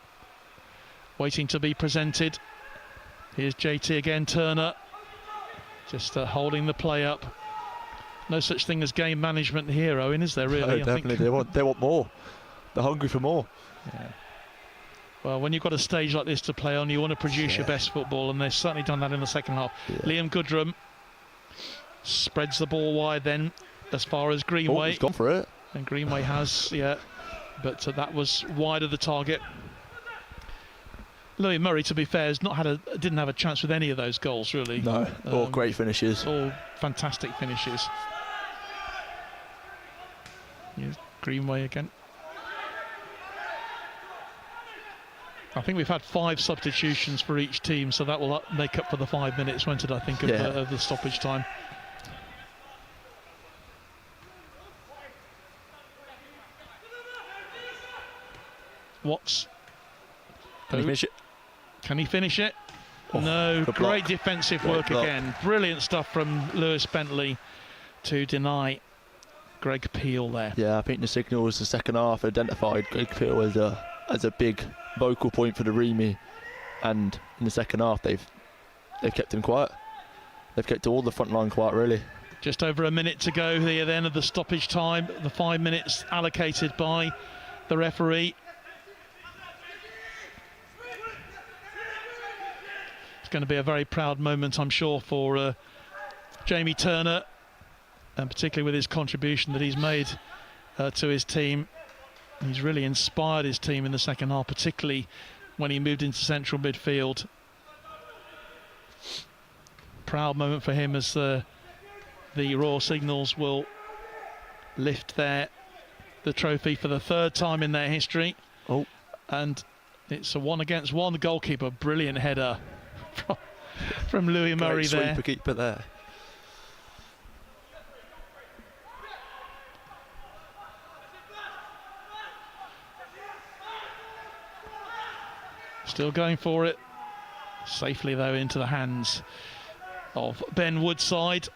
waiting to be presented. Here's JT again, Turner, just holding the play up. No such thing as game management here, Owen, is there really? No, definitely. They want more. They're hungry for more. Yeah. Well, when you've got a stage like this to play on, you want to produce your best football, and they've certainly done that in the second half. Yeah. Liam Goodrum spreads the ball wide then as far as Greenway. Oh, he's gone for it. And Greenway has, but that was wide of the target. Louis Murray, to be fair, didn't have a chance with any of those goals, really. No, all great finishes. All fantastic finishes. Here's Greenway again. I think we've had 5 substitutions for each team, so that will make up for the 5 minutes, won't it, I think, of the stoppage time. Watts. Can he finish it? Can he finish it? Oh, no. good Great block. defensive Great work block. again. Brilliant stuff from Lewis Bentley to deny Greg Peel there. Yeah, I think the Signals, the second half, identified Greg Peel as a big vocal point for the REME, and in the second half they've kept him quiet. They've kept all the front line quiet, really. Just over a minute to go here then of the stoppage time, the 5 minutes allocated by the referee. It's going to be a very proud moment, I'm sure, for Jamie Turner, and particularly with his contribution that he's made to his team. He's really inspired his team in the second half, particularly when he moved into central midfield. Proud moment for him as the Royal Signals will lift the trophy for the 3rd time in their history. Oh, and it's a 1-against-1. The goalkeeper, brilliant header from Louis Murray there. Sweeper keeper there. Still going for it. Safely, though, into the hands of Ben Woodside,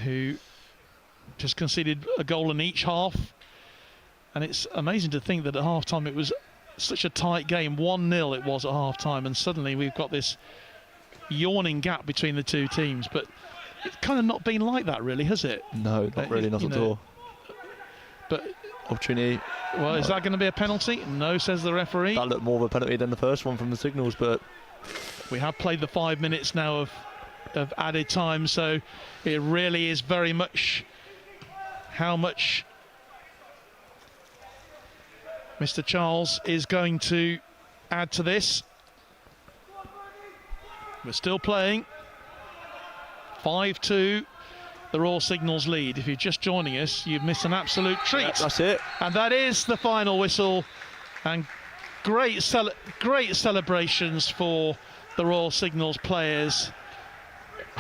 who just conceded a goal in each half. And it's amazing to think that at half-time it was such a tight game. 1-0 it was at half-time, and suddenly we've got this yawning gap between the two teams. But it's kind of not been like that, really, has it? No, not really, not at all. But opportunity. Well, is that going to be a penalty? No, says the referee. That looked more of a penalty than the first one from the Signals, but we have played the 5 minutes now of added time, so it really is very much how much Mr. Charles is going to add to this. We're still playing. 5-2. The Royal Signals lead. If you're just joining us, you've missed an absolute treat. Yeah, that's it. And that is the final whistle. And great celebrations for the Royal Signals players.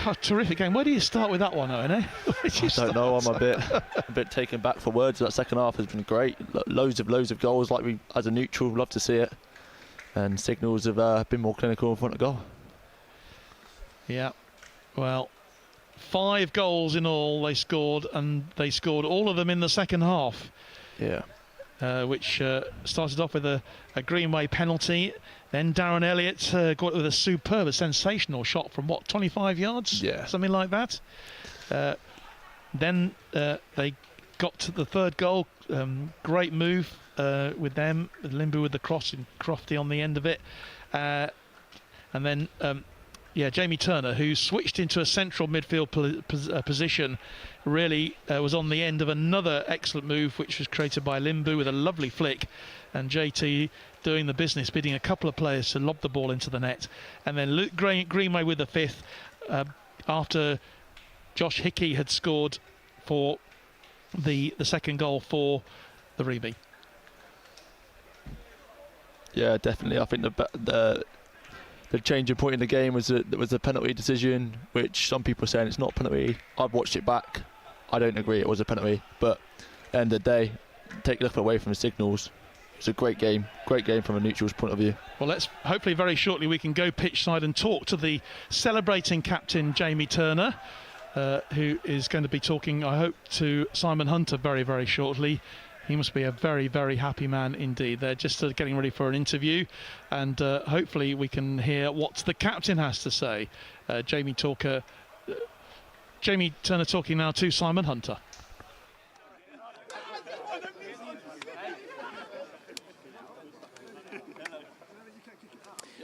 Oh, terrific game. Where do you start with that one, Owen? Eh? I don't know. I'm a bit taken back for words. That second half has been great. Loads of goals. Like we, as a neutral, love to see it. And Signals have been more clinical in front of goal. Yeah. Well, 5 goals in all they scored, and they scored all of them in the second half. Yeah. Which started off with a Greenway penalty. Then Darren Elliott got with a superb, a sensational shot from 25 yards? Yeah. Something like that. Then they got to the 3rd goal. Great move with them, with Limbu with the cross and Crofty on the end of it. And then Jamie Turner, who switched into a central midfield position, really was on the end of another excellent move, which was created by Limbu with a lovely flick, and JT doing the business, bidding a couple of players to lob the ball into the net. And then Luke Greenway with the 5th, after Josh Hickey had scored for the second goal for the REME. Yeah, definitely. I think the changing point in the game was a penalty decision, which some people are saying it's not a penalty. I've watched it back. I don't agree it was a penalty, but at the end of the day, take nothing away from the Signals. It's a great game from a neutral's point of view. Well, let's hopefully very shortly we can go pitch side and talk to the celebrating captain Jamie Turner, who is going to be talking, I hope, to Simon Hunter very, very shortly. He must be a very, very happy man indeed. They're just getting ready for an interview, and hopefully we can hear what the captain has to say. Jamie Turner talking now to Simon Hunter.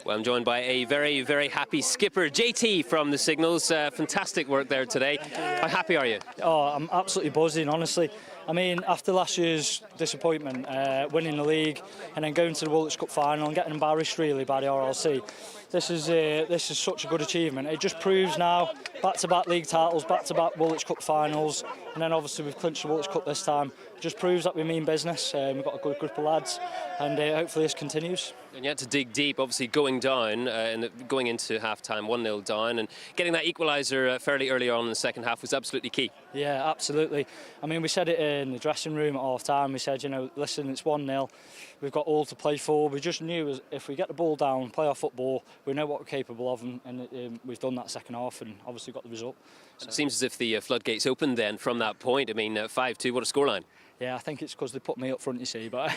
Well, I'm joined by a very, very happy skipper, JT from the Signals. Fantastic work there today. How happy are you? Oh, I'm absolutely buzzing, honestly. I mean, after last year's disappointment, winning the league and then going to the Woolwich Cup final and getting embarrassed really by the RLC, this is such a good achievement. It just proves now back-to-back league titles, back-to-back Woolwich Cup finals, and then obviously we've clinched the Woolwich Cup this time. It just proves that we mean business. We've got a good group of lads, and hopefully this continues. And you had to dig deep, obviously going down and going into half-time, 1-0 down, and getting that equaliser fairly early on in the second half was absolutely key. Yeah, absolutely. I mean, we said it in the dressing room at half-time. We said, listen, it's 1-0. We've got all to play for. We just knew if we get the ball down, play our football, we know what we're capable of, and we've done that second half and obviously got the result. So. It seems as if the floodgates opened then from that point. I mean, 5-2, what a scoreline. Yeah, I think it's because they put me up front, you see. But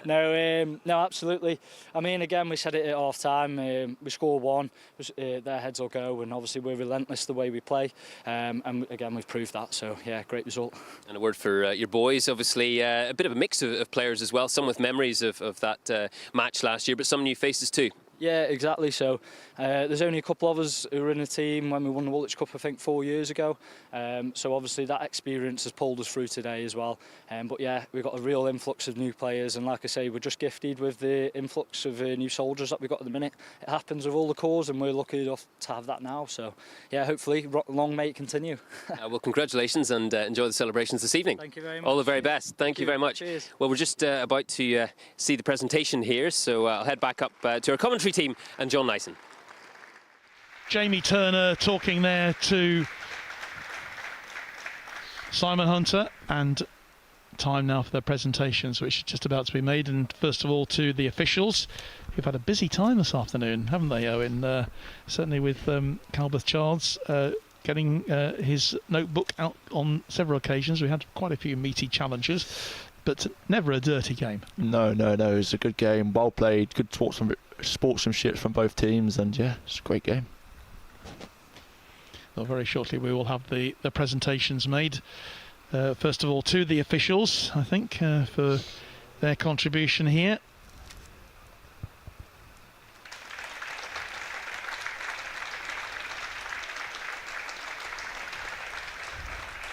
no, absolutely. I mean, again, we said it at half time. We score one, their heads will go, and obviously we're relentless the way we play. And again, we've proved that. So yeah, great result. And a word for your boys. Obviously, a bit of a mix of players as well. Some with memories of that match last year, but some new faces too. Yeah, exactly. So there's only a couple of us who were in the team when we won the Woolwich Cup, I think 4 years ago. So obviously that experience has pulled us through today as well. But yeah, we've got a real influx of new players, and like I say, we're just gifted with the influx of new soldiers that we've got at the minute. It happens with all the corps, and we're lucky enough to have that now. So yeah, hopefully long may it continue. Well, congratulations and enjoy the celebrations this evening. Thank you very much. All the very best. Thank you very much. Cheers. Well, we're just about to see the presentation here, so I'll head back up to our commentary team and John Nyson. Jamie Turner talking there to Simon Hunter, and time now for their presentations, which is just about to be made. And first of all, to the officials, who've had a busy time this afternoon, haven't they, Owen? Certainly with Calvert Charles getting his notebook out on several occasions. We had quite a few meaty challenges, but never a dirty game. No, it was a good game, well played, good sportsmanship from both teams, and yeah, it's a great game. Well, very shortly we will have the presentations made. First of all, to the officials, I think, for their contribution here.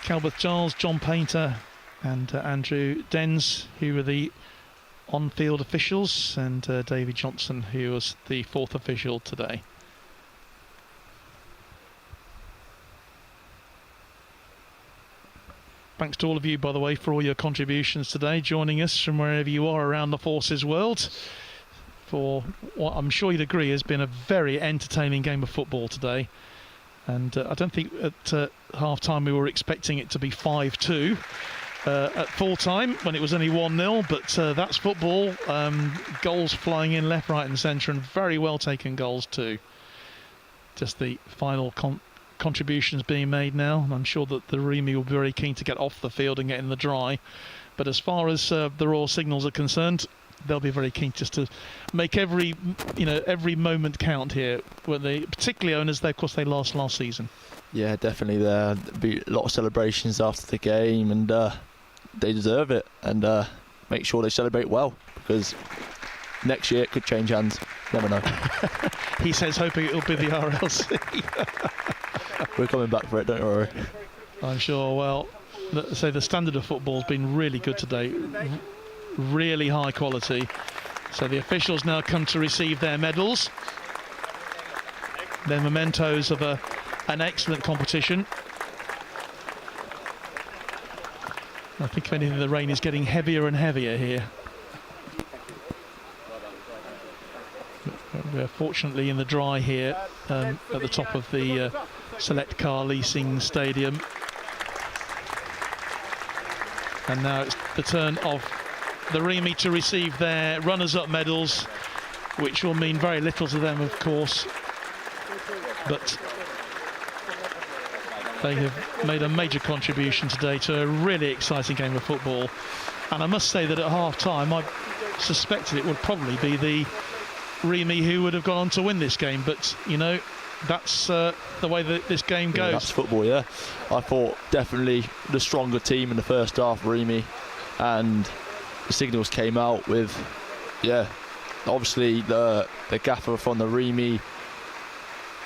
Calvert Charles, John Painter and Andrew Dens, who were the on-field officials, and David Johnson, who was the fourth official today. Thanks to all of you, by the way, for all your contributions today, joining us from wherever you are around the Forces world for what I'm sure you'd agree has been a very entertaining game of football today. And I don't think at half-time we were expecting it to be 5-2 at full-time when it was only 1-0, but that's football. Goals flying in left, right and centre, and very well taken goals too. Just the final contributions being made now, and I'm sure that the REME will be very keen to get off the field and get in the dry. But as far as the Royal Signals are concerned, they'll be very keen just to make every moment count here. When they, particularly owners, of course, they lost last season. Yeah, definitely. There'll be a lot of celebrations after the game, and they deserve it. And make sure they celebrate well, because next year it could change hands. Never know. He says, hoping it'll be the RLC. We're coming back for it, don't worry. I'm sure. Well, so the standard of football has been really good today. Really high quality. So the officials now come to receive their medals, their mementos of an excellent competition. I think if anything, the rain is getting heavier and heavier here. We're fortunately in the dry here at the top of the Select Car Leasing Stadium. And now it's the turn of the REME to receive their runners-up medals, which will mean very little to them, of course, but they have made a major contribution today to a really exciting game of football. And I must say that at half-time I suspected it would probably be the REME who would have gone on to win this game, but you know, that's the way that this game goes. Yeah, that's football, yeah. I thought definitely the stronger team in the first half, REME, and the Signals came out with, yeah, obviously the gaffer from the REME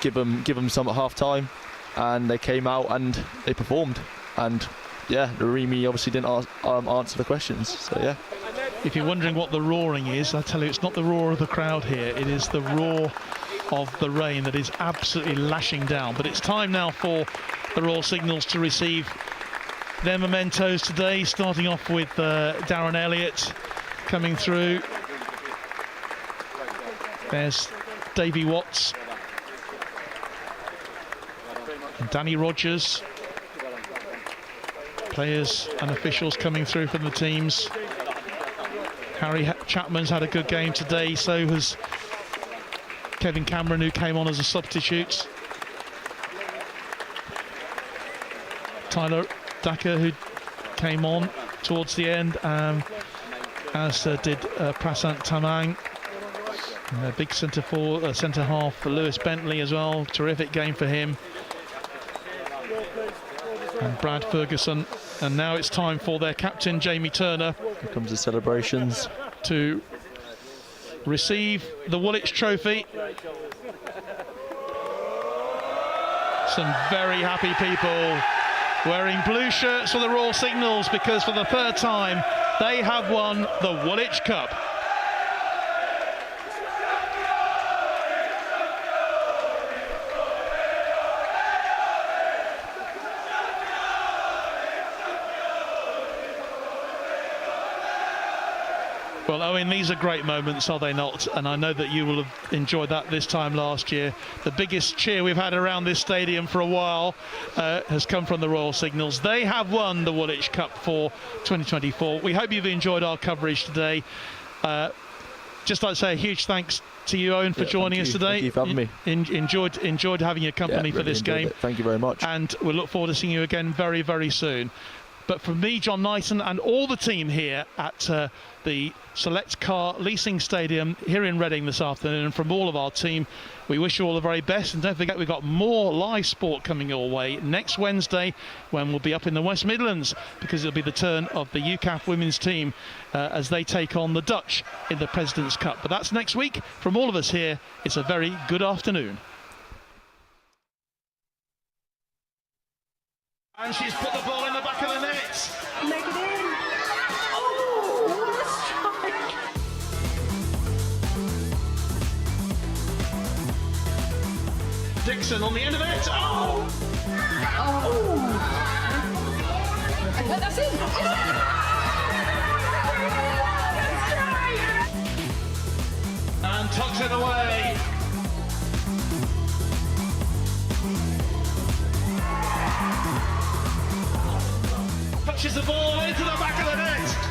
give them some at half time, and they came out and they performed, and yeah, the REME obviously didn't answer the questions. So yeah. If you're wondering what the roaring is, I tell you, it's not the roar of the crowd here. It is the roar of the rain that is absolutely lashing down. But it's time now for the Royal Signals to receive their mementos today, starting off with Darren Elliott coming through. There's Davy Watts and Danny Rogers. Players and officials coming through from the teams. Harry Chapman's had a good game today, so has Kevin Cameron, who came on as a substitute. Tyler Daka, who came on towards the end, as did Prasant Tamang. Big centre half for Lewis Bentley as well. Terrific game for him. And Brad Ferguson. And now it's time for their captain, Jamie Turner. Here comes the celebrations. To receive the Woolwich trophy. Some very happy people wearing blue shirts for the Royal Signals, because for the third time they have won the Woolwich Cup. Well, Owen, these are great moments, are they not? And I know that you will have enjoyed that this time last year. The biggest cheer we've had around this stadium for a while has come from the Royal Signals. They have won the Woolwich Cup for 2024. We hope you've enjoyed our coverage today. Just like to say a huge thanks to you, Owen, for joining us today. Thank you for having me. Enjoyed having your company for this game. Thank you very much. And we'll look forward to seeing you again very, very soon. But from me, John Knighton, and all the team here at the Select Car Leasing Stadium here in Reading this afternoon, and from all of our team, we wish you all the very best. And don't forget, we've got more live sport coming your way next Wednesday, when we'll be up in the West Midlands, because it'll be the turn of the UCAF women's team as they take on the Dutch in the President's Cup. But that's next week. From all of us here, it's a very good afternoon. And she's put the ball in the back of the net. Make it in. Oh, what a strike. Dixon on the end of it. Oh! Oh. That's it. And tucks it away. Touches the ball into the back of the net.